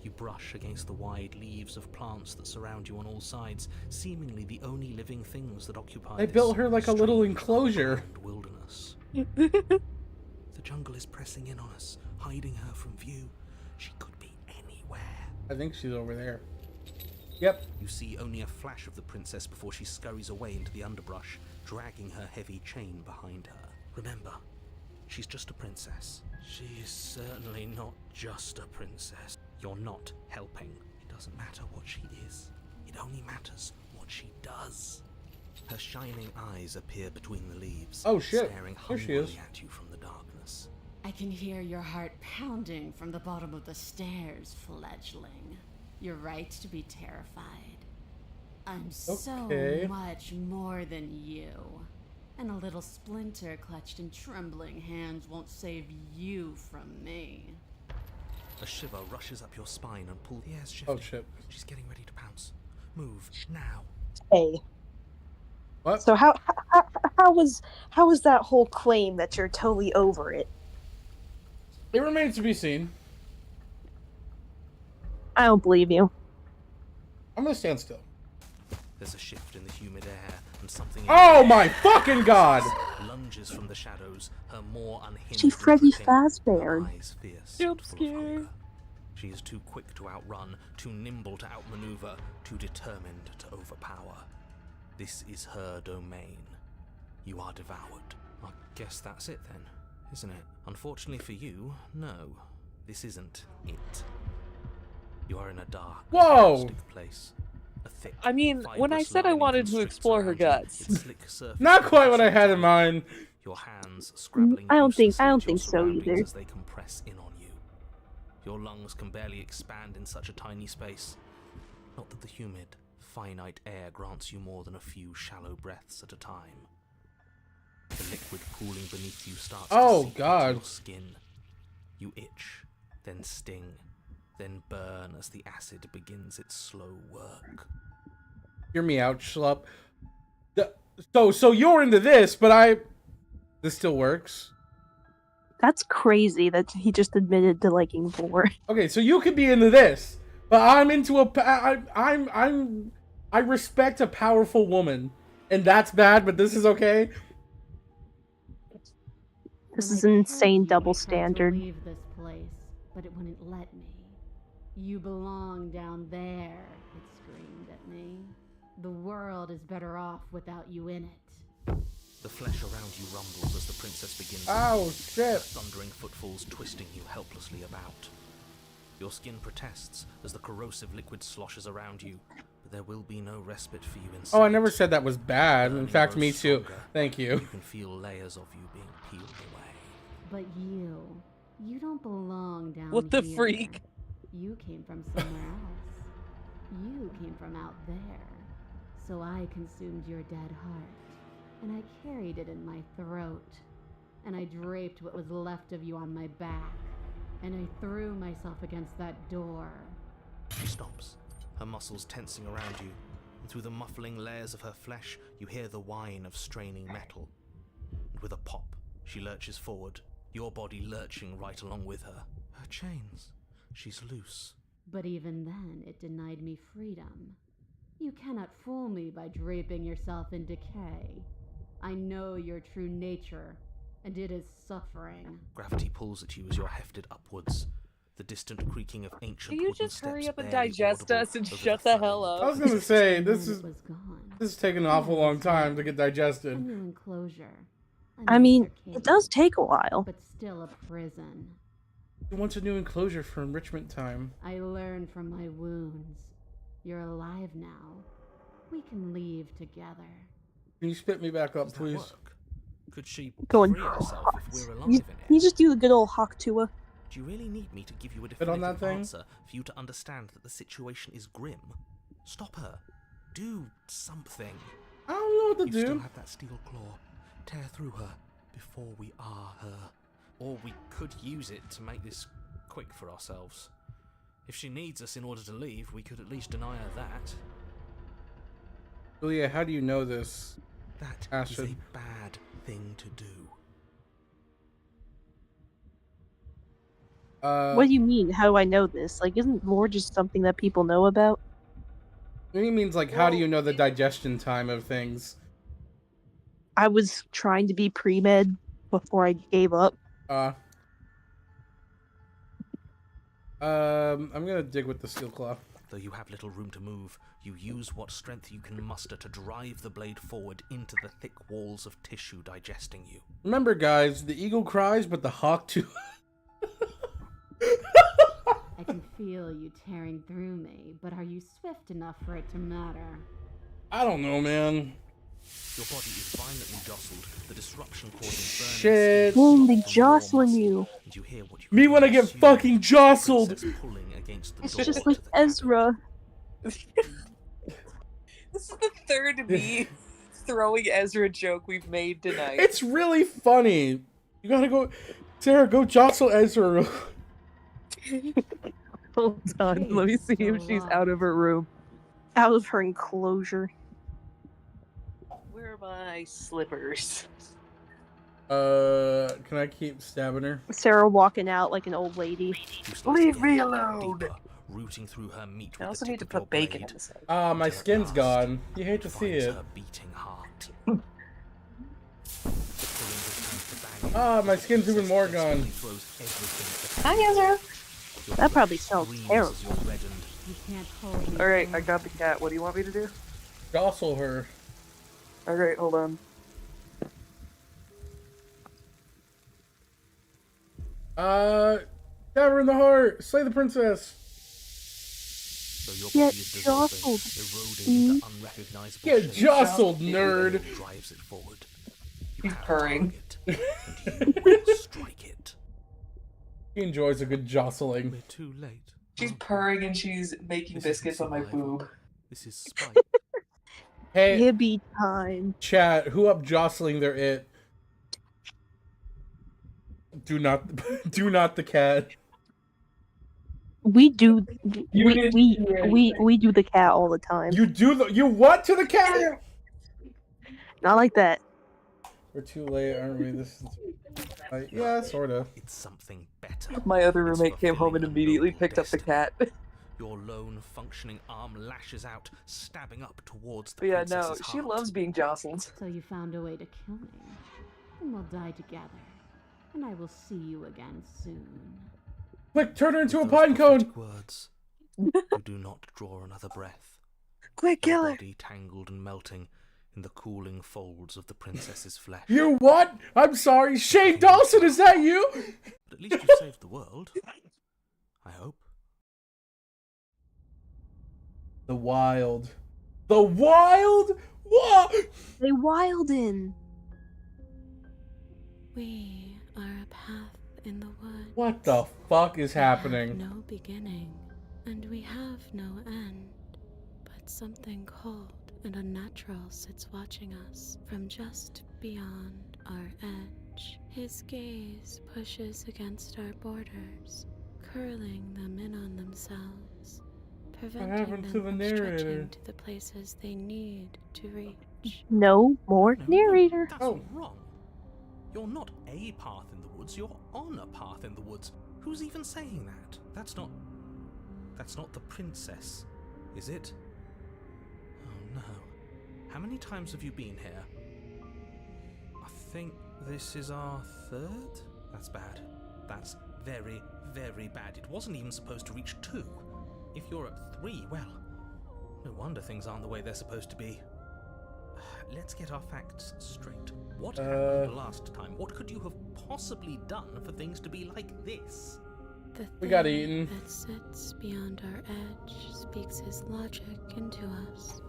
You brush against the wide leaves of plants that surround you on all sides, seemingly the only living things that occupy They this built her like a little strange enclosure. underground wilderness. The jungle is pressing in on us, hiding her from view. She could be anywhere. I think she's over there. Yep. You see only a flash of the princess before she scurries away into the underbrush, dragging her heavy chain behind her. Remember, she's just a princess. She is certainly not just a princess. You're not helping. It doesn't matter what she is. It only matters what she does. Her shining eyes appear between the leaves, Oh shit. staring There she hungrily is. at you from the darkness. I can hear your heart pounding from the bottom of the stairs, fledgling. You're right to be terrified. I'm Okay. so much more than you. And a little splinter clutched in trembling hands won't save you from me. A shiver rushes up your spine and pulls the air's shifting. Oh shit. She's getting ready to pounce. Move now. Hey. What? So how was that whole claim that you're totally over it? It remains to be seen. I don't believe you. I'm gonna stand still. There's a shift in the humid air and something Oh my fucking god! lunges from the shadows, her more unhinged. She Freddy dripping, Fazbear. her eyes fierce, Jump full of scare. hunger. She is too quick to outrun, too nimble to outmaneuver, too determined to overpower. This is her domain. You are devoured. I guess that's it then, isn't it? Unfortunately for you, no. This isn't it. You are in a dark, Whoa! plastic place. A thick, I mean, when I fibrous said I lining wanted to constricts explore her around you, guts. its slick surface Not quite what I had in mind. your hands scrabbling I don't think uselessly at your so surroundings either. as they compress in on you. Your lungs can barely expand in such a tiny space. Not that the humid, finite air grants you more than a few shallow breaths at a time. The liquid pooling beneath you starts Oh, to seep God. into your skin. You itch, then sting, then burn as the acid begins its slow work. Hear me out, schlup. So you're into this, but this still works. That's crazy that he just admitted to liking vor. Okay, so you could be into this, but I'm into I respect a powerful woman, and that's bad, but this is okay. This When is I an told insane you double I tried to standard. leave this place, but it wouldn't let me. You belong down there, it screamed at me. The world is better off without you in it. The flesh around you rumbles as the princess begins. Oh, her shit. thundering footfalls twisting you helplessly about. Your skin protests as the corrosive liquid sloshes around you, but there will be no respite for you inside. Oh, I never said that was bad. In Burning fact, grows me too. stronger. Thank you. You can feel layers of you being peeled away. But you don't belong down What the here. freak? You came from somewhere else. You came from out there. So I consumed your dead heart, and I carried it in my throat, and I draped what was left of you on my back, and I threw myself against that door. She stops, her muscles tensing around you, and through the muffling layers of her flesh, you hear the whine of straining metal. And with a pop, she lurches forward, your body lurching right along with her. Her chains. She's loose. But even then, it denied me freedom. You cannot fool me by draping yourself in decay. I know your true nature, and it is suffering. Gravity pulls at you as you're hefted upwards. The distant creaking of ancient Can you wooden just hurry steps up and barely digest audible us and over shut the thudding hell up? I was gonna say this It was gone. is taking an awful long time to get A digested. new enclosure. I mean, nicer it does cage, take a while. but still a prison. He wants a new enclosure for enrichment time. I learned from my wounds. You're alive now. We can leave together. Can you spit me back up, Does that please? work? Could she Going, free herself if we're alive You, in you here? just do the good old Hawk Tua. Do you really need me to give you a Fit on that definitive thing? answer for you to understand that the situation is grim? Stop her. Do something. I don't know what to You do. still have that steel claw. Tear through her before we are her. Or we could use it to make this quick for ourselves. If she needs us in order to leave, we could at least deny her that. Julia, how do you know this? That Ashton. is a bad thing to do. What do you mean? How do I know this? Like, isn't lore just something that people know about? He means like, how do you know the digestion time of things? I was trying to be pre-med before I gave up. I'm gonna dig with the steel claw. Though you have little room to move, you use what strength you can muster to drive the blade forward into the thick walls of tissue digesting you. Remember, guys, the eagle cries, but the hawk too. I can feel you tearing through me, but are you swift enough for it to matter? I don't know, man. Your body is violently jostled, the disruption causing burning Shit. skin Boom, they from raw jostling muscle, you. and you hear what you Me can when I only get assume fucking is the jostled. princess pulling against the It's door just to like the cabin. Ezra. This is the third me throwing Ezra joke we've made tonight. It's really funny. You gotta go, Sarah. Go jostle Ezra. Hold on, let me see if she's out of her room. Out of her enclosure. Where are my slippers? Can I keep stabbing her? Sarah walking out like an old lady. You start Leave to me get alone. deeper, rooting through her meat I with also the need tip to of your put bacon blade, in this. Ah, my until at skin's last gone. You hate to see finds it. her beating heart. Pulling his hands to bang Ah, my you, skin's even more desperately gone. throws everything at the Hi, Ezra. Your That probably flesh sounds screams terrible. as you're reddened. You can't hold me. Alright, I down. got the cat. What do you want me to do? Jostle her. Alright, hold on. Stab her in the heart. Slay the princess. So your Get body is dissolving, jostled. eroding into unrecognizable Get shapes. jostled, Your nerd. will drives it forward. You He's have a purring. target, and you will strike it. He enjoys a good jostling. We're too late. She's aren't we? purring and she's making This isn't biscuits on my survival. boob. This is spite. Hey, Hibby time. chat, who up jostling their it? Do not, do not the cat. We do. You didn't do We do the cat all the time. You do the, you what to the cat? Not like that. We're too late, aren't we? This is, yeah, sorta. It's something better. My other It's roommate came home and fulfilling a immediately noble picked up the destiny. cat. Your lone functioning arm lashes out, stabbing up towards the But yeah, no, princess's she heart. loves being jostled. So you found a way to kill me. Then we'll die together. And I will see you again soon. Quick, turn her into a With those pine cone. prophetic words, you do not draw another breath. Quick, Your kill her! body tangled and melting in the cooling folds of the princess's flesh. You what? I'm sorry, Shane Dawson, is that you? But at least you saved the world. I hope. The wild. The wild? What? They wilden. We are a path in the woods. What the fuck is We have happening? no beginning, and we have no end. But something cold and unnatural sits watching us from just beyond our edge. His gaze pushes against our borders, curling them in on themselves, preventing happened them to the from narrator? stretching to the places they need to reach. No more No, narrator. That's Oh. wrong. You're not a path in the woods, you're on a path in the woods. Who's even saying that? That's not the princess, is it? Oh no. How many times have you been here? I think This is our third? That's bad. That's very, very bad. It wasn't even supposed to reach 2. If you're at 3, well, no wonder things aren't the way they're supposed to be. Let's get our facts straight. What happened last time? What could you have possibly done for things to be like this? We got eaten. That sits beyond our edge speaks his logic into us.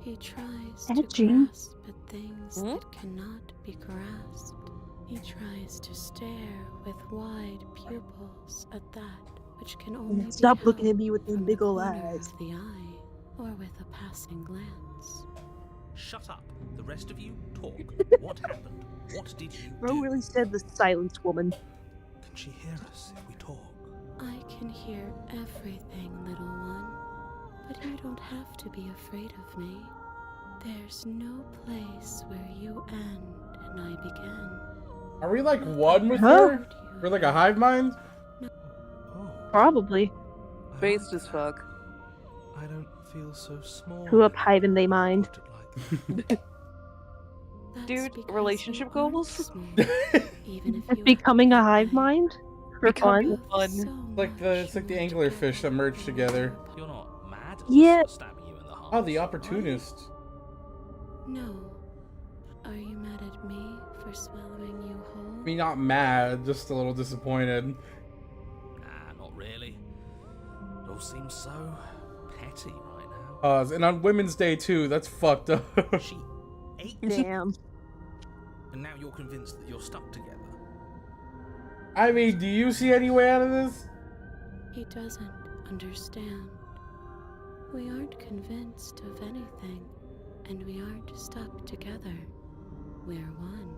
He tries to grasp at things that cannot be grasped. He tries to stare with wide pupils at that which can only be Stop looking held at me with them from big the ol' corner eyes. of the eye, or with a passing glance. Shut up. The rest of you, talk. What happened? What did you Bro do? really said the silence woman. Can she hear us if we talk? I can hear everything, little one, but you don't have to be afraid of me. There's no place where you end and I begin. Are we like one with her? We're like a hive mind? Probably. Based as fuck. I don't feel so small. Who up hiving they mind? Dude, relationship goals? Even if you Becoming a hive mind? For Becoming fun? fun. It's like the anglerfish that merged together. You're not mad at Yeah. us for stabbing you in the heart. Oh, the opportunist. No. Are you mad at me for swallowing you whole? I mean, not mad, just a little disappointed. Nah, not really. It all seems so petty right now. And on Women's Day too, that's fucked up. She ate Damn. and now you're convinced that you're stuck together. I mean, do you see any way out of this? He doesn't understand. We aren't convinced of anything, and we aren't stuck together. We're one.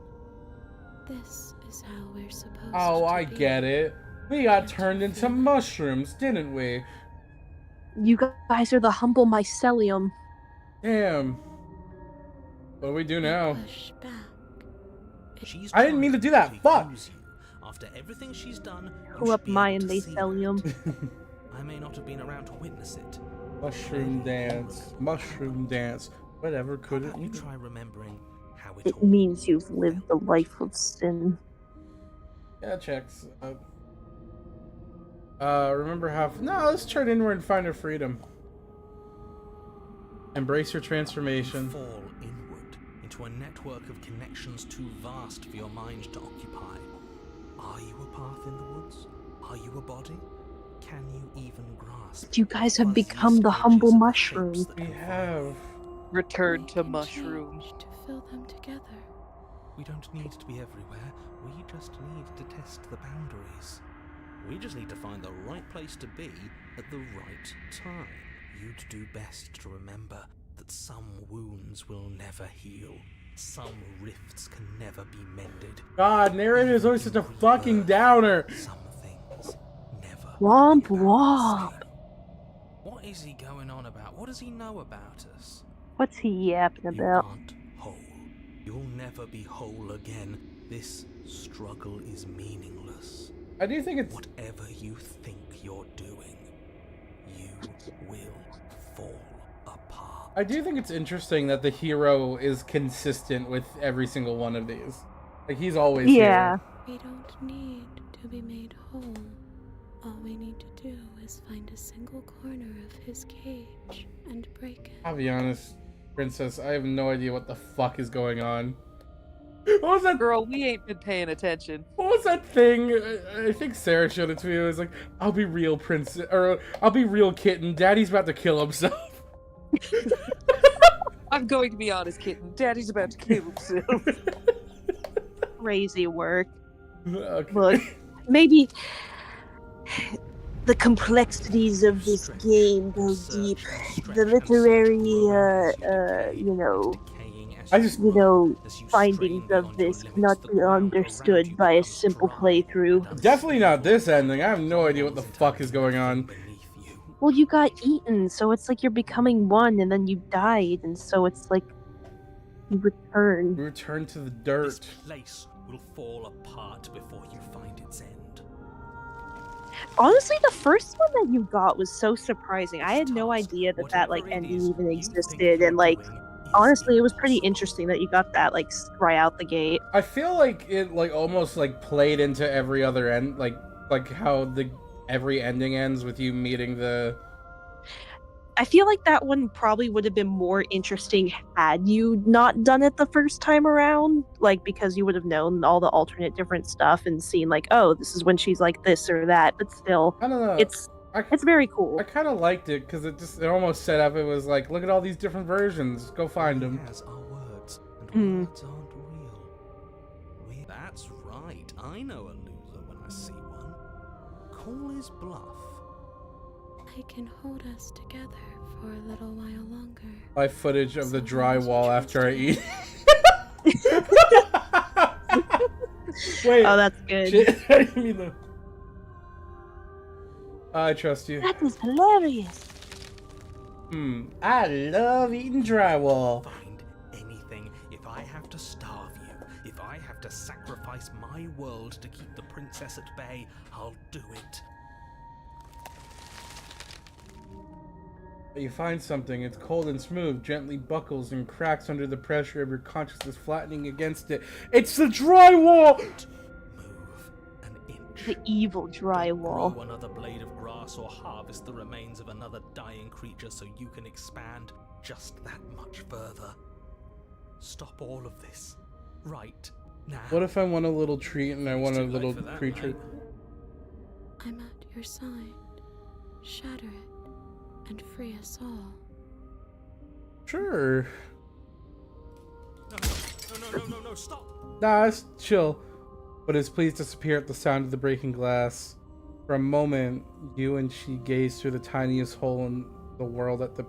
This is how we're supposed to Oh, I be. get it. We got turned into mushrooms, didn't we? You guys are the humble mycelium. Damn. What do we do now? Push back. She's I didn't mean to do that. Fuck. use you. After everything she's done, you Who should up be my able and to see that. mycelium? I may not have been around to witness it. Mushroom dance. Mushroom dance. Whatever, How could it? about you try remembering how it It all means you've lived a life of sin. Yeah, checks. Remember how... No, let's turn inward and find our freedom. Embrace your transformation. fall inward into a network of connections too vast for your mind to occupy. Are you a path in the woods? Are you a body? Can you even grasp? You guys have fuzzy become the stages humble of the mushroom. shapes that We evolve? have... Return We to can mushroom. change to fill them together. We don't need to be everywhere. We just need to test the boundaries. We just need to find the right place to be at the right time. You'd do best to remember that some wounds will never heal. Some rifts can never be mended. God, narrator is always such a fucking downer. Some things never. Womp come back womp. the same. What is he going on about? What does he know about us? What's he yapping You about? aren't whole. You'll never be whole again. This struggle is meaningless. I do think it's... Whatever you think you're doing, you will fall apart. I do think it's interesting that the hero is consistent with every single one of these. Like, he's always Yeah. We don't need to be made whole. All we need to do is find a single corner of his cage and break it. I'll be honest, Princess, I have no idea what the fuck is going on. What was that? Girl, we ain't been paying attention. What was that thing? I think Sarah showed it to me. It was like, I'll be real, Princess, or I'll be real, kitten. Daddy's about to kill himself. I'm going to be honest, kitten. Daddy's about to kill himself. Crazy work. Okay. Look, maybe the complexities of this game go deep. The literary, I just... findings of this cannot be understood by a simple playthrough. Definitely not this ending. I have no idea what the fuck is going on. Well, you got eaten, so it's like you're becoming one, and then you died, and so it's like you return. We return to the This dirt. place will fall apart before you find its end. Honestly, the first one that you got was so surprising. I had no idea that that like ending even existed, and like honestly, it was pretty interesting that you got that like right out the gate. I feel like it like almost like played into every other end, like how every ending ends with you meeting the. I feel like that one probably would have been more interesting had you not done it the first time around, like because you would have known all the alternate different stuff and seen like, oh, this is when she's like this or that. But still, I don't know. It's very cool. I kind of liked it because it almost set up. It was like, look at all these different versions. Go find them. Has our words, and words aren't real. That's right. I know a loser when I see one. Call his bluff. I can hold us together for a little while longer. Live footage of the drywall after I eat. Wait. Oh, that's good. Shit, I didn't mean to. I trust you. That is hilarious. I love eating drywall. Find anything. If I have to starve you, if I have to sacrifice my world to keep the princess at bay, I'll do it. You find something, it's cold and smooth, gently buckles and cracks under the pressure of your consciousness flattening against it. It's the drywall! Move an inch. The evil drywall. Grow another blade of grass or harvest the remains of another dying creature so you can expand just that much further. Stop all of this. Right now. What if I want a little treat and I want a It's too late little for that, creature? mate. I'm at your side. Shatter it and free us all. Sure. No, stop! Nah, it's chill. But is pleased to disappear at the sound of the breaking glass. For a moment, you and she gaze through the tiniest hole in the world at the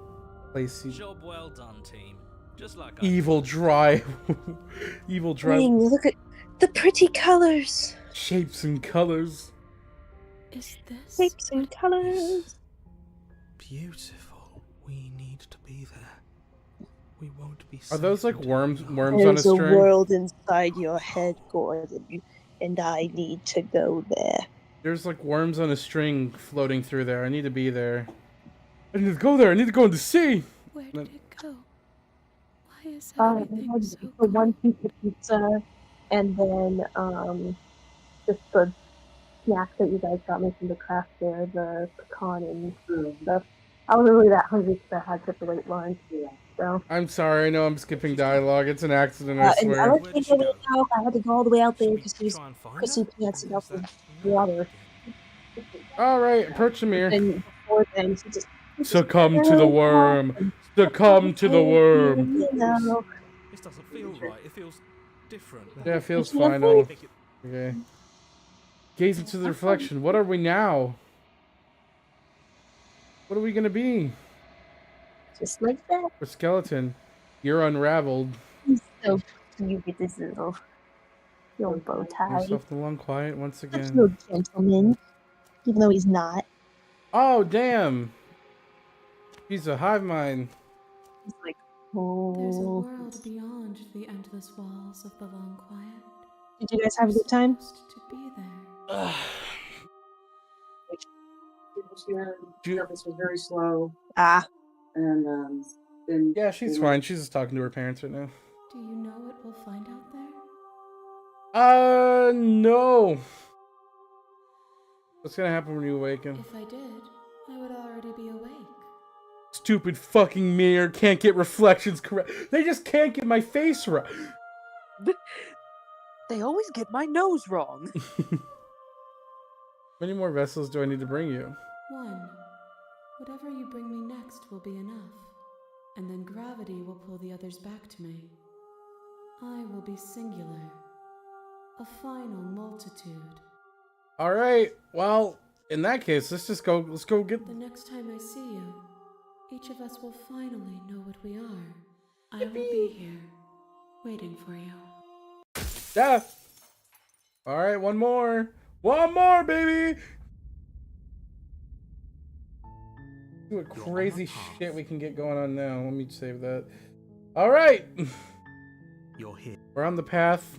place you... Job well done, team. Just like Evil dry... Evil dry... Look at the pretty colors. Shapes and colors. Is this Shapes and colors. Beautiful. We need to be there. We won't be. Are those like worms on a There's a string? world inside your head, Gordon, and I need to go there. There's like worms on a string floating through there. I need to be there. I need to go there. I need to go in the sea. Where did it go? Why is We everything had so the one piece of pizza, and then just the snack that you guys got me from the craft fair, the pecan and stuff. I wasn't really that hungry because I had such a late lunch. So. I'm sorry. I know I'm skipping dialogue. It's an accident. I And swear. I can't get it out. I had to go all the way out there because he's Chrissy pants enough with water. All right, approach the mirror. And before then, she just Succumb to the worm. Succumb to the worm. You know. This doesn't feel right. It feels different. Yeah, it feels fine. Okay. Gaze into the reflection. What are we now? What are we gonna be? Just like that. A skeleton. You're unraveled. He's so cute with his little bow tie. Yourself the lung quiet once Such again. a little gentleman, even though he's not. Oh damn! He's a hive mind. He's like, There's a oh. world beyond the endless walls of the long quiet. Did you guys have a good time? To be there. Your service was very slow, Ah. and then Yeah, she's fine. She's just talking to her parents right now. Do you know what we'll find out there? No. What's gonna happen when you awaken? If I did, I would already be awake. Stupid fucking mirror can't get reflections correct. They just can't get my face right. They always get my nose wrong. How many more vessels do I need to bring you? One. Whatever you bring me next will be enough, and then gravity will pull the others back to me. I will be singular. A final multitude. All right. Well, in that case, let's go get. The next time I see you, each of us will finally know what we are. I will be here, waiting for you. Yeah. All right, one more, baby. See what crazy shit we can get going on now. Let me save that. All right. You're here. We're on the path.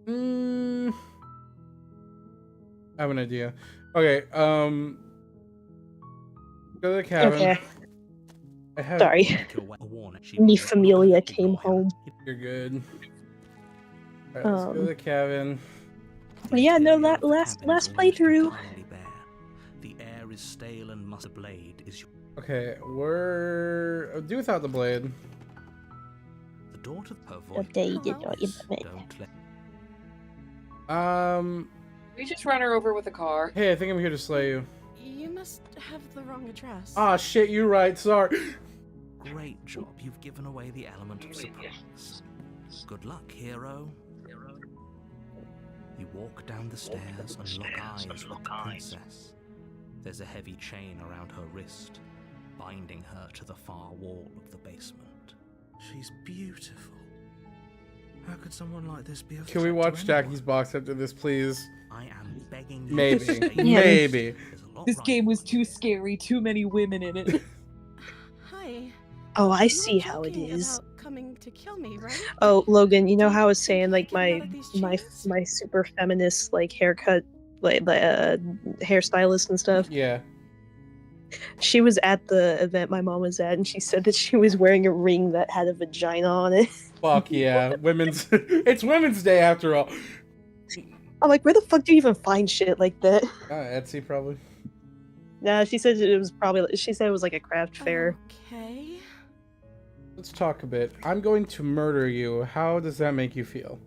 I have an idea. Okay, go to the cabin. Okay. Sorry. Me Familia came home. You're good. Alright, let's go to the cabin. Yeah, no, that last playthrough. The air is stale and must blade is your... Okay, we're do without the blade. The daughter of her voice. Don't let... We just run her over with a car. Hey, I think I'm here to slay you. You must have the wrong address. Ah, shit, you're right. Sorry. Great job. You've given away the element of surprise. Good luck, hero. You walk down the stairs and lock eyes with the princess. There's a heavy chain around her wrist, binding her to the far wall of the basement. She's beautiful. How could someone like this be a Can we watch Jackie's box after this, please? I am begging you. Maybe. Maybe. This game was too scary. Too many women in it. Hi. Oh, I see how it is. About coming to kill me, right? Oh, Logan, you know how I was saying like my super feminist like haircut, like hairstylist and stuff. Yeah. She was at the event my mom was at, and she said that she was wearing a ring that had a vagina on it. Fuck yeah, it's Women's Day after all. I'm like, where the fuck do you even find shit like that? Etsy probably. Nah, she said it was probably. She said it was like a craft fair. Okay. Let's talk a bit. I'm going to murder you. How does that make you feel?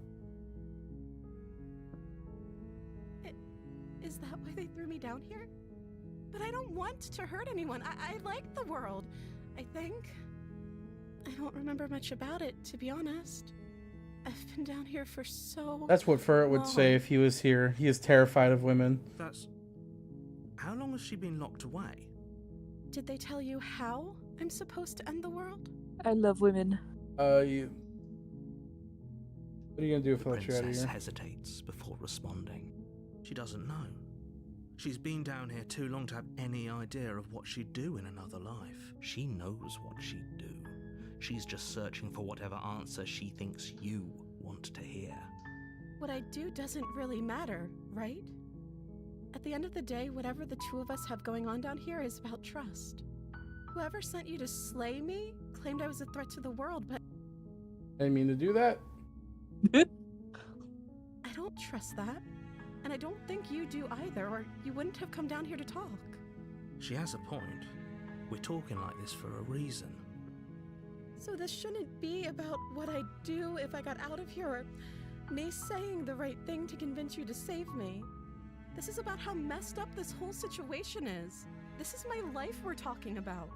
Is that why they threw me down here? But I don't want to hurt anyone. I like the world, I think. I don't remember much about it, to be honest. I've been down here for so That's what Furret would say if he was here. He is terrified of women. That's... How long has she been locked away? Did they tell you how I'm supposed to end the world? I love women. What are you gonna do if I let you out of Princess here? hesitates before responding. She doesn't know. She's been down here too long to have any idea of what she'd do in another life. She knows what she'd do. She's just searching for whatever answer she thinks you want to hear. What I do doesn't really matter, right? At the end of the day, whatever the two of us have going on down here is about trust. Whoever sent you to slay me claimed I was a threat to the world, but I didn't mean to do that. I don't trust that. And I don't think you do either, or you wouldn't have come down here to talk. She has a point. We're talking like this for a reason. So this shouldn't be about what I'd do if I got out of here, or me saying the right thing to convince you to save me. This is about how messed up this whole situation is. This is my life we're talking about.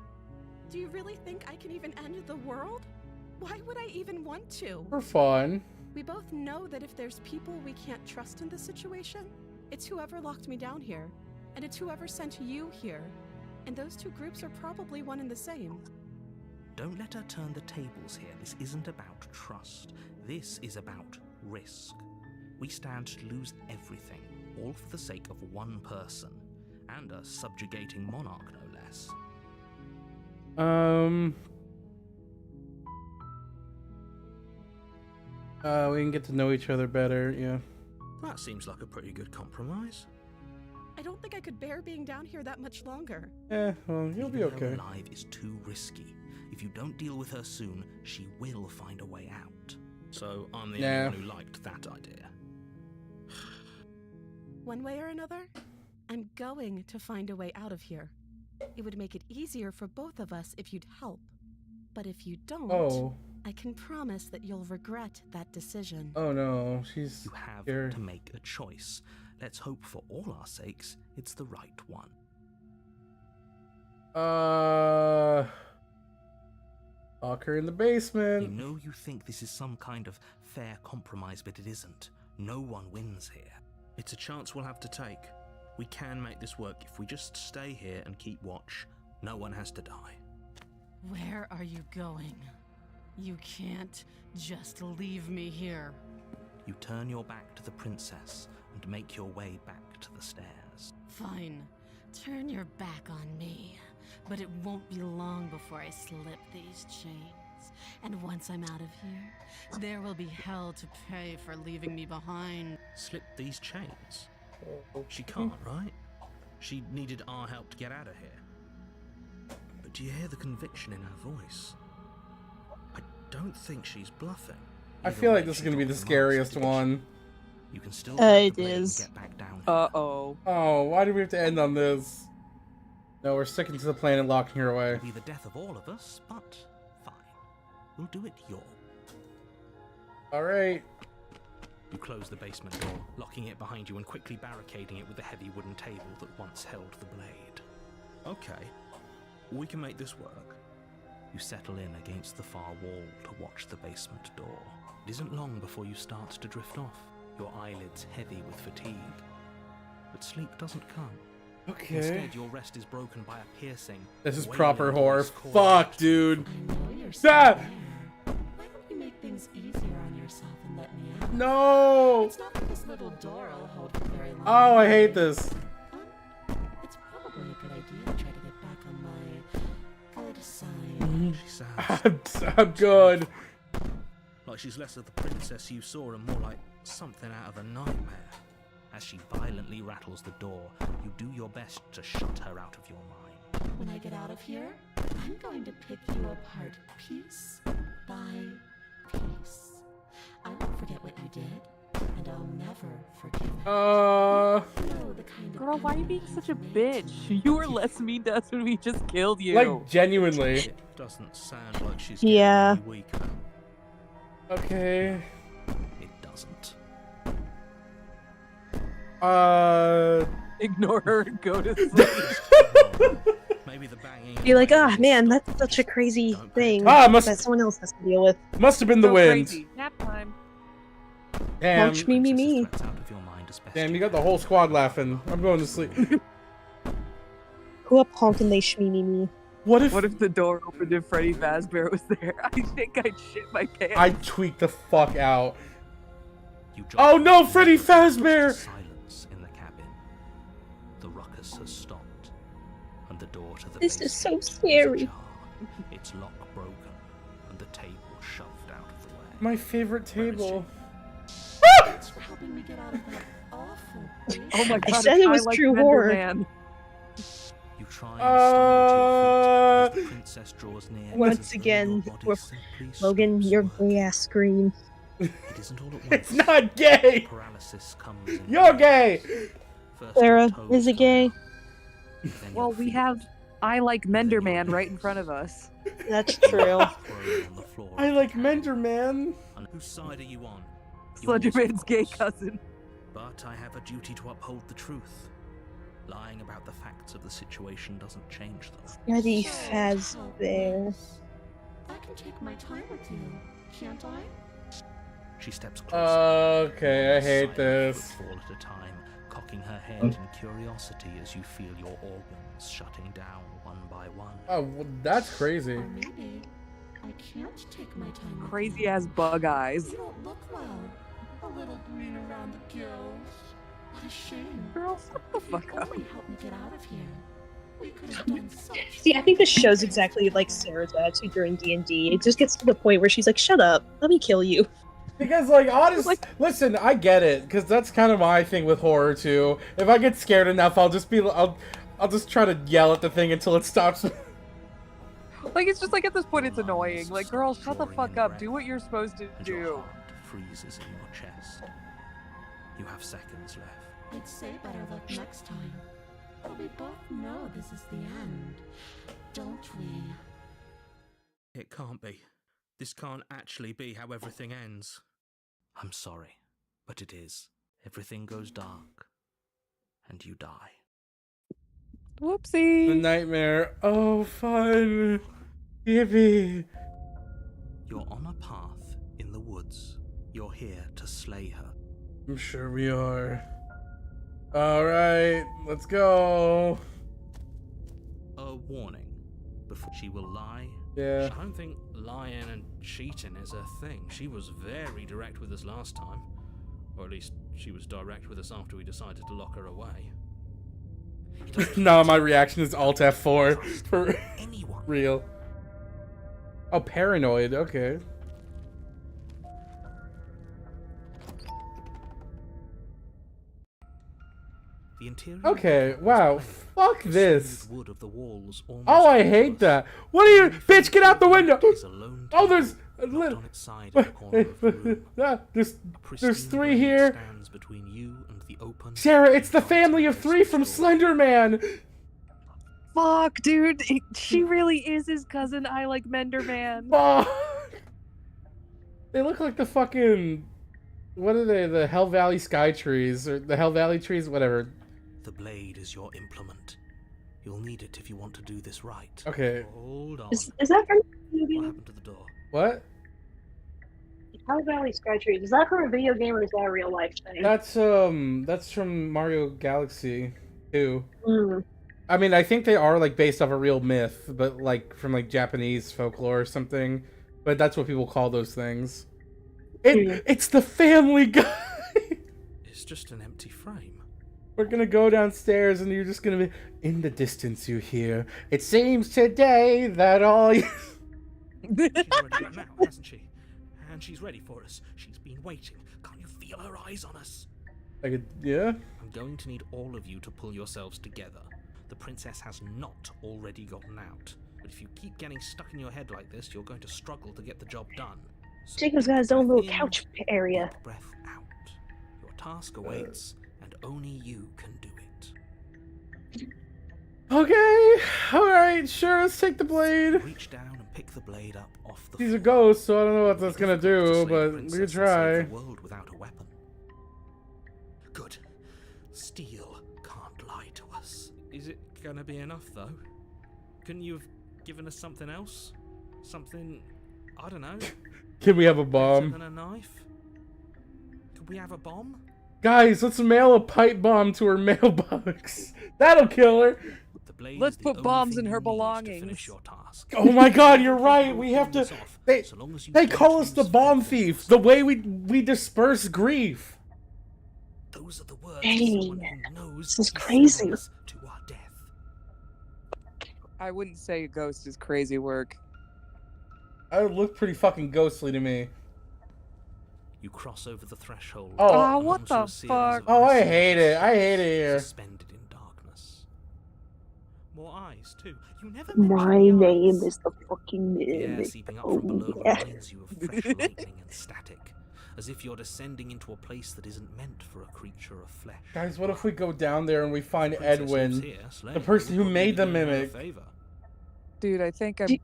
Do you really think I can even end the world? Why would I even want to? For fun. We both know that if there's people we can't trust in this situation, it's whoever locked me down here, and it's whoever sent you here. And those two groups are probably one and the same. Don't let her turn the tables here. This isn't about trust. This is about risk. We stand to lose everything, all for the sake of one person, and a subjugating monarch, no less. We can get to know each other better, yeah. That seems like a pretty good compromise. I don't think I could bear being down here that much longer. Well, you'll be okay. Her alive is too risky. If you don't deal with her soon, she will find a way out. So I'm the only one who liked that idea. One way or another, I'm going to find a way out of here. It would make it easier for both of us if you'd help. But if you don't, I can promise that you'll regret that decision. Oh no, she's You have here. to make a choice. Let's hope for all our sakes it's the right one. Lock her in the basement. I know you think this is some kind of fair compromise, but it isn't. No one wins here. It's a chance we'll have to take. We can make this work if we just stay here and keep watch. No one has to die. Where are you going? You can't just leave me here. You turn your back to the princess and make your way back to the stairs. Fine. Turn your back on me. But it won't be long before I slip these chains. And once I'm out of here, there will be hell to pay for leaving me behind. Slip these chains? She can't, right? She needed our help to get out of here. But Do you hear the conviction in her voice? I don't think she's bluffing. I feel like this is gonna be the scariest one. You can still It is. get back down. Uh-oh. Oh, why do we have to end on this? No, we're sticking to the plan and locking her away. It'll be the death of all of us, but fine. We'll do it your. Alright. You close the basement door, locking it behind you and quickly barricading it with the heavy wooden table that once held the blade. Okay, we can make this work. You settle in against the far wall to watch the basement door. It isn't long before you start to drift off, your eyelids heavy with fatigue. But sleep doesn't come. Okay. Instead, your rest is broken by a piercing. This is wailing proper horror. voice calling Fuck, out. dude. I know you're still Ah! there. Why don't you make things easier on yourself and let me out? No! It's not like this little door will hold for very long. Oh, I hate this. It's probably a good idea to try to get back on my good side. She sounds I'm good. like she's less of the princess you saw and more like something out of a nightmare. As she violently rattles the door, you do your best to shut her out of your mind. When I get out of here, I'm going to pick you apart piece by piece. I won't forget what you did, and I'll never forgive it. You know the kind of Girl, why are you being enemy such a you've made bitch? You were less mean to us when we just killed you. Like, genuinely. It doesn't sound like she's Yeah. getting any weaker. Okay. It doesn't. Ignore her and go to sleep. Maybe the banging. Be like, ah, man, that's such a crazy thing Ah, that someone else has to deal with. Must have been the So wind. crazy. Nap time. Damn. Launch me. Threats out of your mind as best Damn, you got the whole squad laughing. I'm going to sleep. Who up honking they shmee me? What if the door opened and Freddy Fazbear was there? I think I'd shit my pants. I tweak the fuck out? You Oh no, Freddy Fazbear! Silence in the cabin. The ruckus has stopped, and the door to the This is so basement scary. ajar. Its lock broken, and the table shoved out of the way. My favorite table. Thanks for helping me get out of that awful place. Oh my god, said it was I like true Slender horror. Man. You try and stumble to your feet as the princess draws near. Once as though again, your body we're- simply Logan, stops your working. gay ass scream. It isn't all at once. It's not gay! Paralysis comes in You're gay! First Sarah, your toes is it come gay? up, then your Well, we feet, have I like Mender Man right in front of us. That's you true. are prone on the floor I of like the cabin. Mender Man. And whose side are you on? Slender Yours, of Man's gay course. cousin. But I have a duty to uphold the truth. Lying about the facts of the situation doesn't change them. Freddy So Fazbear. helpless. I can take my time with you, can't I? She steps closer. Okay, I hate silent this. footfall at a time, cocking her head in curiosity as you feel your organs shutting down one by one. Oh, well, that's crazy. Or maybe I can't take my time with Crazy you. ass bug eyes. You don't look well. A little green around the gills. What a shame. Girl, shut the fuck up. Only help me get out of here. We could have done such. See, I think this shows exactly like Sarah's attitude during D&D. It just gets to the point where she's like, "Shut up, let me kill you." Because, like, honestly, listen, I get it, because that's kind of my thing with horror, too. If I get scared enough, I'll just just try to yell at the thing until it stops. Like, it's just like at this point it's annoying. Like, girl, shut the fuck up. Do what you're supposed to And your do. heart freezes in your chest. You have seconds left. I'd say better luck next time. But we both know this is the end, don't we? It can't be. This can't actually be how everything ends. I'm sorry, but it is. Everything goes dark, and you die. Whoopsie. The nightmare. Oh, fun. Yippee. You're on a path in the woods. You're here to slay her. I'm sure we are. Alright, let's go. A warning. Before she will lie. Yeah. I don't think lying and cheating is a thing. She was very direct with us last time. Or at least she was direct with us after we decided to lock her away. No, my reaction is Alt F4 for Anyone. real. Oh, paranoid. Okay. The interior. Okay, wow. Fuck The this. smooth wood of the walls almost Oh, I hate that. What are you, bitch? Get out the window. is a lone Oh, there's locked on its side in the corner of the room. there's Pristine 3 blade here. stands between you and the open. Sarah, it's the family of 3 from Slender Man. Fuck, dude. She really is his cousin. I like Mender Man. Fuck. They look like the fucking, what are they? The Hell Valley Sky Trees or the Hell Valley Trees, whatever. The blade is your implement. You'll need it if you want to do this right. Okay. Hold on. Is that from a video What game? happened to the door? What? Hell Valley Sky Trees. Is that from a video game or is that a real life thing? That's from Mario Galaxy 2. Mm. I mean, I think they are like based off a real myth, but like from like Japanese folklore or something. But that's what people call those things. It's the Family Guy. It's just an empty frame. We're gonna go downstairs and you're just gonna be in the distance. You hear? It seems today that all. She's ready right now, hasn't she? And she's ready for us. She's been waiting. Can't you feel her eyes on us? Yeah. I'm going to need all of you to pull yourselves together. The princess has not already gotten out. But if you keep getting stuck in your head like this, you're going to struggle to get the job done. So Jacob's got his own little in, couch area. deep breath out. Your task awaits, and only you can do it. Okay. All right. Sure. Let's take the blade. Reach down and pick the blade up off the He's a floor. ghost, so I don't know what that's gonna Difficult to do, slay the but we princess could and save try. the world without a weapon. Good. Steel can't lie to us. Is it gonna be enough, though? Couldn't you have given us something else? Something, I don't know, Can we have a better bomb? than a knife? Could we have a bomb? Guys, let's mail a pipe bomb to her mailbox. That'll kill her. The blade Let's is the put only bombs thing in her you need to belongings. finish your task. Oh my god, you're right. We have to. This off, They, so long as you they don't call us the use bomb faithful thief. The way we disperse grief. Those are the words Dang, of someone who knows this is he's crazy. sending us to our death. I wouldn't say a ghost is crazy work. That would look pretty fucking ghostly to me. You cross over the threshold. Oh. Aw, and what onto the a series fuck? of Oh, I ice hate it. slabs I hate it here. Suspended in darkness. More eyes too. You never My mentioned the name eyes. is the fucking The air Mimic. seeping up Oh, from below yeah. reminds you of fresh lightning and static, as if you're descending into a place that isn't meant for a creature of flesh. Guys, what if we go down there and we find Princess Edwin, lives here, slaying the person you who would made the probably do her a mimic? favor. Dude, I think Do-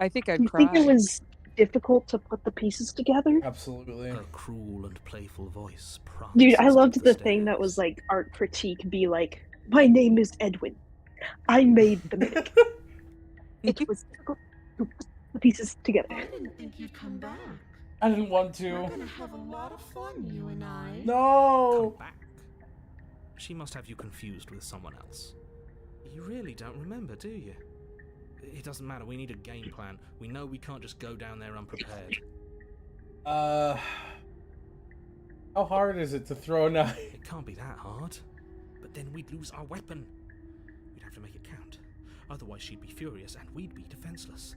I'd Do you cry. think it was difficult to put the pieces together? Absolutely. Her cruel and playful voice. Dude, I prances loved up the thing that was stairs. like art critique be like, my name is Edwin. I made the Mimic. It was difficult to put the pieces together. I didn't think you'd come back. I didn't want We're to. gonna have a lot of fun, you and I. No. Come back. She must have you confused with someone else. You really don't remember, do you? It doesn't matter. We need a game plan. We know we can't just go down there unprepared. How hard is it to throw a knife? It can't be that hard. But then we'd lose our weapon. We'd have to make it count. Otherwise she'd be furious and we'd be defenseless.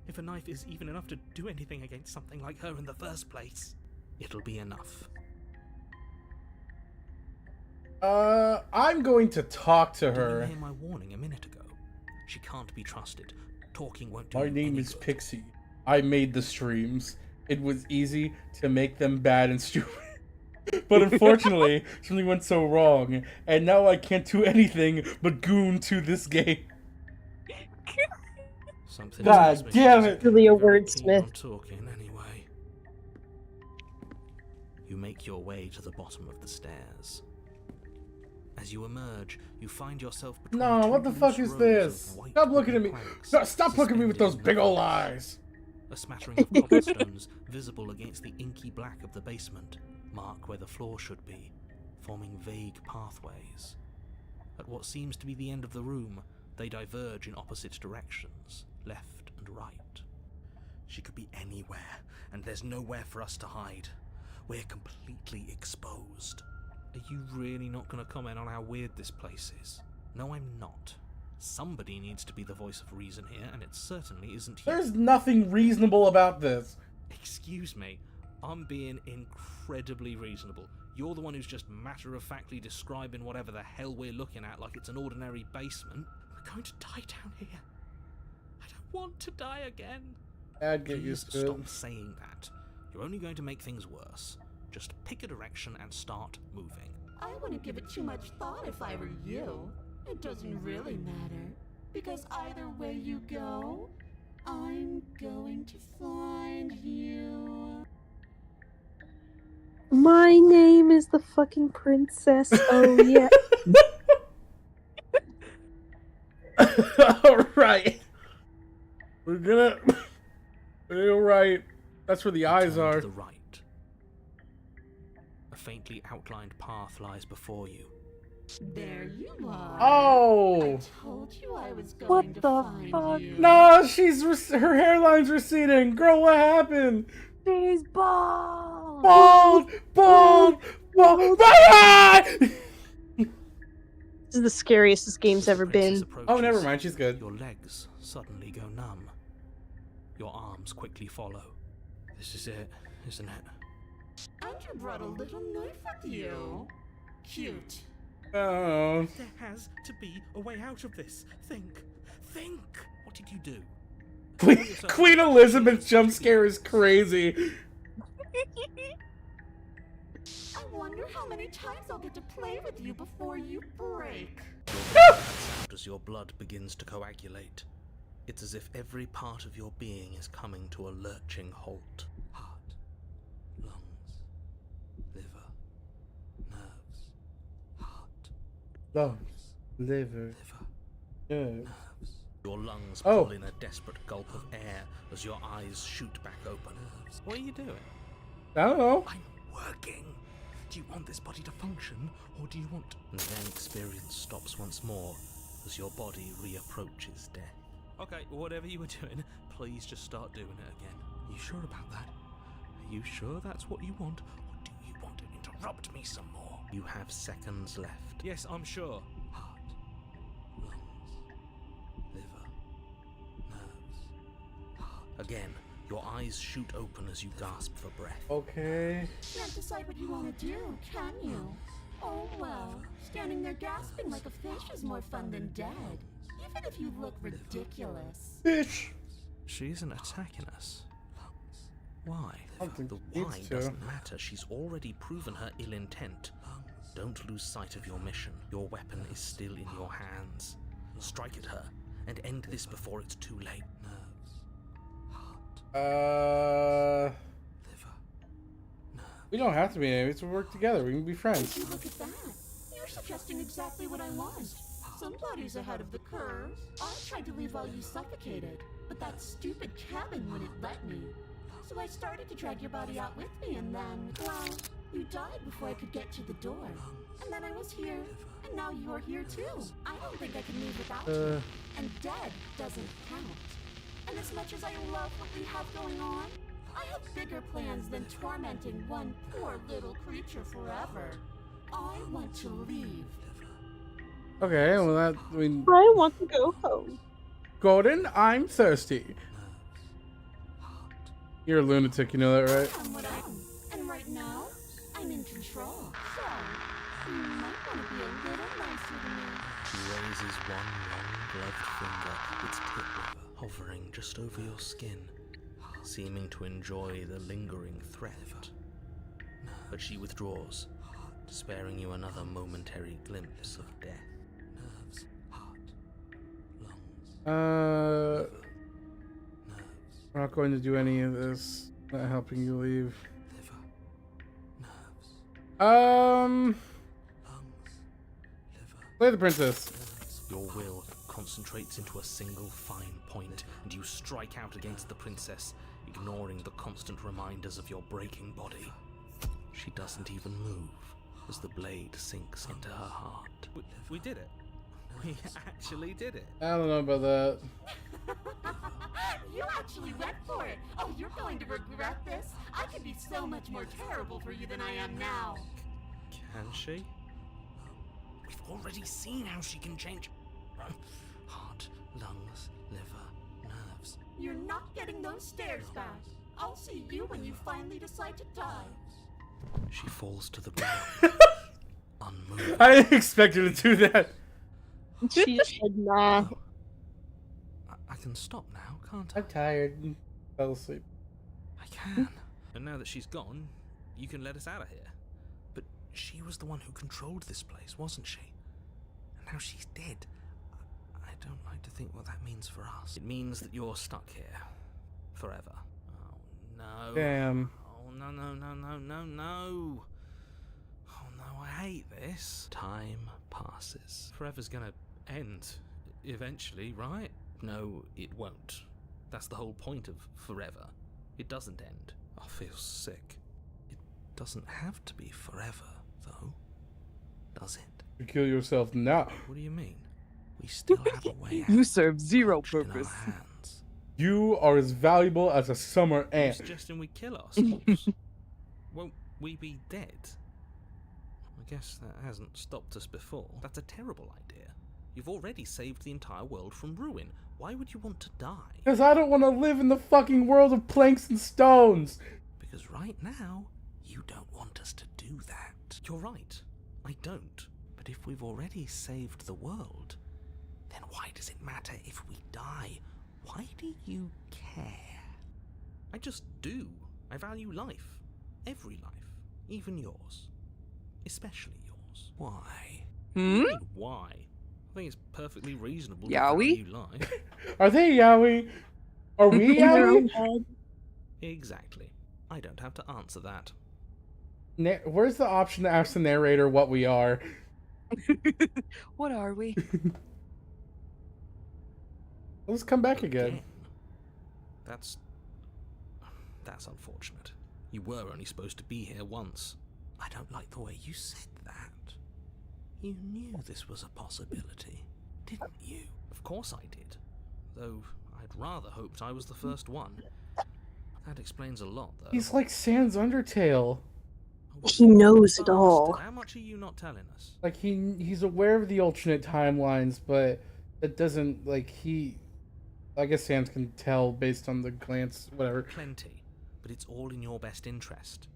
If a knife is even enough to do anything against something like her in the first place, it'll be enough. I'm going to talk to Didn't you her. hear my warning a minute ago? She can't be trusted. Talking won't do My you name any is good. Pixie. I made the streams. It was easy to make them bad and stupid. But unfortunately, something went so wrong, and now I can't do anything but goon to this game. Something God tells me damn she it. isn't Really a very wordsmith. keen on talking anyway. You make your way to the bottom of the stairs. As you emerge, you find yourself between No, two what the fuck loose is rows this? of white Stop looking at me. wooden planks No, stop looking at me with those suspended big in ol' the eyes. A smattering of cobblestones visible against the inky black of the basement mark where the floor should be, forming vague pathways. At what seems to be the end of the room, they diverge in opposite directions, left and right. She could be anywhere, and there's nowhere for us to hide. We're completely exposed. Are you really not going to comment on how weird this place is? No, I'm not. Somebody needs to be the voice of reason here, and it certainly isn't you. There's nothing reasonable about this. Excuse me, I'm being incredibly reasonable. You're the one who's just matter-of-factly describing whatever the hell we're looking at like it's an ordinary basement. We're going to die down here. I don't want to die again. I'd get Please used to stop it. saying that. You're only going to make things worse. Just pick a direction and start moving. I wouldn't give it too much thought if I were you. It doesn't really matter. Because either way you go, I'm going to find you. My name is the fucking princess. Oh yeah. Alright. We're gonna... You're right. That's where the eyes Turn are. to the right. A faintly outlined path lies before you. There you are. Oh! I told you I was going What to the find fuck? you. No, her hairline's receding. Girl, what happened? She's bald. Bald! Bald! Bald! Ah! This is the scariest this game's ever been. Oh, never mind. She's good. Your legs suddenly go numb. Your arms quickly follow. This is it, isn't it? And you brought a little knife with you. Cute. Oh. There has to be a way out of this. Think. Think! What did you do? Queen Elizabeth's jump scare is crazy. I wonder how many times I'll get to play with you before you break. As your blood begins to coagulate, it's as if every part of your being is coming to a lurching halt. Heart, lungs, liver, nerves, heart, Lungs, liver, nerves. Your lungs Oh. pull in a desperate gulp of air as your eyes shoot back open. What are you doing? I don't know. I'm working. Do you want this body to function, or do you want... And then experience stops once more as your body reapproaches death. Okay, whatever you were doing, please just start doing it again. You sure about that? Are you sure that's what you want, or do you want to interrupt me some more? You have seconds left. Yes, I'm sure. Heart, lungs, liver, nerves, heart. Again, your eyes shoot open as you gasp for breath. Okay. Can't decide what you want to do, can you? Oh well, standing there gasping like a fish is more fun than dead. Even if you look ridiculous. Fish. She isn't attacking us. Why? I don't think The she why needs to. doesn't matter. She's already proven her ill intent. Don't lose sight of your mission. Your weapon is still in your hands. Strike at her and end this before it's too late. We don't have to be enemies. We work together. We can be friends. Look at that. You're suggesting exactly what I want. Somebody's ahead of the curve. I tried to leave while you suffocated, but that stupid cabin wouldn't let me. So I started to drag your body out with me, and then, well, you died before I could get to the door. And then I was here, and now you're here too. I don't think I can leave without you. And dead doesn't count. And as much as I love what we have going on, I have bigger plans than tormenting one poor little creature forever. I want to leave. Okay, well that I mean. I want to go home. Gordon, I'm thirsty. You're a lunatic, you know that, right? I'm what I am. And right now, I'm in control. So, you might want to be a little nicer to me. She raises one long gloved finger, its tip hovering just over your skin, seeming to enjoy the lingering threat. But she withdraws, sparing you another momentary glimpse of death. Nerves, heart, lungs. We're not going to do any of this. Not helping you leave. Play the princess. Your will concentrates into a single fine point, and you strike out against the princess, ignoring the constant reminders of your breaking body. She doesn't even move as the blade sinks into her heart. We did it. We actually did it. I don't know about that. You actually went for it. Oh, you're going to regret this. I could be so much more terrible for you than I am now. Can she? We've already seen how she can change. Heart, lungs, liver, nerves. You're not getting those stairs back. I'll see you when you finally decide to die. She falls to the ground, unmoving. I didn't expect her to do that. She just said nah. I can stop now, can't I? I'm tired. Fell asleep. I can. And now that she's gone, you can let us out of here. But she was the one who controlled this place, wasn't she? And now she's dead. I don't like to think what that means for us. It means that you're stuck here. Forever. Oh, no. Damn. Oh, no, no, no, no, no, no. Oh, no, I hate this. Time passes. Forever's gonna end. Eventually, right? No, it won't. That's the whole point of forever. It doesn't end. I feel sick. It doesn't have to be forever, though. Does it? You kill yourself now. What do you mean? We still have a way out. You serve zero clutched in our purpose. hands. You are as valuable as a summer You're ant. suggesting we kill ourselves? Won't we be dead? I guess that hasn't stopped us before. That's a terrible idea. You've already saved the entire world from ruin. Why would you want to die? Because I don't want to live in the fucking world of planks and stones. Because right now, you don't want us to do that. You're right. I don't. But if we've already saved the world, then why does it matter if we die? Why do you care? I just do. I value life. Every life. Even yours. Especially yours. Why? Hmm? Why? I think it's perfectly reasonable Yowie? to value life. Are they yaoi? Are we yaoi? Exactly. I don't have to answer that. Where's the option to ask the narrator what we are? What are we? Let's come back again. That's unfortunate. You were only supposed to be here once. I don't like the way you said that. You knew this was a possibility, didn't you? Of course I did. Though I'd rather hoped I was the first one. That explains a lot, though. He's like Sans Undertale. He knows it all. How much are you not telling us? Like he's aware of the alternate timelines, but it doesn't like I guess Sans can tell based on the glance, whatever. Plenty, but it's all in your best interest.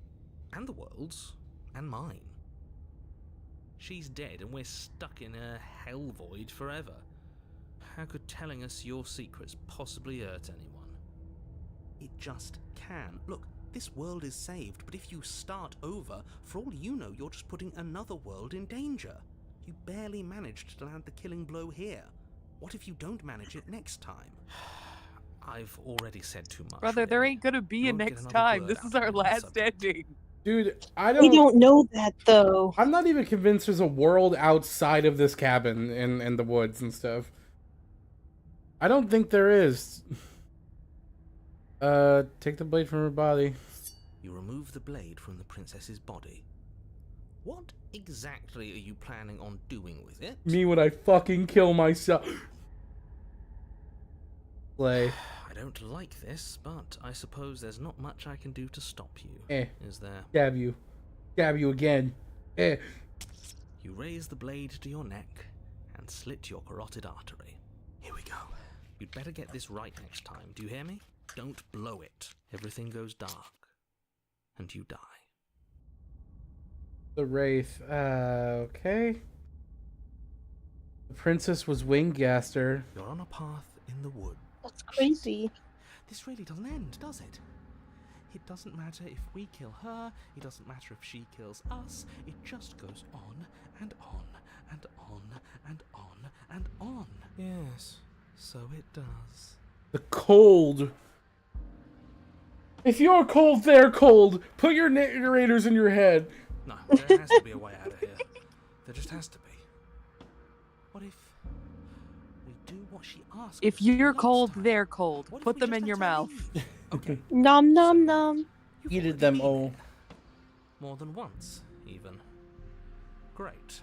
And the world's, and mine. She's dead and we're stuck in a hell void forever. How could telling us your secrets possibly hurt anyone? It just can. Look, this world is saved, but if you start over, for all you know, you're just putting another world in danger. You barely managed to land the killing blow here. What if you don't manage it next time? I've already said too much. Brother, there ain't gonna be a Won't get next another time. word This out is of our me on the last subject. ending. Dude, We don't know that though. I'm not even convinced there's a world outside of this cabin in the woods and stuff. I don't think there is. Take the blade from her body. You remove the blade from the princess's body. What exactly are you planning on doing with it? Me when I fucking kill myself. Play. I don't like this, but I suppose there's not much I can do to stop you. Is there? Stab you. Stab you again. You raise the blade to your neck and slit your carotid artery. Here we go. You'd better get this right next time. Do you hear me? Don't blow it. Everything goes dark. And you die. The Wraith. Okay. The princess was Winggaster. You're on a path in the wood. That's crazy. This really doesn't end, does it? It doesn't matter if we kill her, it doesn't matter if she kills us, it just goes on and on and on and on and on. Yes, so it does. The cold. If you're cold, they're cold. Put your narrators in your head. No, there has to be a way out of here. There just has to be. What if we do what she asks? If us you're next cold, time? they're cold. What if Put we them just in let your her mouth. leave? Okay. Nom nom nom. You've Eated already them been all. there. More than once, even. Great.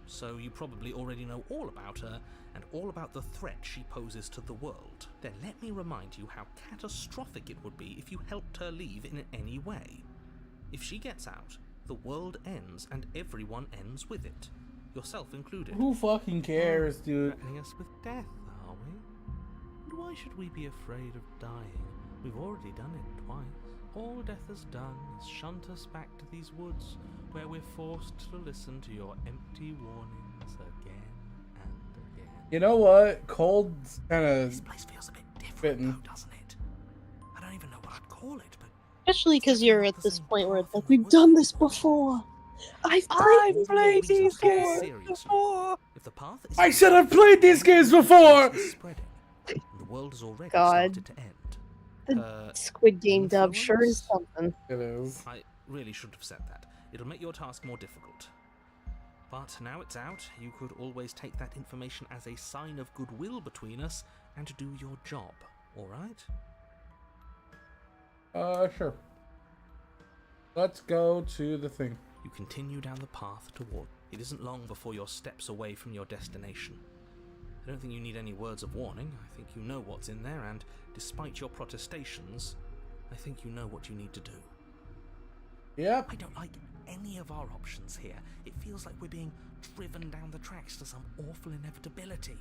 So you probably already know all about her and all about the threat she poses to the world. Then let me remind you how catastrophic it would be if you helped her leave in any way. If she gets out, the world ends and everyone ends with it. Yourself included. Who fucking cares, dude? Threatening us with death, are we? And why should we be afraid of dying? We've already done it twice. All death has done is shunt us back to these woods, where we're forced to listen to your empty warnings again and again. You know what? Cold's kind of This place feels a bit different, fitting. though, doesn't it? I don't even know what I'd call it, but Especially because you're at this point where it's like, we've done this before. I've played these games before. if the path is I said I've played these games before! is spreading, and the world has already God. started to end. The Squid Game dub sure is something. Hello. I really shouldn't have said that. It'll make your task more difficult. But now it's out, you could always take that information as a sign of goodwill between us and do your job, alright? Sure. Let's go to the thing. You continue down the path toward. It isn't long before you're steps away from your destination. I don't think you need any words of warning. I think you know what's in there, and despite your protestations, I think you know what you need to do. Yep. I don't like any of our options here. It feels like we're being driven down the tracks to some awful inevitability.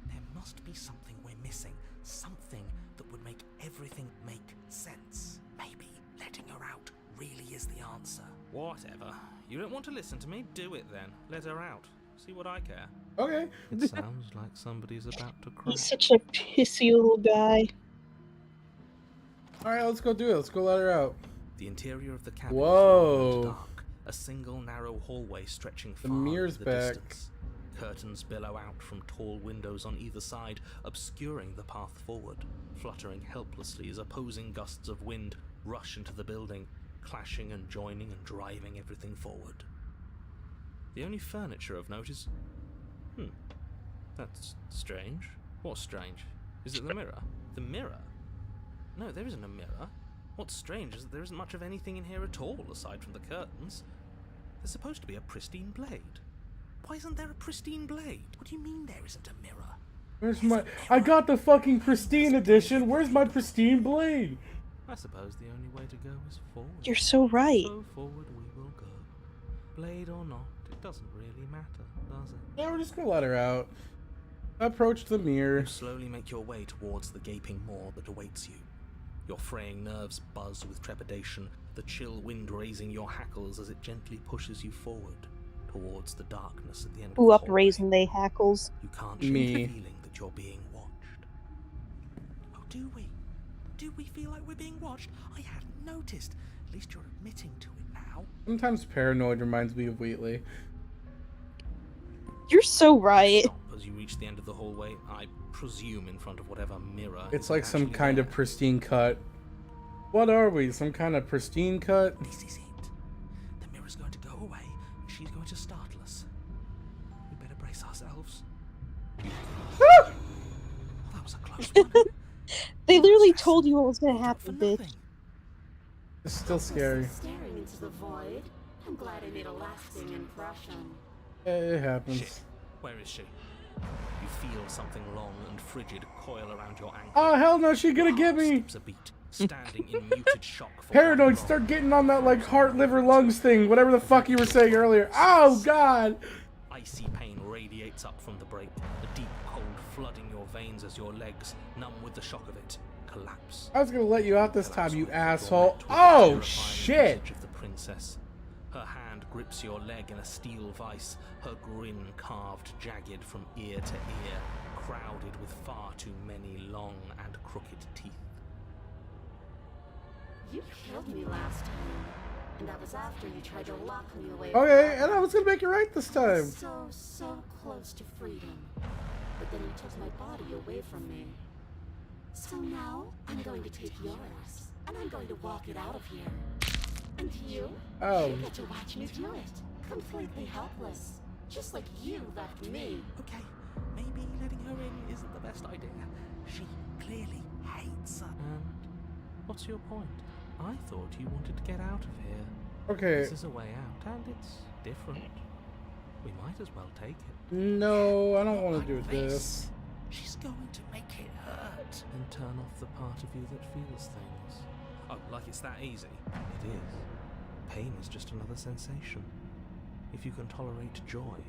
There must be something we're missing. Something that would make everything make sense. Maybe letting her out really is the answer. Whatever. You don't want to listen to me? Do it then. Let her out. See what I care. Okay. It sounds like somebody's about to cry. He's such a pissy little guy. Alright, let's go do it. Let's go let her out. The interior of the cabin Whoa. is long and dark. A single narrow hallway stretching far mirror's into the back. distance. Curtains billow out from tall windows on either side, obscuring the path forward, fluttering helplessly as opposing gusts of wind rush into the building, clashing and joining and driving everything forward. The only furniture of note is... That's strange. What's strange? Is it the mirror? The mirror? No, there isn't a mirror. What's strange is that there isn't much of anything in here at all, aside from the curtains. There's supposed to be a pristine blade. Why isn't there a pristine blade? What do you mean there isn't a mirror? Where's my... I got the fucking pristine edition. Where's my pristine blade? I suppose the only way to go is forward. You're so right. So forward we will go. Blade or not, it doesn't really matter, does it? Yeah, we're just gonna let her out. Approach the mirror. You slowly make your way towards the gaping maw that awaits you. Your fraying nerves buzz with trepidation, the chill wind raising your hackles as it gently pushes you forward towards the darkness at the end of Who the up hallway. raising they hackles? You can't shake Me. the feeling that you're being watched. Oh, do we? Do we feel like we're being watched? I hadn't noticed. At least you're admitting to it now. Sometimes paranoid reminds me of Wheatley. You're so right. Stop as you reach the end of the hallway, I presume in front of whatever mirror. It's is like some actually kind there. of pristine cut. What are we? Some kind of pristine cut? This is it. The mirror's going to go away, and she's going to startle us. We better brace ourselves. Oh, that was a close one. They literally told you what was gonna happen, For bitch. nothing. It's still scary. Staring into the void. I'm glad I made a lasting impression. It happens. Shit. Where is she? You feel something long and frigid coil around your ankle. Oh hell no, she's gonna get me! Skips a beat, standing in muted shock for Paranoid, one start moment. getting on that like heart, liver, lungs thing, whatever the fuck you were saying earlier. Oh god! Icy pain radiates up from the break, a deep cold flooding your veins as your legs, numb with the shock of it, collapse. I was gonna let you out this time, you Collapse asshole. with the Oh terrifying shit! visage of the princess. Her hand grips your leg in a steel vice, her grin carved jagged from ear to ear, crowded with far too many long and crooked teeth. You killed me last time, and that was after you tried to lock me away. Okay, and I was gonna make it right this time. So close to freedom. But then you took my body away from me. So now, I'm going to take yours, and I'm going to walk it out of here. And you? Oh. You get to watch me do it. Completely helpless. Just like you left me. Okay, maybe letting her in isn't the best idea. She clearly hates her. And what's your point? I thought you wanted to get out of here. Okay. This is a way out, and it's different. We might as well take it. No, I don't want to do Face. this. She's going to make it hurt. And turn off the part of you that feels things. Oh, like it's that easy? It is. Pain is just another sensation. If you can tolerate joy,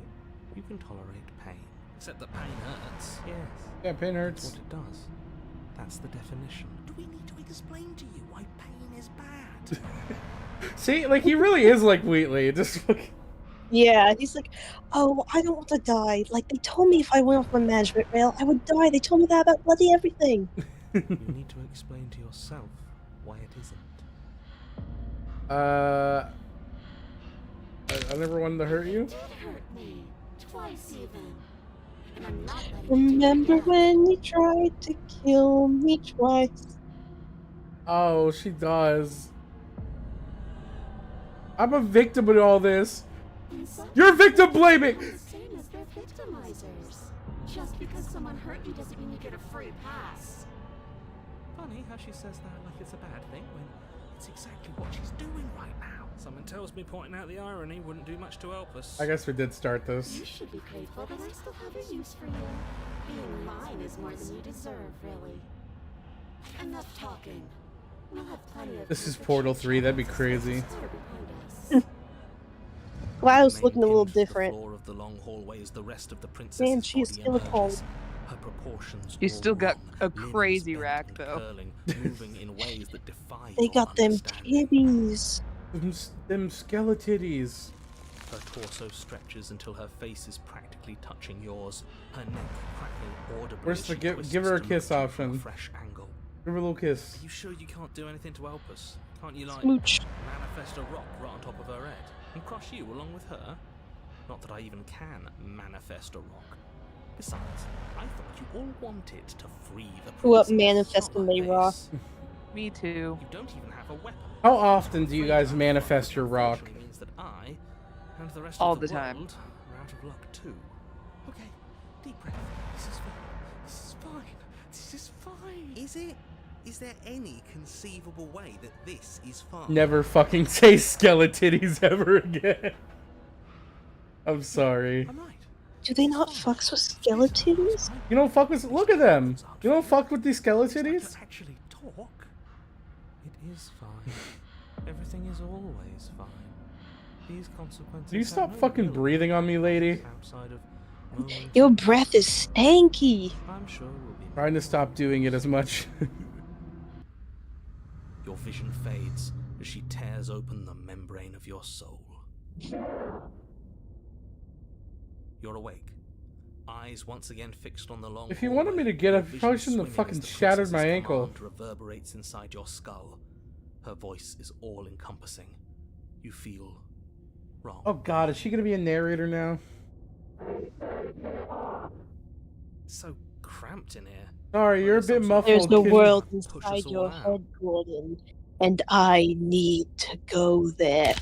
you can tolerate pain. Except that pain hurts. Yes. Yeah, pain That's hurts. what it does. That's the definition. Do we need to explain to you why pain is bad. See, like, he really is like Wheatley. Just Yeah, he's like, oh, I don't want to die. Like, they told me if I went off my management rail, I would die. They told me that about bloody everything. You need to explain to yourself why it isn't. I never wanted to hurt you. You did hurt me. Twice even. And I'm not letting Remember when you tried to kill me twice? Oh, she does. I'm a victim in all this. You're victim blaming! Same as they're victimizers. Just because someone hurt you doesn't mean you get a free pass. Funny how she says that like it's a bad thing when it's exactly what she's doing right now. Someone tells me pointing out the irony wouldn't do much to help us. I guess we did start this. You should be grateful that I still have a use for you. Being mine is more than you deserve, really. Enough talking. We'll have plenty of This is Portal 3, that'd be crazy. Gladys looking a little different. Floor of the long hallway is the rest of the princess's Man, she is body still a tall. emerges. Her proportions She's all still got wrong, a limbs crazy bent rack, and though. curling, moving in ways that defy They your got them understanding. tibbies. Them skeletitties. Her torso stretches until her face is practically touching yours. Her neck cracking audibly. Where's as the she give twists her a to kiss look at you from option? a fresh angle. Give her a little kiss. Are you sure you can't do anything to help us? Can't you, like, Smooch. manifest a rock right on top of her head and crush you along with her? Not that I even can manifest a rock. Besides, I thought you all wanted to free the Grew up princess. manifesting Not they like rock. this. Me too. You don't even have a weapon. How often do you guys manifest your rock? Unfortunately means that I and the rest All of the the time. world are out of luck too. Okay, deep breath. This is fine. This is fine. This is fine. Is it? Is there any conceivable way that this is fine? Never fucking say skeletitties ever again. I'm sorry. I'm right. Do they not fucks with skeletons? You don't fuck with. Look at them. You don't fuck with these skeletitties. Actually talk. It is fine. Everything is always fine. These consequences. Do you have stop no fucking real breathing on me, lady? outside of moments Your of breath is stanky. I'm sure we'll be Trying to stop doing it as much. Your vision fades as she tears open the membrane of your soul. You're awake. Eyes once again fixed on the long If you wanted me to get up, you probably shouldn't have fucking shattered my ankle. Reverberates inside your skull. Her voice is all-encompassing. You feel wrong. Oh god, is she gonna be a narrator now? It's so cramped in here. Sorry, you're a bit muffled. There's no Can you- world push us inside all your out? head, Gordon, and I need to go there.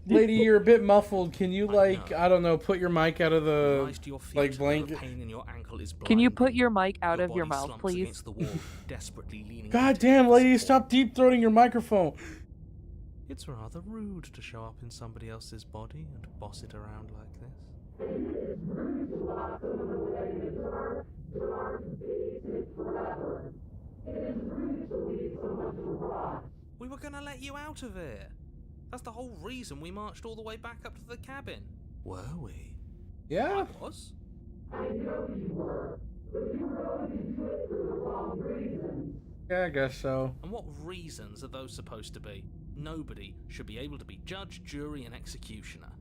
Lady, you're a bit muffled. Can you, like, know. I don't know, put your mic out of the, Rise to your feet, like, and blanket? the pain in your ankle is Can you blinding. put your mic out Your of your body mouth, slumps please? against the wall, desperately leaning God into damn, it lady, for support. stop deep throating your microphone. It's rather rude to show up in somebody else's body and boss it around like this. We were gonna let you out of here. That's the whole reason we marched all the way back up to the cabin. Were we? Yeah? I was. Yeah, I guess so. And what reasons are those supposed to be? Nobody should be able to be judge, jury, and executioner.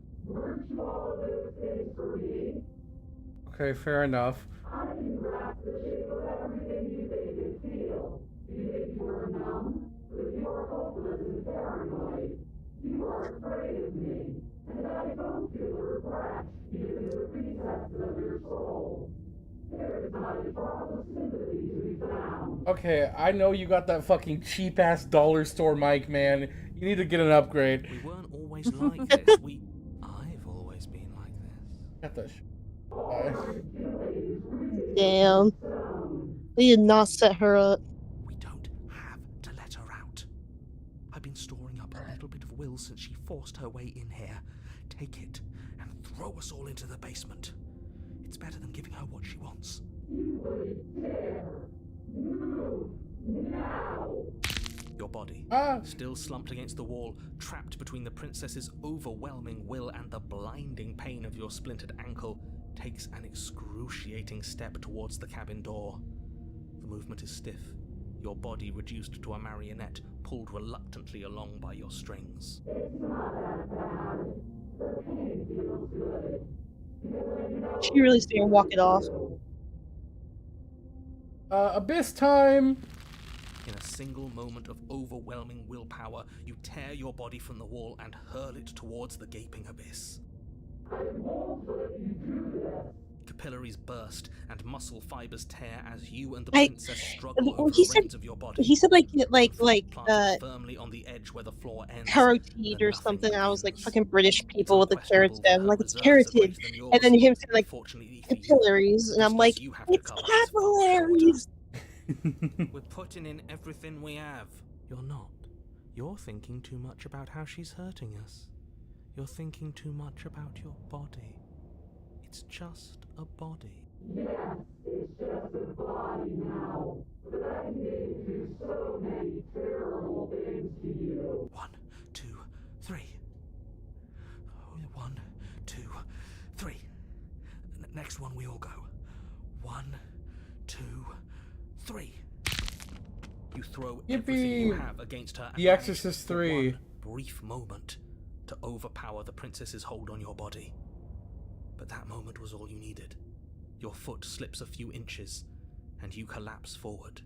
Okay, fair enough. Okay, I know you got that fucking cheap ass dollar store mic, man. You need to get an upgrade. We weren't always like this. I've always been like this. Got the Damn. We did not set her up. We don't have to let her out. I've been storing up a little bit of will since she forced her way in here. Take it and throw us all into the basement. It's better than giving her what she wants. Your body, still slumped against the wall, trapped between the princess's overwhelming will and the blinding pain of your splintered ankle, takes an excruciating step towards the cabin door. The movement is stiff, your body reduced to a marionette, pulled reluctantly along by your strings. She really stay and walk it off. Abyss time! In a single moment of overwhelming willpower, you tear your body from the wall and hurl it towards the gaping abyss. Capillaries burst and muscle fibers tear as you and the princess struggle over the reins of your body. He said Planted firmly on the edge where the floor ends. carotid or something. I was like, fucking British people with the carrots down. Like, it's carotid. And then him saying, like, capillaries. And I'm like, it's capillaries. We're putting in everything we have. You're not. You're thinking too much about how she's hurting us. You're thinking too much about your body. It's just a body. Yes, it's just a body now, but I did do so many terrible things to you. 1, 2, 3. 1, 2, 3. Next one, we all go. 1, 2, 3. You throw everything you have against her. The Exorcist 3. One brief moment to overpower the princess's hold on your body. But that moment was all you needed. Your foot slips a few inches, and you collapse forward,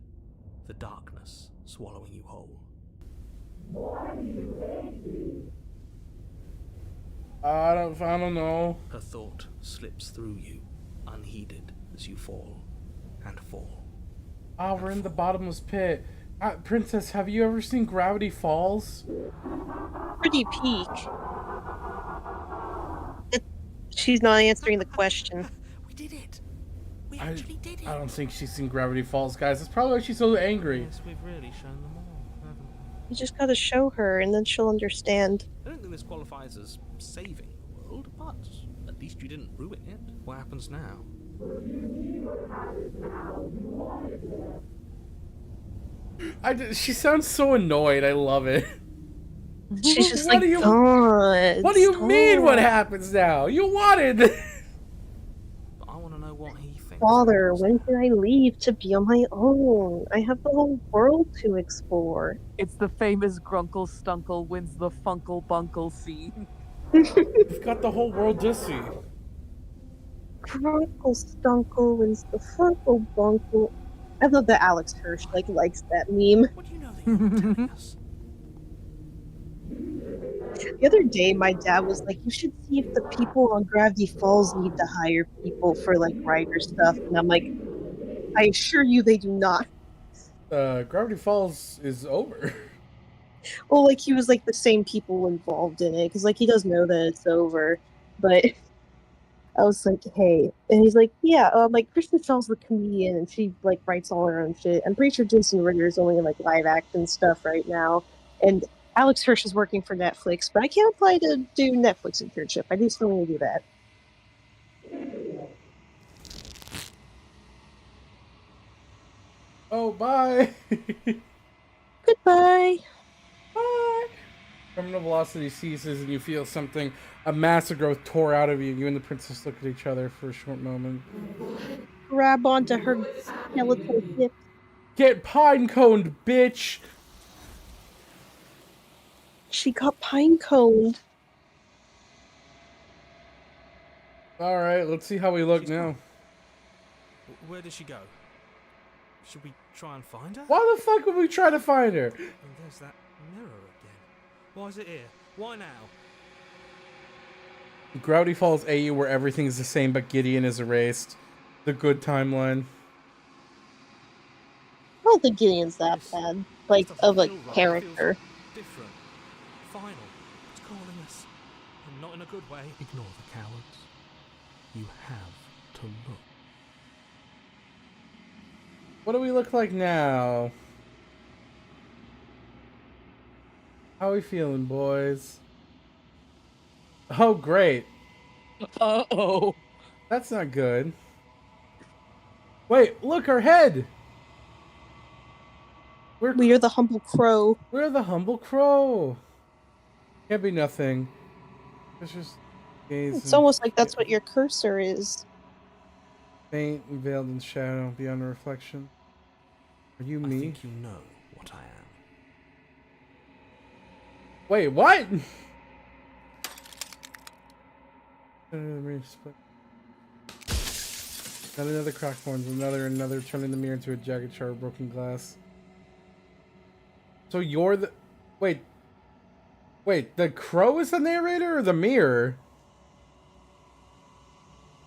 the darkness swallowing you whole. Why do you hate me? I don't know. Her thought slips through you, unheeded, as you fall and fall. Ah, we're in the bottomless pit. Princess, have you ever seen Gravity Falls? Pretty peak. She's not answering the question. We did it. We actually did it. I don't think she's seen Gravity Falls, guys. That's probably why she's so angry. Yes, we've really shown them all, haven't we? You just gotta show her, and then she'll understand. I don't think this qualifies as saving the world, but at least you didn't ruin it. What happens now? She sounds so annoyed. I love it. She's just What like, do you- God, What do you stop. mean? What happens now? You wanted. But I want to know what he thinks. Father, when can I leave to be on my own? I have the whole world to explore. It's the famous Grunkle Stunkle wins the Funkle Bunkle scene. You've got the whole world to see. Grunkle Stunkle wins the Funkle Bunkle. I love that Alex Hirsch likes that meme. What do you know that you're not telling us? The other day, my dad was like, "You should see if the people on Gravity Falls need to hire people for writer stuff." And I'm like, "I assure you, they do not." Gravity Falls is over. Well, he was the same people involved in it, because he does know that it's over. But I was like, "Hey," and he's like, "Yeah, Kristen Shaw's the comedian, and she writes all her own shit. I'm pretty sure Jason Ritter is only in live action stuff right now, and Alex Hirsch is working for Netflix, but I can't apply to do Netflix internship. I do still need to do that." Oh, bye. Goodbye. Bye. Terminal velocity ceases, and you feel something. A mass of growth tore out of you. You and the princess look at each other for a short moment. Grab onto her skeletal hip. Get pine coned, bitch. She got pine coned. All right, let's see how we look now. Where did she go? Should we try and find her? Why the fuck would we try to find her? And there's that mirror again. Why is it here? Why now? Gravity Falls AU, where everything's the same but Gideon is erased. The good timeline. I don't think Gideon's that bad. Of a character. Different. Final. It's calling us. And not in a good way. Ignore the cowards. You have to look. What do we look like now? How we feeling, boys? Oh, great. Uh-oh. That's not good. Wait, look, our head! We are the humble crow. We're the humble crow. Can't be nothing. It's just gaze. It's almost like that's what your cursor is. Faint and veiled in shadow, beyond a reflection. Are you me? I think you know what I am. Wait, what? Not another crackhorns, another turning the mirror into a jagged shard of broken glass. So you're the... Wait, the crow is the narrator or the mirror?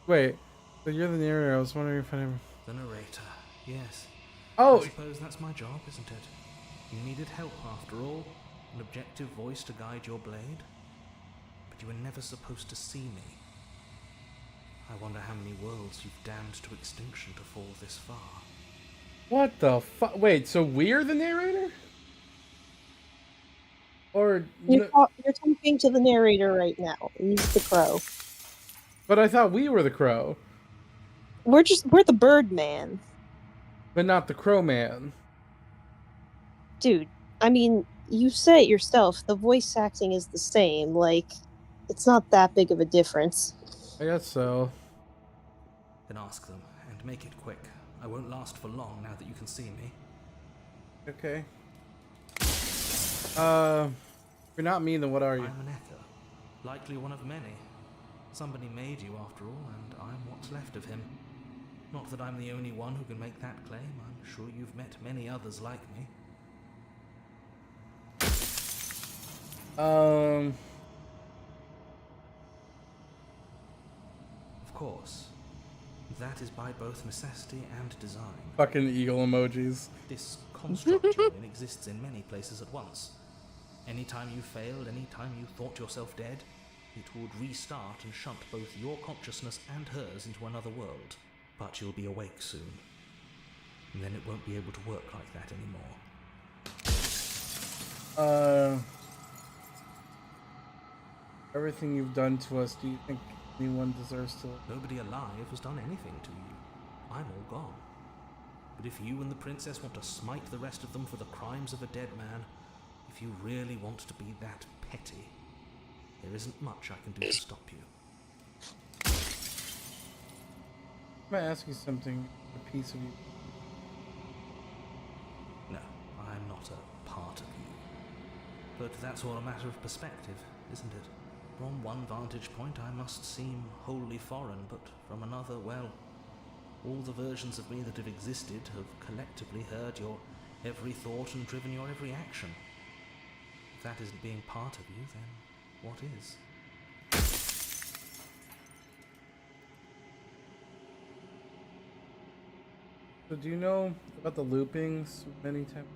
Wait, so you're the narrator. I was wondering if I ever... The narrator, yes. Oh! I suppose that's my job, isn't it? You needed help after all. An objective voice to guide your blade. But you were never supposed to see me. I wonder how many worlds you've damned to extinction to fall this far. What the fuck? Wait, so we're the narrator? Or... You're talking to the narrator right now. He's the crow. But I thought we were the crow. We're the bird man. But not the crow man. Dude, I mean, you said it yourself. The voice acting is the same. Like, it's not that big of a difference. I guess so. Then ask them, and make it quick. I won't last for long now that you can see me. Okay. If you're not me, then what are you? I'm an Ether. Likely one of many. Somebody made you after all, and I'm what's left of him. Not that I'm the only one who can make that claim. I'm sure you've met many others like me. Of course. That is by both necessity and design. Fucking eagle emojis. This construct you're in exists in many places at once. Anytime you failed, anytime you thought yourself dead, it would restart and shunt both your consciousness and hers into another world. But you'll be awake soon. And then it won't be able to work like that anymore. Everything you've done to us, do you think anyone deserves to... Nobody alive has done anything to you. I'm all gone. But if you and the princess want to smite the rest of them for the crimes of a dead man, if you really want to be that petty, there isn't much I can do to stop you. I'm gonna ask you something, a piece of you. No, I'm not a part of you. But that's all a matter of perspective, isn't it? From one vantage point I must seem wholly foreign, but from another, well, all the versions of me that have existed have collectively heard your every thought and driven your every action. If that isn't being part of you, then what is? So do you know about the loopings many times?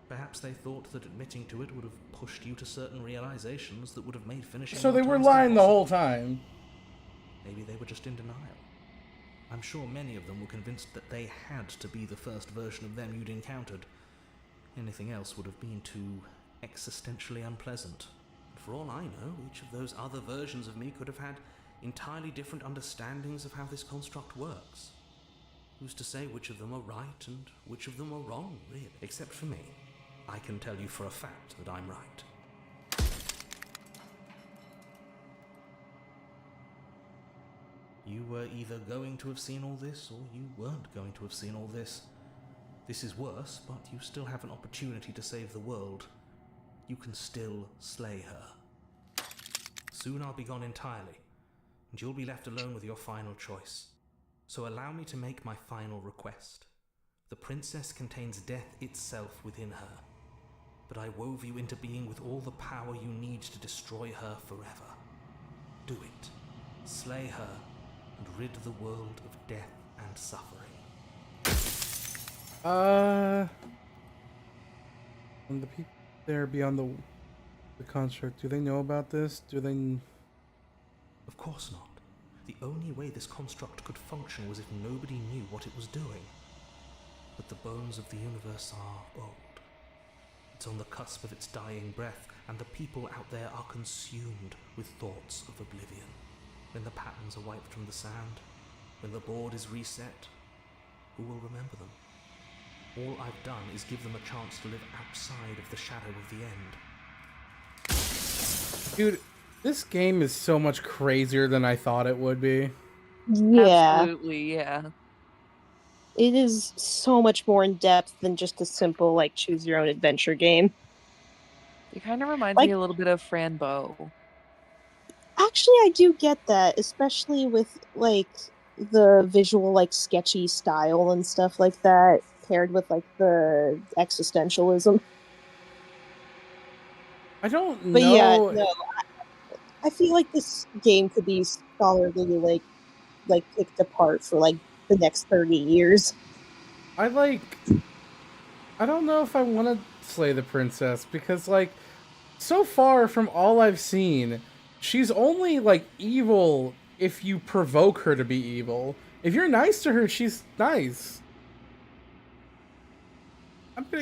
Perhaps they thought that admitting to it would have pushed you to certain realizations that would have made finishing... So they your were task lying the impossible. whole time. Maybe they were just in denial. I'm sure many of them were convinced that they had to be the first version of them you'd encountered. Anything else would have been too existentially unpleasant. And for all I know, each of those other versions of me could have had entirely different understandings of how this construct works. Who's to say which of them are right and which of them are wrong, really? Except for me. I can tell you for a fact that I'm right. You were either going to have seen all this, or you weren't going to have seen all this. This is worse, but you still have an opportunity to save the world. You can still slay her. Soon I'll be gone entirely, and you'll be left alone with your final choice. So allow me to make my final request. The princess contains death itself within her, but I wove you into being with all the power you need to destroy her forever. Do it. Slay her, and rid the world of death and suffering. And the people there beyond the construct, do they know about this? Do they... Of course not. The only way this construct could function was if nobody knew what it was doing. But the bones of the universe are old. It's on the cusp of its dying breath, and the people out there are consumed with thoughts of oblivion. When the patterns are wiped from the sand, when the board is reset, who will remember them? All I've done is give them a chance to live outside of the shadow of the end. Dude, this game is so much crazier than I thought it would be. Yeah. Absolutely, yeah. It is so much more in depth than just a simple, like, choose your own adventure game. It kind of reminds Like- me a little bit of Fran Bow. Actually, I do get that, especially with like the visual, like sketchy style and stuff like that, paired with like the existentialism. I don't But know. yeah, no, I feel like this game could be scholarly, like picked apart for like the next 30 years. I don't know if I want to slay the princess because, like, so far from all I've seen, she's only like evil if you provoke her to be evil. If you're nice to her, she's nice.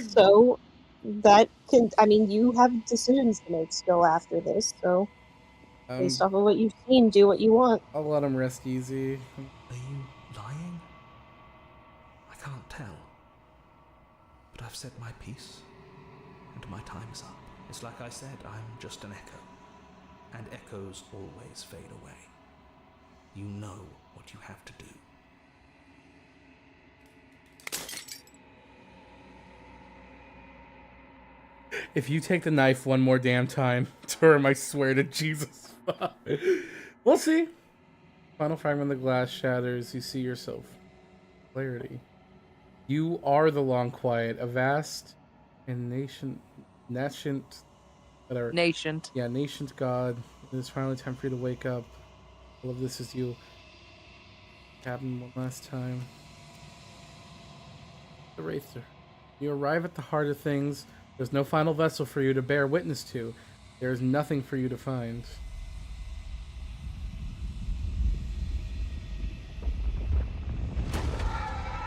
So that can, I mean, you have decisions to make still after this. So based off of what you've seen, do what you want. I'll let him rest easy. Are you lying? I can't tell. But I've said my piece, and my time is up. It's like I said, I'm just an echo. And echoes always fade away. You know what you have to do. If you take the knife one more damn time, Term, I swear to Jesus. We'll see. Final fragment of the glass shatters. You see yourself. Clarity. You are the long quiet, a vast and nascent, whatever. Nascent. Yeah, nascent god. It is finally time for you to wake up. All of this is you. Cabin one last time. The Wraither. You arrive at the heart of things. There's no final vessel for you to bear witness to. There is nothing for you to find.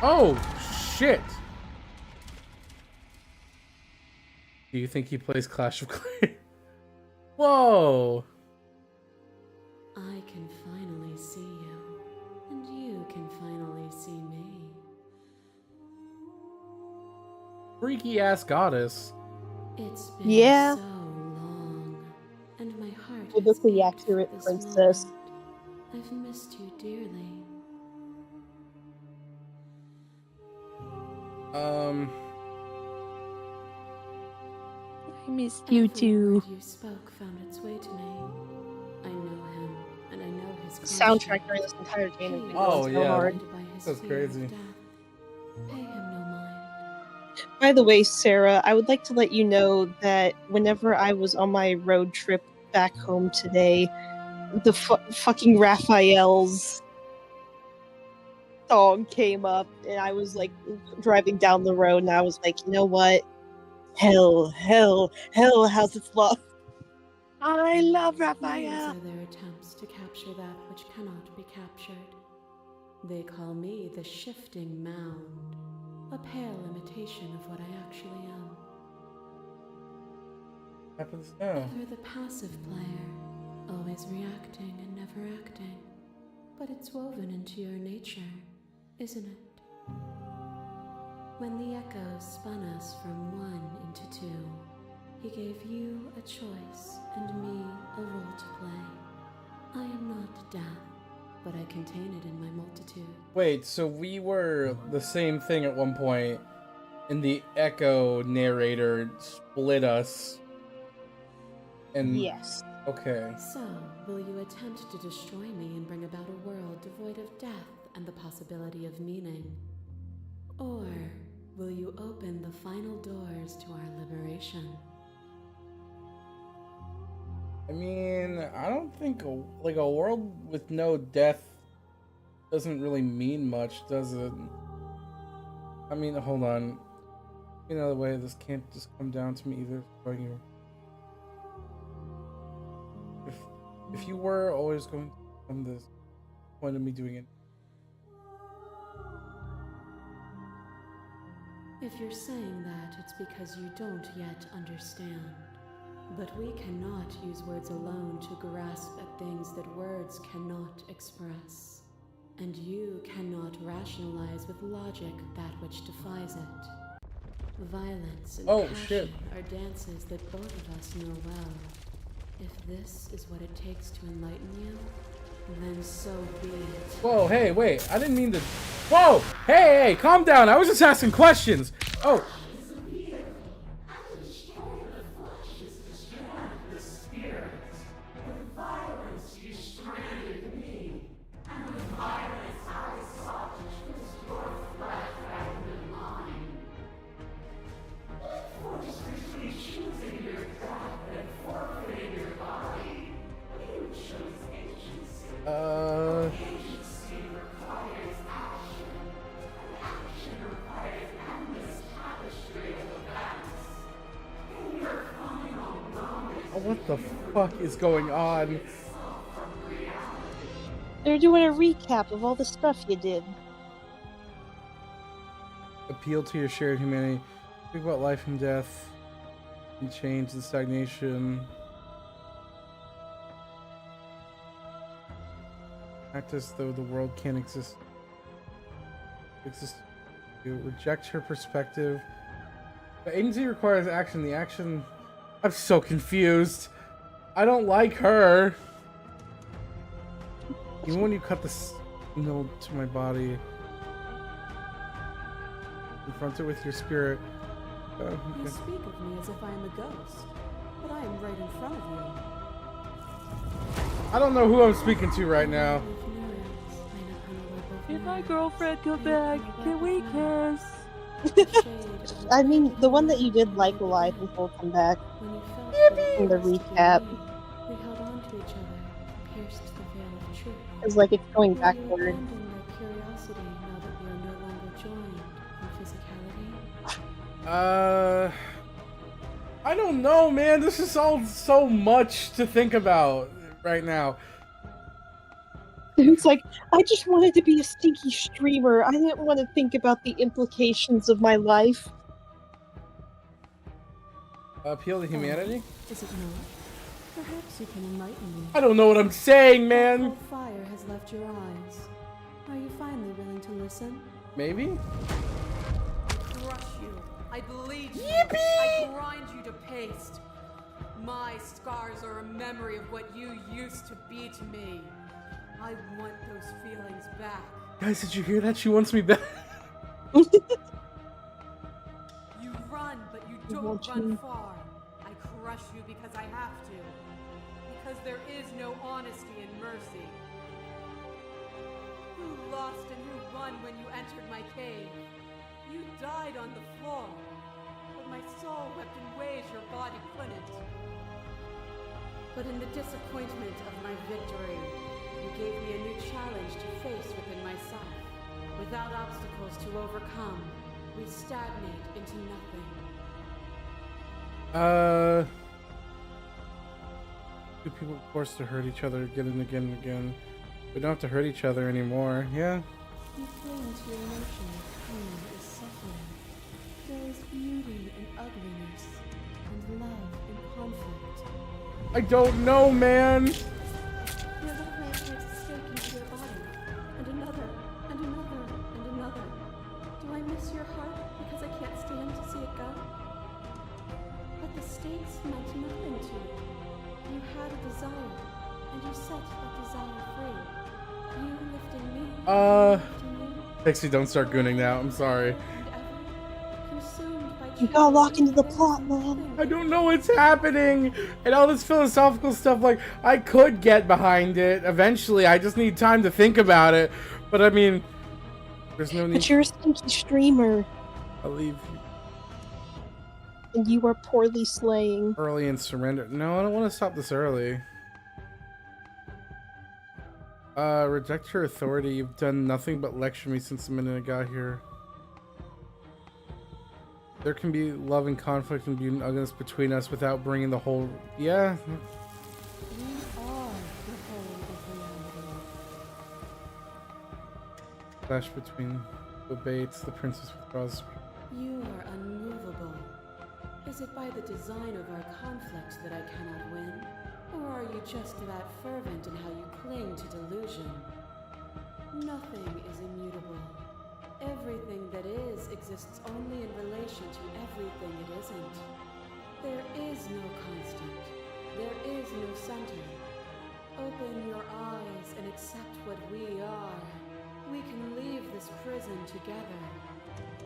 Oh, shit! Do you think he plays Clash of Clans? Whoa! I can finally see you, and you can finally see me. Freaky ass goddess. It's been Yeah. so long, and my heart Biblically has ached for accurate this princess. moment. I've missed you dearly. I missed Every you too. word you spoke found its way to me. I know him, and I know his Soundtrack during this entire game has been Oh, going so yeah. hard. That's crazy. Pay him no mind. By the way, Sarah, I would like to let you know that whenever I was on my road trip back home today, the fucking Raphael's song came up, and I was like driving down the road, and I was like, you know what? Hell, hell, hell has its love. I love These Raphael. are their attempts to capture that which cannot be captured. They call me the shifting mound, a pale imitation of what I actually am. Happens now. You're the passive player, always reacting and never acting. But it's woven into your nature, isn't it? When the echo spun us from one into two, he gave you a choice and me a role to play. I am not death, but I contain it in my multitude. Wait, so we were the same thing at one point, and the echo narrator split us. And Yes. Okay. So, will you attempt to destroy me and bring about a world devoid of death and the possibility of meaning? Or will you open the final doors to our liberation? I mean, I don't think a world with no death doesn't really mean much, does it? I mean, hold on. You know, the way this can't just come down to me either. If you were always going to come this point of me doing it. If you're saying that, it's because you don't yet understand. But we cannot use words alone to grasp at things that words cannot express. And you cannot rationalize with logic that which defies it. Violence and Oh, passion shit. are dances that both of us know well. If this is what it takes to enlighten you, then so be it. Whoa, hey, wait. I didn't mean to... Whoa! Hey, calm down. I was just asking questions. Oh. What the fuck is going on? They're doing a recap of all the stuff you did. Appeal to your shared humanity. Think about life and death, and change and stagnation. Act as though the world can't exist. You reject her perspective. The agency requires action. The action. I'm so confused. I don't like her. Even when you cut the signal to my body, confront it with your spirit. Okay. You speak of me as if I am a ghost, but I am right in front of you. I don't know who I'm speaking to right now. Did my girlfriend come back? Can we kiss? I mean, the one that you did like alive will come back in the recap. We held on to each other, pierced the veil of truth. It's like it's going backward. Abandoned our curiosity now that we are no longer joined in physicality. I don't know, man. This is all so much to think about right now. It's like, I just wanted to be a stinky streamer. I didn't want to think about the implications of my life. Appeal to humanity? Is it not? Perhaps you can enlighten me. I don't know what I'm saying, man. Cold fire has left your eyes. Are you finally willing to listen? Maybe? Crush you. I bleed you. I grind you to paste. My scars are a memory of what you used to be to me. I want those feelings back. Guys, did you hear that? She wants me back. You run, but you don't run far. I crush you because I have to. Because there is no honesty and mercy. Who lost and who won when you entered my cave? You died on the floor, but my soul wept in ways your body couldn't. But in the disappointment of my victory, you gave me a new challenge to face within myself. Without obstacles to overcome, we stagnate into nothing. Two people forced to hurt each other again and again and again. We don't have to hurt each other anymore. Yeah. You cling to your emotions. Pain is suffering. There is beauty in ugliness, and love in conflict. I don't know, man. Your love may take a stake into your body, and another, and another, and another. Do I miss your heart because I can't stand to see it go? But the stakes meant nothing to you. You had a desire, and you set that desire free. You lifting me, lifting me. Pixie, don't start gooning now. I'm sorry. You gotta lock into the plot, man. I don't know what's happening. And all this philosophical stuff, like, I could get behind it eventually. I just need time to think about it. But I mean, there's no need. But you're a stinky streamer. I'll leave you and you are poorly slaying. early and surrender. No, I don't want to stop this early. Reject your authority. You've done nothing but lecture me since the minute I got here. There can be love and conflict and beauty and ugliness between us without bringing the whole... Yeah. We are the whole of reality. Clash between the Bates, the princess withdraws. You are unmovable. Is it by the design of our conflict that I cannot win? Or are you just that fervent in how you cling to delusion? Nothing is immutable. Everything that is exists only in relation to everything it isn't. There is no constant. There is no center. Open your eyes and accept what we are. We can leave this prison together.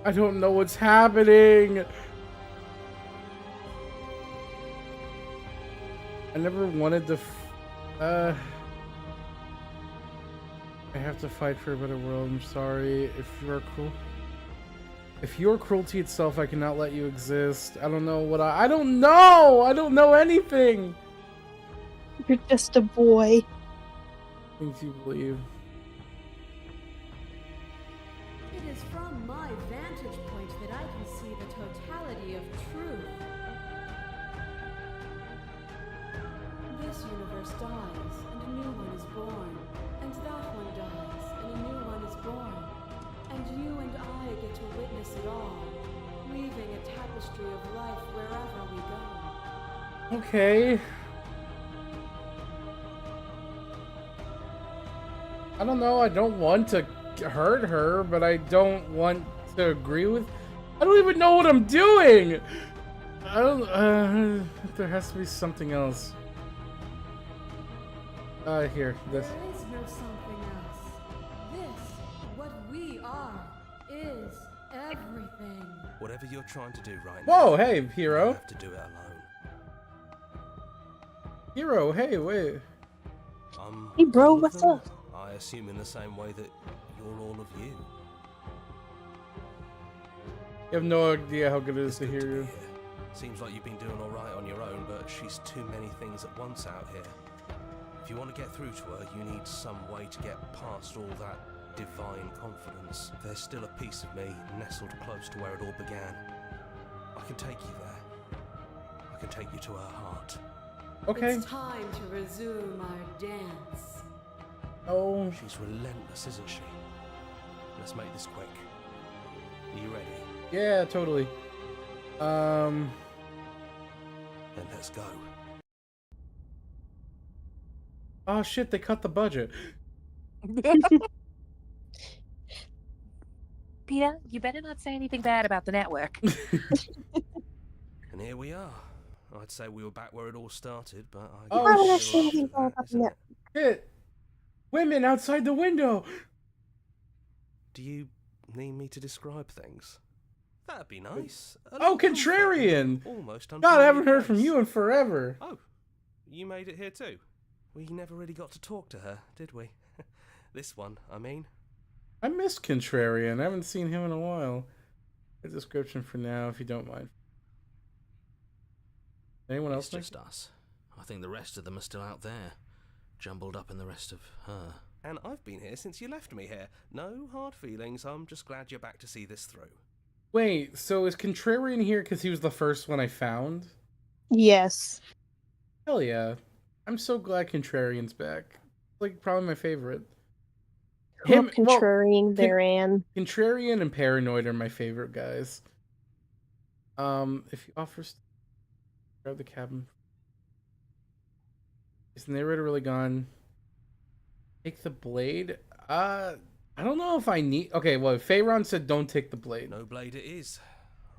I don't know what's happening. I never wanted to... I have to fight for a better world. I'm sorry if you're cruel. If you're cruelty itself, I cannot let you exist. I don't know what I don't know! I don't know anything! You're just a boy. Things you believe. It is from my vantage point that I can see the totality of truth. This universe dies, and a new one is born. And that one dies, and a new one is born. And you and I get to witness it all, weaving a tapestry of life wherever we go. Okay. I don't know, I don't want to hurt her, but I don't want to agree with... I don't even know what I'm doing! I don't... there has to be something else. Here, this. There is no something else. This, what we are, is everything. Whatever you're trying to do right Whoa, now, hey, you hero. have to do it alone. Hero, hey, wait. Hey, bro, all of what's them, up? I assume in the same way that you're all of you. You have no idea how good it is to hear Good to be you. here. Seems like you've been doing all right on your own, but she's too many things at once out here. If you want to get through to her, you need some way to get past all that divine confidence. There's still a piece of me nestled close to where it all began. I can take you there. I can take you to her heart. Okay. It's time to resume our dance. Oh. She's relentless, isn't she? Let's make this quick. Are you ready? Yeah, totally. Then let's go. Oh shit, they cut the budget. Peter, you better not say anything bad about the network. And here we are. I'd say we were back where it all started, but I Oh, Probably not guess saying we're anything after bad that, about the isn't it? Shit. Women outside the window. Do you need me to describe things? That'd be nice. A Oh, little comfort in contrarian. an almost God, I unfamiliar haven't heard from place. you in forever. Oh, you made it here too. We never really got to talk to her, did we? This one, I mean. I miss Contrarian. I haven't seen him in a while. A description for now, if you don't mind. Anyone else? It's just us. I think the rest of them are still out there, jumbled up in the rest of her. And I've been here since you left me here. No hard feelings. I'm just glad you're back to see this through. Wait, so is Contrarian here because he was the first one I found? Yes. Hell yeah. I'm so glad Contrarian's back. Like, probably my favorite. Contrarian, Baran. Contrarian and Paranoid are my favorite guys. If you offer... Grab the cabin. Is the narrator really gone? Take the blade? I don't know if I need... Okay, well, Feyron said don't take the blade. No blade it is.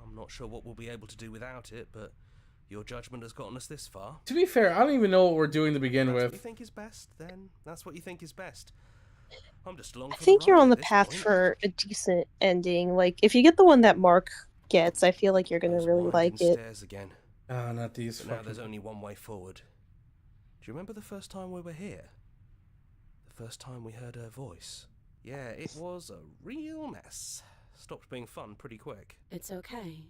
I'm not sure what we'll be able to do without it, but your judgment has gotten us this far. To be fair, I don't even know what we're doing to begin That's what with. you think is best, then that's what you think is best. I'm just along I for think the you're ride on the at this path point. for a decent ending. Like, if you get the one that Mark gets, I feel like you're gonna Those really winding like it. stairs again. Ah, not these But now fucking... there's only one way forward. Do you remember the first time we were here? The first time we heard her voice? Yeah, it was a real mess. Stopped being fun pretty quick. It's okay.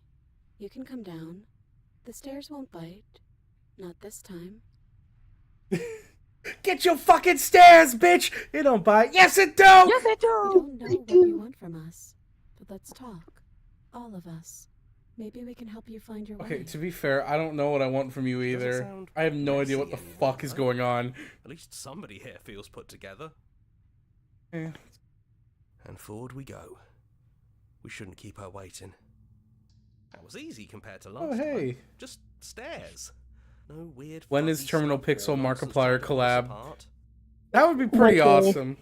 You can come down. The stairs won't bite. Not this time. Get your fucking stairs, bitch! It don't bite. Yes, it do! Yes, I I do! don't know what you want from us, but let's talk. All of us. Maybe we can help you find your way. Okay, to be fair, I don't know what I want from you Doesn't either. sound I have no idea what the messy anymore, fuck is though. going on. At least somebody here feels put together. Eh. And forward we go. We shouldn't keep her waiting. That was easy compared to last Oh, hey. time. Just stairs. No weird. When is fuzzy Terminal stuff or Pixel nonsense Markiplier jumping us collab? apart. That would be pretty Okay. awesome.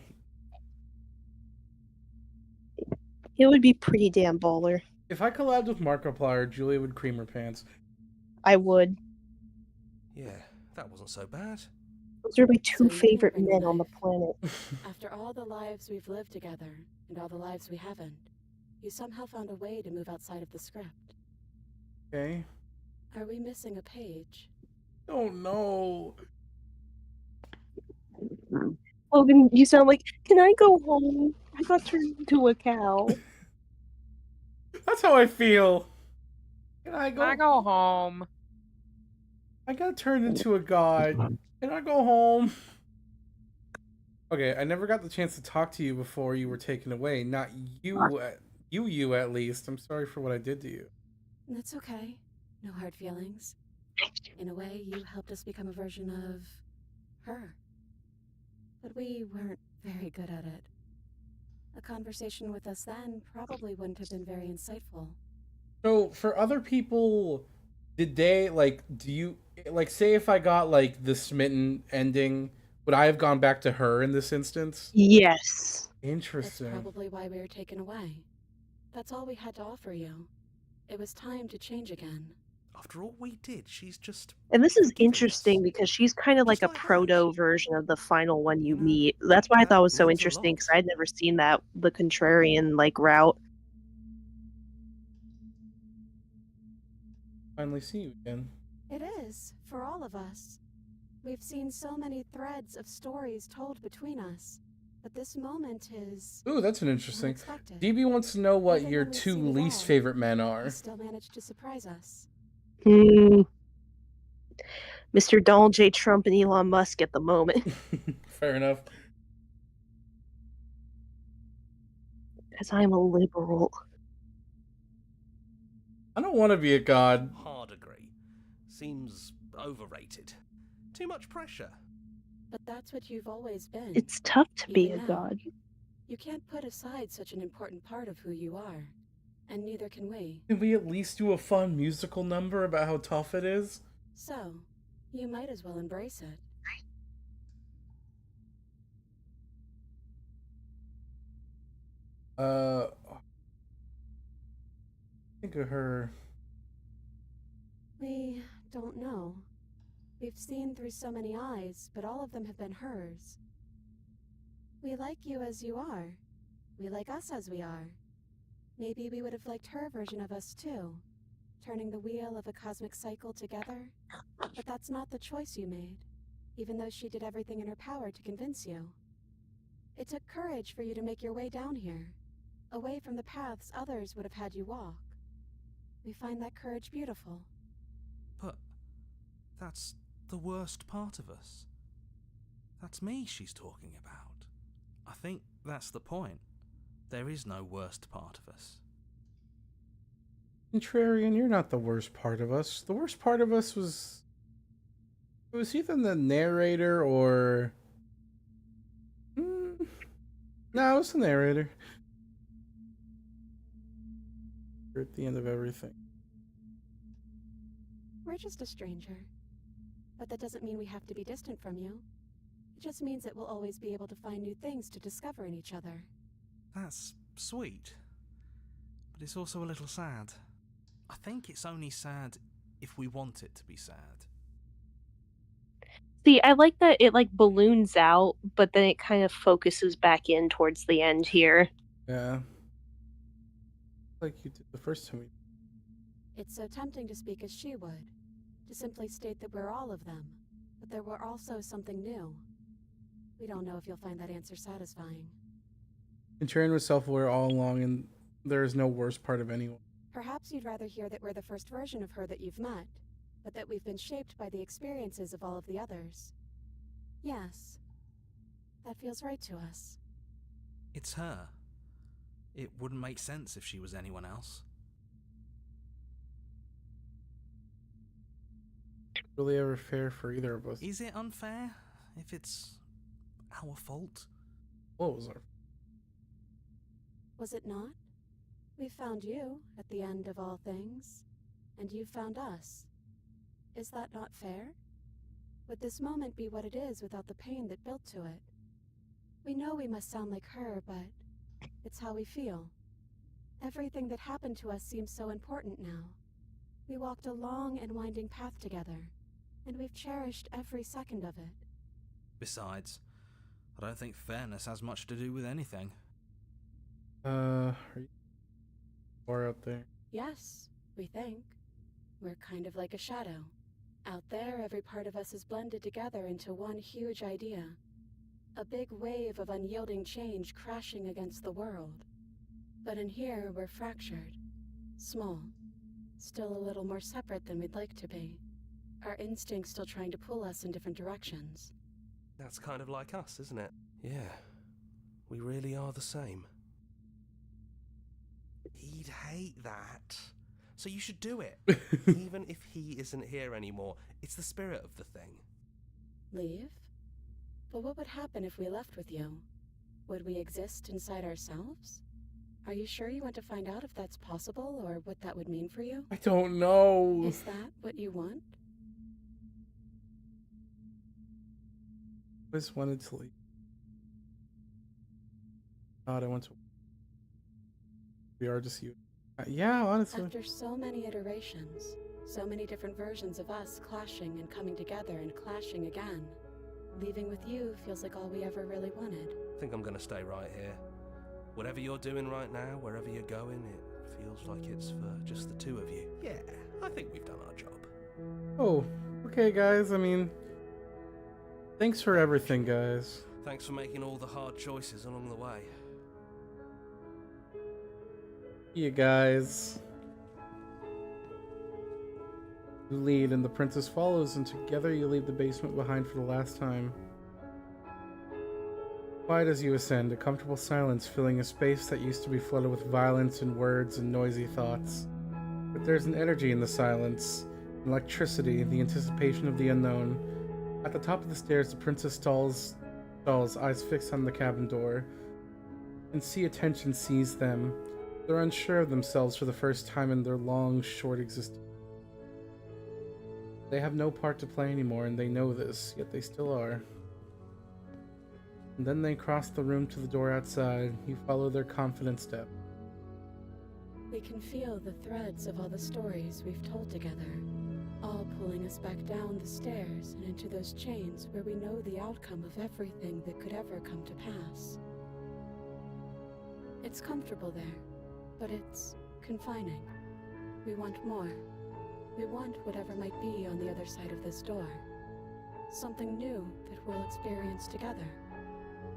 It would be pretty damn baller. If I collabed with Markiplier, Julia would cream her pants. I would. Yeah, that wasn't so bad. Those are my So two you can favorite bring men the on the knife. planet. After all the lives we've lived together, and all the lives we haven't, you somehow found a way to move outside of the script. Okay. Are we missing a page? Oh no. Logan, you sound like, can I go home? I got turned into a cow. That's how I feel. Can I go? I go home. I got turned into a god. Can I go home? Okay, I never got the chance to talk to you before you were taken away. Not you, you at least. I'm sorry for what I did to you. That's okay. No hard feelings. In a way, you helped us become a version of her. But we weren't very good at it. A conversation with us then probably wouldn't have been very insightful. So for other people, did they like? Do you like say if I got like the smitten ending, would I have gone back to her in this instance? Yes. Interesting. That's probably why we were taken away. That's all we had to offer you. It was time to change again. After all we did, she's just... And this is interesting because she's kind of like a proto version of the final one you meet. That's why I thought it was so interesting, because I'd never seen that, the contrarian like route. Finally see you again. It is, for all of us. We've seen so many threads of stories told between us, but this moment is... Ooh, that's an interesting. unexpected. DB wants to know what Even your when we two see it least all, favorite men are. You still managed to surprise us. Mr. Donald J. Trump and Elon Musk at the moment. Fair enough. Because I'm a liberal. I don't want to be a god. Hard agree. Seems overrated. Too much pressure. But that's what you've always been. It's tough to be a Even now. god. You can't put aside such an important part of who you are. And neither can we. Can we at least do a fun musical number about how tough it is? So, you might as well embrace it. Think of her. We don't know. We've seen through so many eyes, but all of them have been hers. We like you as you are. We like us as we are. Maybe we would have liked her version of us too, turning the wheel of a cosmic cycle together. But that's not the choice you made, even though she did everything in her power to convince you. It took courage for you to make your way down here, away from the paths others would have had you walk. We find that courage beautiful. But that's the worst part of us. That's me she's talking about. I think that's the point. There is no worst part of us. Contrarian, you're not the worst part of us. The worst part of us was... It was either the narrator or... No, it was the narrator. You're at the end of everything. We're just a stranger. But that doesn't mean we have to be distant from you. It just means that we'll always be able to find new things to discover in each other. That's sweet. But it's also a little sad. I think it's only sad if we want it to be sad. See, I like that it like balloons out, but then it kind of focuses back in towards the end here. Yeah. Like you did the first time. It's so tempting to speak as she would, to simply state that we're all of them, but there were also something new. We don't know if you'll find that answer satisfying. Contrarian was self-aware all along, and there is no worst part of anyone. Perhaps you'd rather hear that we're the first version of her that you've met, but that we've been shaped by the experiences of all of the others. Yes. That feels right to us. It's her. It wouldn't make sense if she was anyone else. Really ever fair for either of us. Is it unfair if it's our fault? What was our... Was it not? We found you at the end of all things, and you found us. Is that not fair? Would this moment be what it is without the pain that built to it? We know we must sound like her, but it's how we feel. Everything that happened to us seems so important now. We walked a long and winding path together, and we've cherished every second of it. Besides, I don't think fairness has much to do with anything. Are you far out there? Yes, we think. We're kind of like a shadow. Out there, every part of us is blended together into one huge idea. A big wave of unyielding change crashing against the world. But in here, we're fractured. Small. Still a little more separate than we'd like to be. Our instincts still trying to pull us in different directions. That's kind of like us, isn't it? Yeah, we really are the same. He'd hate that. so you should do it. Even if he isn't here anymore, it's the spirit of the thing. Leave? But what would happen if we left with you? Would we exist inside ourselves? Are you sure you want to find out if that's possible, or what that would mean for you? I don't know. Is that what you want? I just wanted to leave. God, I want to. We are just you. Yeah, honestly. After so many iterations, so many different versions of us clashing and coming together and clashing again, leaving with you feels like all we ever really wanted. I think I'm gonna stay right here. Whatever you're doing right now, wherever you're going, it feels like it's for just the two of you. Yeah, I think we've done our job. Oh, okay, guys. I mean, thanks for everything, guys. Thanks for making all the hard choices along the way. You guys. You lead, and the princess follows, and together you leave the basement behind for the last time. Quiet as you ascend, a comfortable silence filling a space that used to be flooded with violence and words and noisy thoughts. But there's an energy in the silence, an electricity, the anticipation of the unknown. At the top of the stairs, the princess stalls, eyes fixed on the cabin door. You can see attention seize them. They're unsure of themselves for the first time in their long, short existence. They have no part to play anymore, and they know this, yet they still are. And then they cross the room to the door outside. You follow their confident step. We can feel the threads of all the stories we've told together, all pulling us back down the stairs and into those chains where we know the outcome of everything that could ever come to pass. It's comfortable there, but it's confining. We want more. We want whatever might be on the other side of this door. Something new that we'll experience together.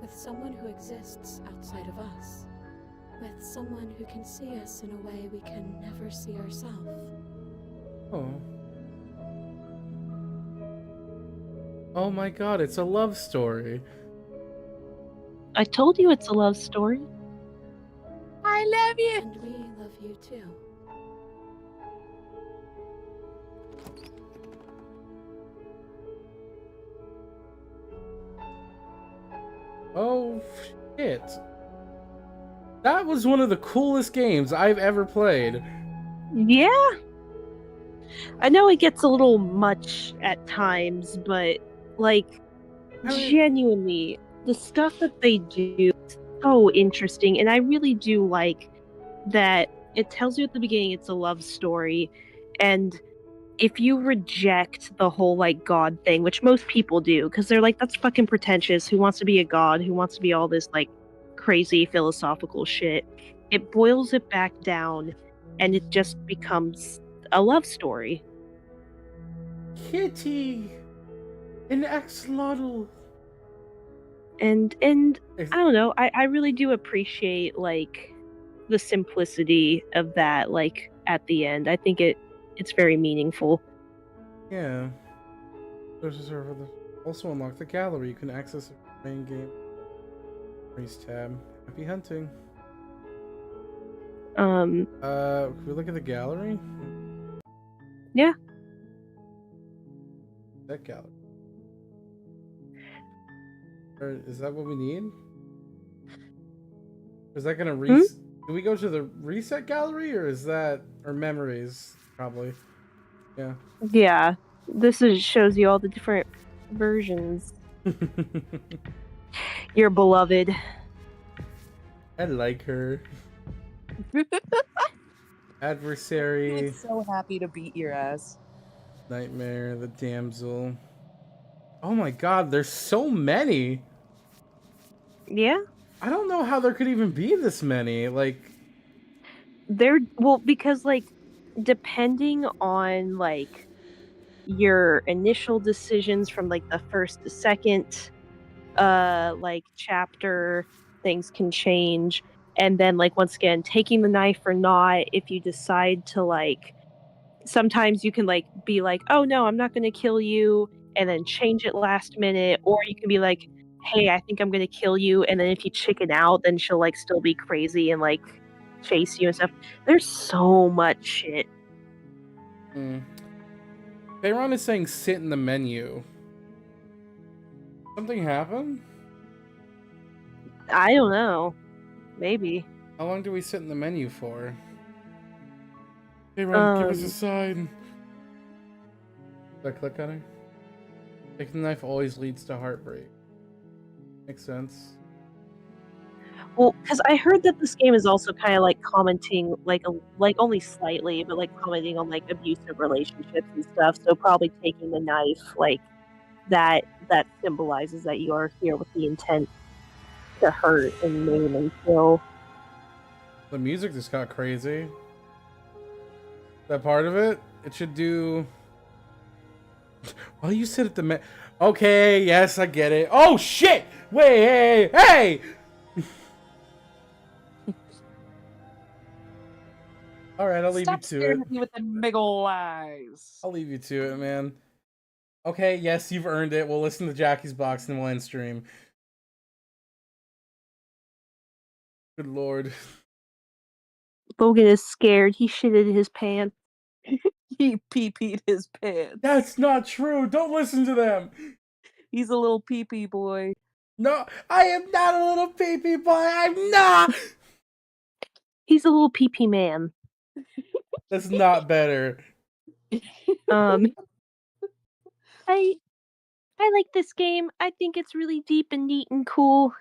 With someone who exists outside of us. With someone who can see us in a way we can never see ourselves. Oh. Oh my god, it's a love story. I told you it's a love story. I love you! And we love you too. Oh, shit. That was one of the coolest games I've ever played. Yeah. I know it gets a little much at times, but, like, genuinely, the stuff that they do is so interesting, and I really do like that it tells you at the beginning it's a love story, and if you reject the whole, like, God thing, which most people do, because they're like, that's fucking pretentious, who wants to be a god, who wants to be all this, like, crazy philosophical shit, it boils it back down, and it just becomes a love story. Kitty! An axolotl! And I don't know, I really do appreciate, like, the simplicity of that, like, at the end. I think it's very meaningful. Yeah. There's a server that also unlock the gallery. You can access the main game. Race tab. Happy hunting. Can we look at the gallery? Yeah. That gallery. Or is that what we need? Or is that gonna reset? Do we go to the reset gallery, or is that or memories? Probably. Yeah. Yeah. This shows you all the different versions. Your beloved. I like her. Adversary. I'm so happy to beat your ass. Nightmare, the damsel. Oh my god, there's so many. Yeah. I don't know how there could even be this many. Like, because, like, depending on, like, your initial decisions from, like, the first to second, like, chapter, things can change. And then, like, once again, taking the knife or not, if you decide to, like, sometimes you can, like, be like, oh no, I'm not going to kill you, and then change it last minute, or you can be like, hey, I think I'm going to kill you, and then if you chicken out, then she'll, like, still be crazy and, like, chase you and stuff. There's so much shit. Bayron is saying sit in the menu. Something happened? I don't know. Maybe. How long do we sit in the menu for? Bayron, give us a sign. Did I click on her? Taking the knife always leads to heartbreak. Makes sense. Well, because I heard that this game is also kind of like commenting, like only slightly, but like commenting on like abusive relationships and stuff. So probably taking the knife, like that symbolizes that you are here with the intent to hurt and maim and kill. The music just got crazy. That part of it, it should do. Well, you sit at the Okay, yes, I get it. Oh shit! Wait, hey! All right, I'll leave Stop you to staring it. at me with them big ol' eyes. I'll leave you to it, man. Okay, yes, you've earned it. We'll listen to Jackie's Box and we'll end stream. Good lord. Logan is scared. He shitted his pants. He pee-peed his pants. That's not true. Don't listen to them. He's a little pee-pee boy. No, I am not a little pee-pee boy. I'm not. He's a little pee-pee man. That's not better. I like this game. I think it's really deep and neat and cool.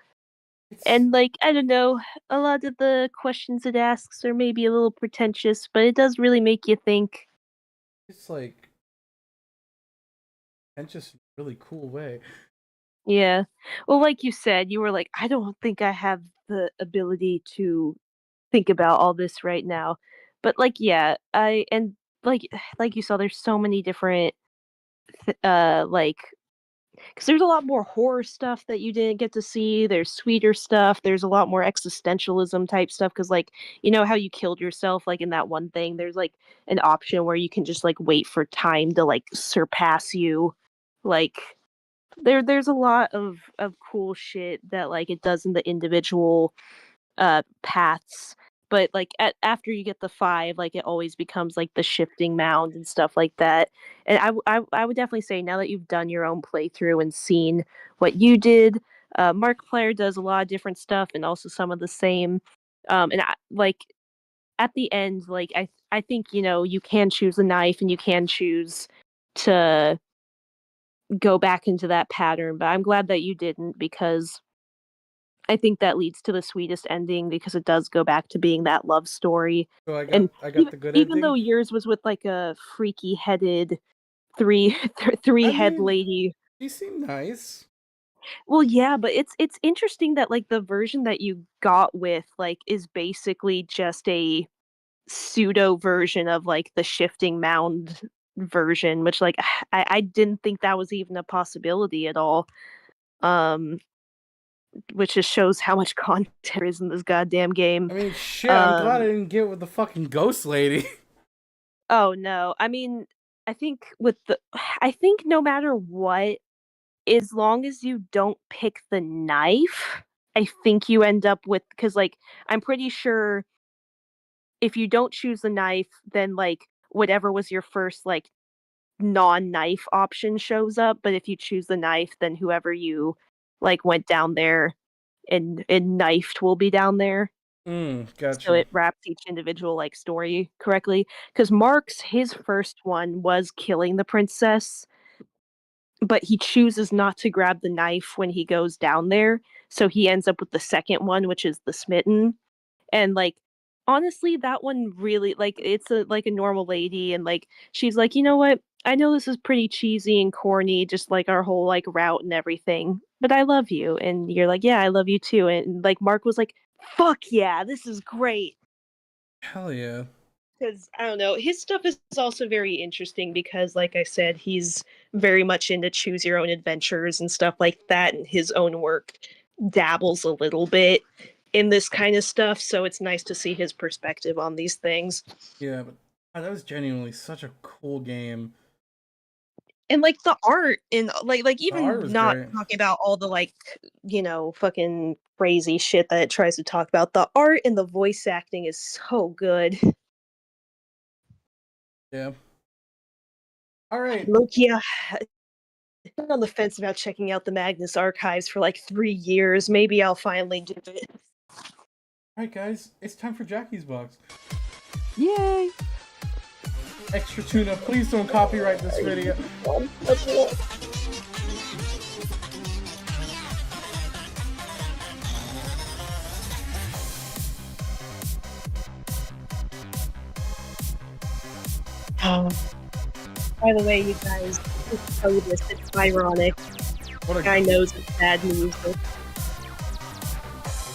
And like, I don't know, a lot of the questions it asks are maybe a little pretentious, but it does really make you think. It's like pretentious in a really cool way. Yeah. Well, like you said, you were like, I don't think I have the ability to think about all this right now. But like, yeah, like you saw, there's so many different like, because there's a lot more horror stuff that you didn't get to see. There's sweeter stuff. There's a lot more existentialism type stuff. Because like, you know how you killed yourself, like in that one thing, there's like an option where you can just like wait for time to like surpass you. Like there's a lot of cool shit that like it does in the individual paths. But like after you get the 5, like it always becomes like the shifting mound and stuff like that. And I would definitely say, now that you've done your own playthrough and seen what you did, Markiplier does a lot of different stuff and also some of the same. And like at the end, like I think, you know, you can choose a knife and you can choose to go back into that pattern, but I'm glad that you didn't, because I think that leads to the sweetest ending, because it does go back to being that love story. So I got even, the good even ending? though yours was with like a freaky headed three-head lady. She seemed nice. Well, yeah, but it's interesting that like the version that you got with like is basically just a pseudo version of like the shifting mound version, which like I didn't think that was even a possibility at all. Which just shows how much content there is in this goddamn game. I mean, shit, I'm glad I didn't get with the fucking ghost lady. Oh no. I mean, I think no matter what, as long as you don't pick the knife, I think you end up with, because like I'm pretty sure if you don't choose the knife, then like whatever was your first like non-knife option shows up. But if you choose the knife, then whoever you like went down there and knifed will be down there. Gotcha. So it wraps each individual like story correctly. Because Mark's, his first one was killing the princess, but he chooses not to grab the knife when he goes down there. So he ends up with the second one, which is the smitten. And like honestly, that one really, like, it's a normal lady, and like she's like, you know what? I know this is pretty cheesy and corny, just like our whole like route and everything, but I love you. And you're like, yeah, I love you too. And like Mark was like, fuck yeah, this is great. Hell yeah. Because I don't know, his stuff is also very interesting because, like I said, he's very much into choose your own adventures and stuff like that, and his own work dabbles a little bit in this kind of stuff. So it's nice to see his perspective on these things. Yeah, but that was genuinely such a cool game. And like the art and like even not great. talking about all the like, you know, fucking crazy shit that it tries to talk about, the art and the voice acting is so good. Yeah. All right. Loki, I've been on the fence about checking out the Magnus archives for like 3 years. Maybe I'll finally do it. All right, guys, it's time for Jackie's Box. Yay! Extra tuna, please don't copyright this video. By the way, you guys, just tell you this, it's ironic. What a guy knows it's bad music.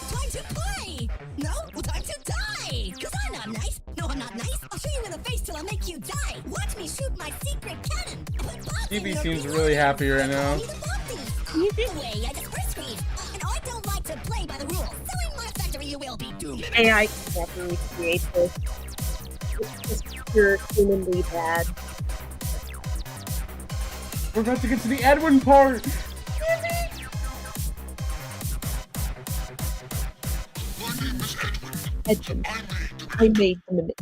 Time to play! No, time to die! Cause I'm not nice! No, I'm not nice! I'll show you in the face till I make you die! Watch me shoot my secret cannon! DB seems really happy right now. Away, I just first screen! And I don't like to play by the rules, so in my factory you will be doomed! AI can't really create this. It's just pure humanly bad. We're about to get to the Edwin part. Edwin. I made the mimic.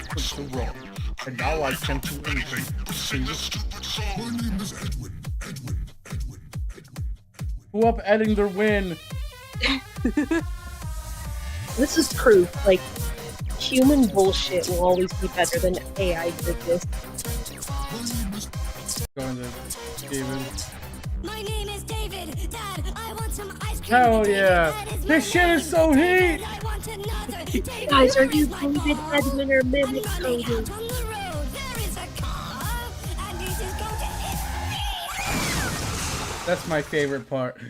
What's so wrong? And now I can't do anything. Sing this. My name is Edwin. Who up adding their win? This is proof. Like, human bullshit will always be better than AI goodness. Going to David. My name is David. Dad, I want some ice cream. Hell yeah! This shit is so heat! Guys, are you David, Edwin, or Mimic Cody? That's my favorite part.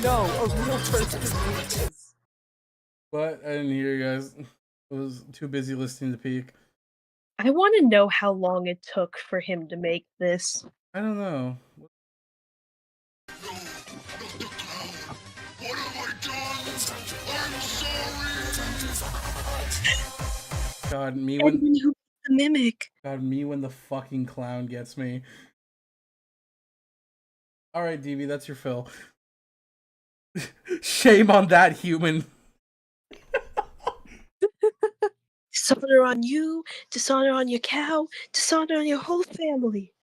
No, a real person is doing this. But I didn't hear you guys. I was too busy listening to Peak. I want to know how long it took for him to make this. I don't know. God, me when Edwin, who the mimic. God, me when the fucking clown gets me. All right, DB, that's your fill. Shame on that human. Dishonor on you, dishonor on your cow, dishonor on your whole family.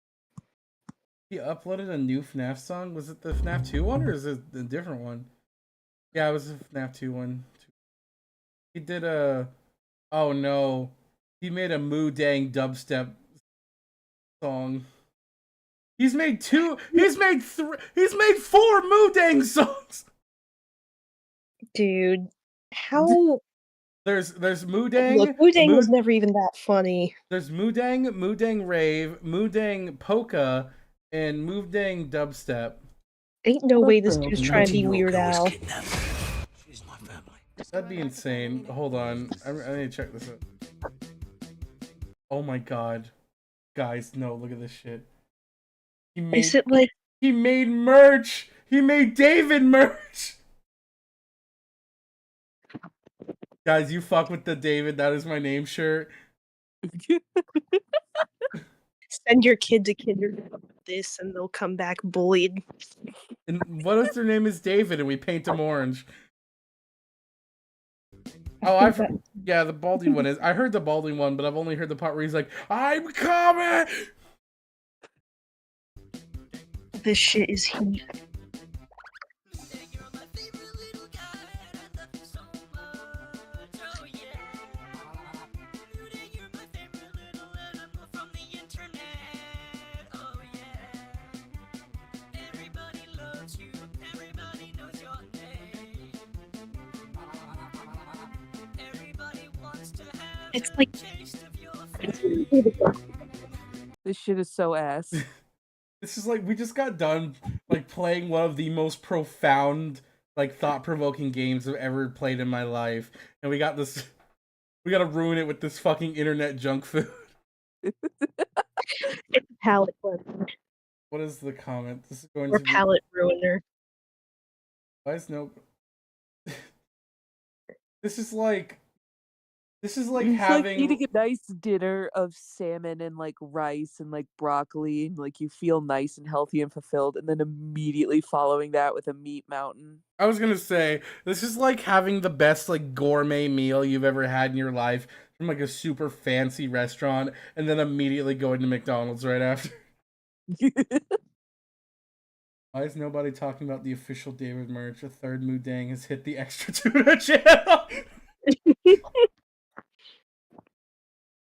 He uploaded a new FNAF song. Was it the FNAF 2 one or is it a different one? Yeah, it was the FNAF 2 one. He did a... Oh no. He made a Moo Dang dubstep song. He's made 4 Moo Dang songs! Dude, how... There's Moo Dang. Look, Moo Dang was never even that funny. There's Moo Dang Rave, Moo Dang Polka, and Moo Dang Dubstep. Ain't no way this dude's trying to be Weird Al. That'd be insane. Hold on. I need to check this out. Oh my god. Guys, no, look at this shit. Is it like... He made merch! He made David merch! Guys, you fuck with the David, that is my name shirt. Send your kid to kindergarten with this and they'll come back bullied. And what if their name is David and we paint them orange? Oh, yeah, the Balding one is. I heard the Balding one, but I've only heard the part where he's like, I'm coming! This shit is heat. It's like... This shit is so ass. This is like, we just got done like playing one of the most profound, like thought-provoking games I've ever played in my life. And we got this, we gotta ruin it with this fucking internet junk food. It's a palate cleanser. What is the comment? This is going Or to be... palate ruiner. Why is no... This is like it's having... like eating a nice dinner of salmon and like rice and like broccoli, and like you feel nice and healthy and fulfilled, and then immediately following that with a meat mountain. I was gonna say, this is like having the best like gourmet meal you've ever had in your life from like a super fancy restaurant, and then immediately going to McDonald's right after. Why is nobody talking about the official David merch? A third Mudang has hit the extra tuna channel.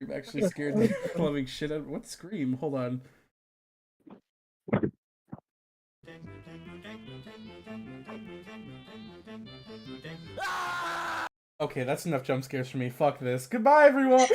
You've actually scared the loving shit out. What scream? Hold on. Okay, that's enough jump scares for me. Fuck this. Goodbye, everyone.